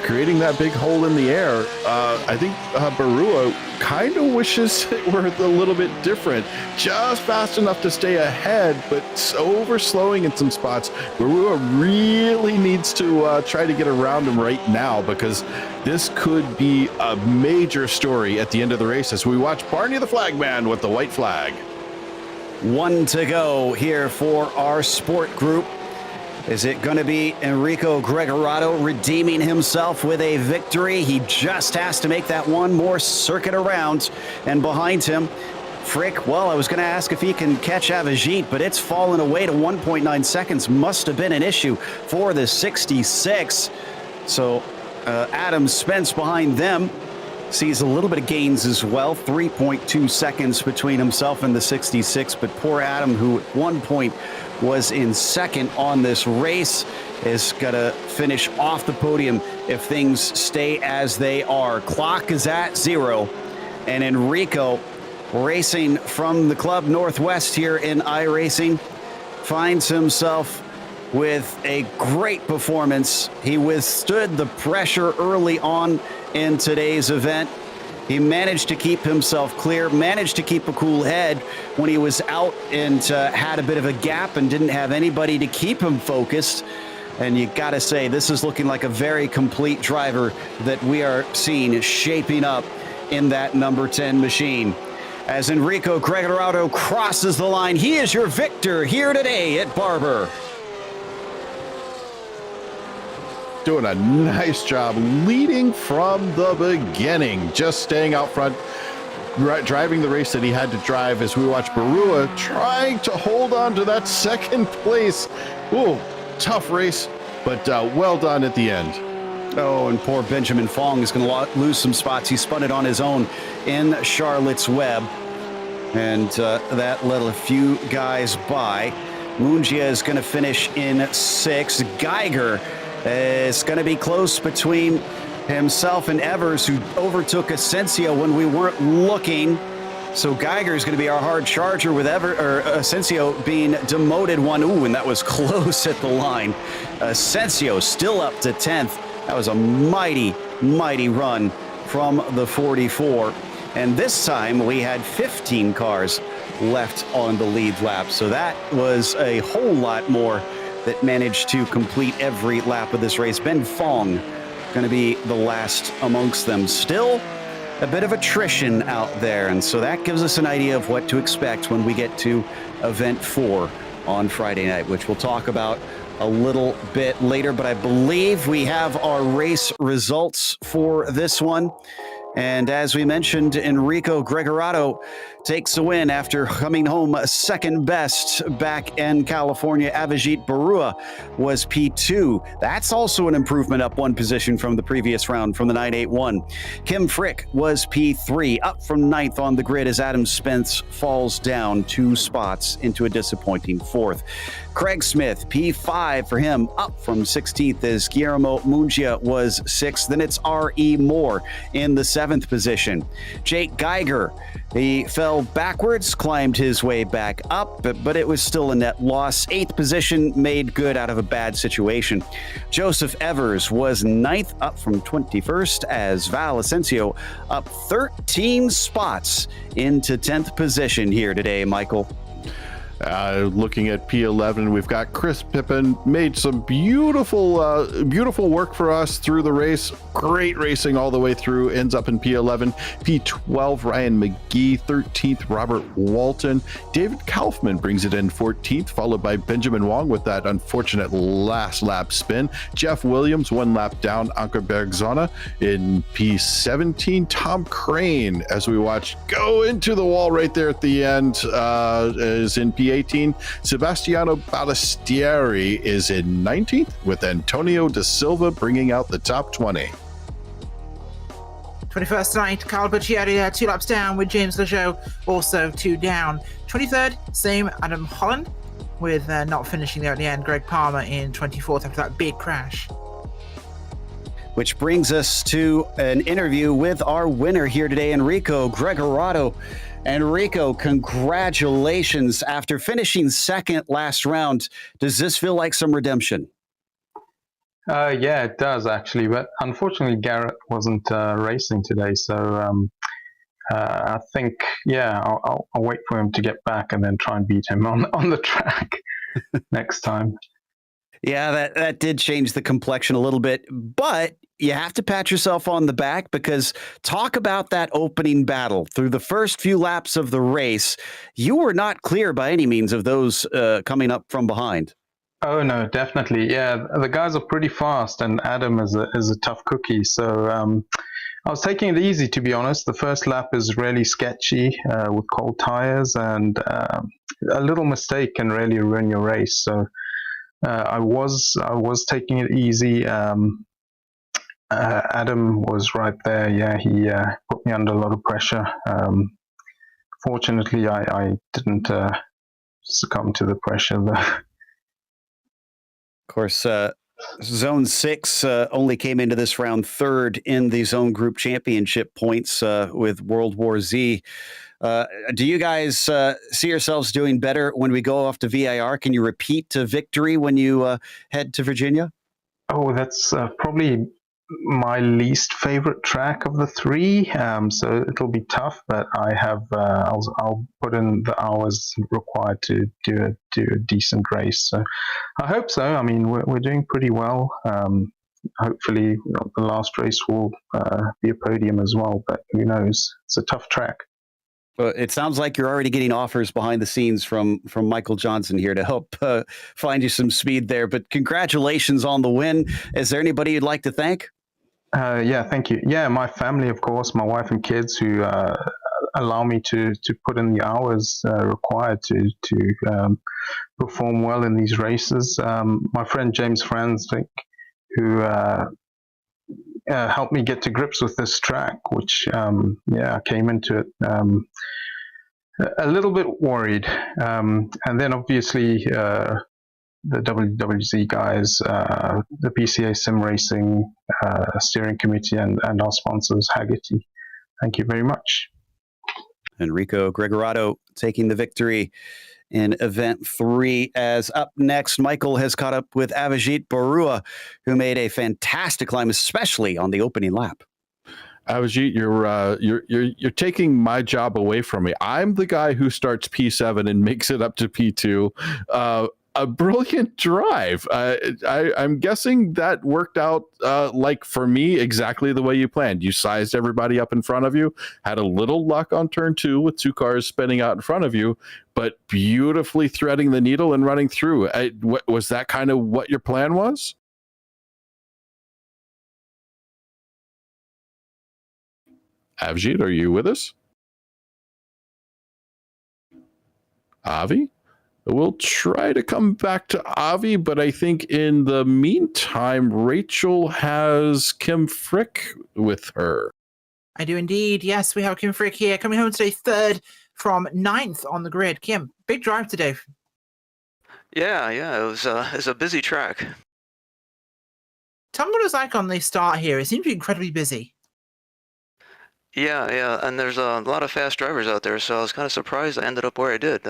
creating that big hole in the air. I think Barua kind of wishes it were a little bit different. Just fast enough to stay ahead, but over slowing in some spots. Barua really needs to try to get around him right now, because this could be a major story at the end of the race as we watch Barney the Flagman with the white flag. 1 to go here for our sport group. Is it going to be Enrico Gregorato redeeming himself with a victory? He just has to make that one more circuit around. And behind him, Frick, well, I was going to ask if he can catch Avagit, but it's fallen away to 1.9 seconds. Must have been an issue for the 66. So Adam Spence behind them sees a little bit of gains as well. 3.2 seconds between himself and the 66. But poor Adam, who at one point was in second on this race, is going to finish off the podium if things stay as they are. Clock is at 0, and Enrico, racing from the Club Northwest here in iRacing, finds himself with a great performance. He withstood the pressure early on in today's event. He managed to keep himself clear, managed to keep a cool head when he was out and had a bit of a gap and didn't have anybody to keep him focused. And you got to say, this is looking like a very complete driver that we are seeing shaping up in that number 10 machine. As Enrico Gregorato crosses the line, he is your victor here today at Barber. Doing a nice job leading from the beginning, just staying out front, driving the race that he had to drive as we watch Barua trying to hold on to that second place. Ooh, tough race, but well done at the end. Oh, and poor Benjamin Fong is going to lose some spots. He spun it on his own in Charlotte's Web, and that let a few guys by. Mungia is going to finish in 6th. Geiger is going to be close between himself and Evers, who overtook Asensio when we weren't looking. So Geiger is going to be our hard charger, with Asensio being demoted one. Ooh, and that was close at the line. Asensio still up to 10th. That was a mighty, mighty run from the 44. And this time we had 15 cars left on the lead lap. So that was a whole lot more that managed to complete every lap of this race. Ben Fong going to be the last amongst them. Still a bit of attrition out there, and so that gives us an idea of what to expect when we get to event 4 on Friday night, which we'll talk about a little bit later. But I believe we have our race results for this one. And as we mentioned, Enrico Gregorato takes a win after coming home second best back in California. Avijit Barua was P2. That's also an improvement, up one position from the previous round from the 981. Kim Frick was P3, up from 9th on the grid as Adam Spence falls down 2 spots into a disappointing 4th. Craig Smith, P5 for him, up from 16th as Guillermo Mungia was 6th. Then it's R.E. Moore in the 7th position. Jake Geiger, he fell backwards, climbed his way back up, but it was still a net loss. 8th position, made good out of a bad situation. Joseph Evers was 9th, up from 21st, as Val Asensio up 13 spots into 10th position here today, Michael. Looking at P11, we've got Chris Pippin, made some beautiful work for us through the race. Great racing all the way through, ends up in P11. P12, Ryan McGee. 13th, Robert Walton. David Kaufman brings it in 14th, followed by Benjamin Wong with that unfortunate last lap spin. Jeff Williams, 1 lap down. Anker Bergzona in P17. Tom Crane, as we watch go into the wall right there at the end, is in P18. Sebastiano Balistieri is in 19th, with Antonio Da Silva bringing out the top 20. 21st tonight, Carl Boccieri 2 laps down with James Lejeau also 2 down. 23rd, same Adam Holland. with not finishing there at the end. Greg Palmer in 24th after that big crash. Which brings us to an interview with our winner here today, Enrico Gregorato. Enrico, congratulations. After finishing second last round, does this feel like some redemption? Yeah, it does actually, but unfortunately Garrett wasn't racing today, so I think, yeah, I'll wait for him to get back and then try and beat him on the track next time. Yeah, that did change the complexion a little bit, but you have to pat yourself on the back because talk about that opening battle. Through the first few laps of the race, you were not clear by any means of those coming up from behind. Oh no, definitely. Yeah, the guys are pretty fast, and Adam is a tough cookie. So I was taking it easy, to be honest. The first lap is really sketchy with cold tires, and a little mistake can really ruin your race. So I was taking it easy. Adam was right there. Yeah, he put me under a lot of pressure. Fortunately, I didn't succumb to the pressure though. Of course, Zone 6 only came into this round third in the Zone Group Championship points with World War Z. Do you guys see yourselves doing better when we go off to VIR? Can you repeat to victory when you head to Virginia? Oh, that's probably my least favorite track of the three. So it'll be tough, but I have I'll put in the hours required to do a decent race. So I hope so. I mean, we're doing pretty well. Hopefully, the last race will be a podium as well. But who knows? It's a tough track. Well, it sounds like you're already getting offers behind the scenes from Michael Johnson here to help find you some speed there. But congratulations on the win. Is there anybody you'd like to thank? Yeah, thank you. Yeah, my family, of course, my wife and kids who allow me to put in the hours required to perform well in these races. My friend James Franzik, who helped me get to grips with this track, which, I came into it a little bit worried. And then obviously the WWZ guys, the PCA Sim Racing steering committee, and our sponsors, Hagerty. Thank you very much. Enrico Gregorato taking the victory in event 3. As up next, Michael has caught up with Avijit Barua, who made a fantastic climb, especially on the opening lap. Avijit, you're taking my job away from me. I'm the guy who starts P7 and makes it up to P2. A brilliant drive. I'm guessing that worked out, like for me, exactly the way you planned. You sized everybody up in front of you, had a little luck on turn 2 with 2 cars spinning out in front of you, but beautifully threading the needle and running through. Was that kind of what your plan was? Avijit, are you with us? Avi? We'll try to come back to Avi, but I think in the meantime, Rachel has Kim Frick with her. I do indeed. Yes, we have Kim Frick here, coming home today third from 9th on the grid. Kim, big drive today. Yeah, it was a busy track. Tell me what it's like on the start here. It seems to be incredibly busy. Yeah, and there's a lot of fast drivers out there, so I was kind of surprised I ended up where I did.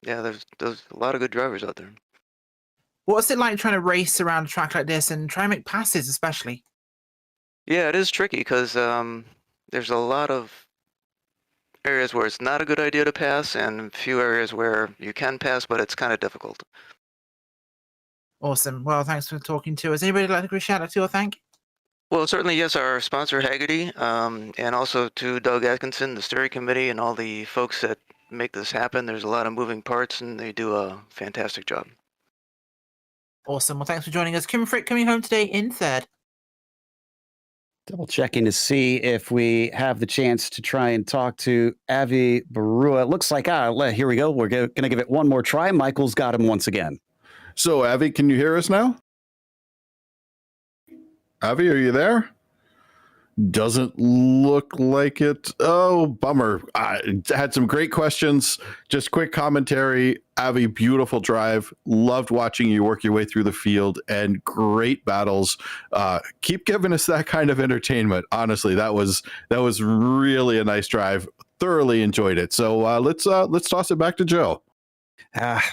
Yeah, there's a lot of good drivers out there. What's it like trying to race around a track like this and try and make passes, especially? Yeah, it is tricky because there's a lot of areas where it's not a good idea to pass, and a few areas where you can pass, but it's kind of difficult. Awesome. Well, thanks for talking to us. Anybody like to give a shout out to or thank? Well, certainly, yes, our sponsor, Hagerty, and also to Doug Atkinson, the steering committee, and all the folks that make this happen. There's a lot of moving parts, and they do a fantastic job. Awesome. Well, thanks for joining us. Kim Frick coming home today in third. Double checking to see if we have the chance to try and talk to Avi Barua. It looks like, here we go. We're going to give it one more try. Michael's got him once again. So, Avi, can you hear us now? Avi, are you there? Doesn't look like it. Oh, bummer. I had some great questions. Just quick commentary. Avi, beautiful drive. Loved watching you work your way through the field and great battles. Keep giving us that kind of entertainment. Honestly, that was really a nice drive. Thoroughly enjoyed it. So let's toss it back to Joe.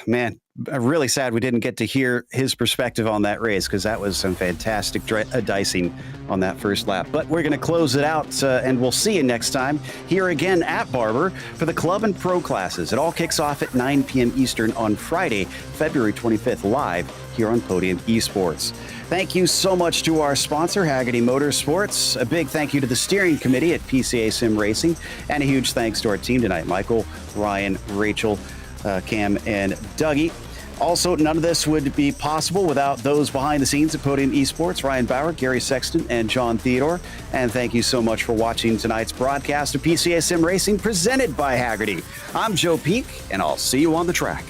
Man, I'm really sad we didn't get to hear his perspective on that race, because that was some fantastic dicing on that first lap. But we're going to close it out, and we'll see you next time here again at Barber for the Club and Pro classes. It all kicks off at 9 p.m. Eastern on Friday, February 25th, live here on Podium Esports. Thank you so much to our sponsor, Hagerty Motorsports. A big thank you to the steering committee at PCA Sim Racing, and a huge thanks to our team tonight, Michael, Ryan, Rachel, Cam, and Dougie. Also, none of this would be possible without those behind the scenes at Podium Esports, Ryan Bauer, Gary Sexton, and John Theodore. And thank you so much for watching tonight's broadcast of PCA Sim Racing presented by Hagerty. I'm Joe Peak, and I'll see you on the track.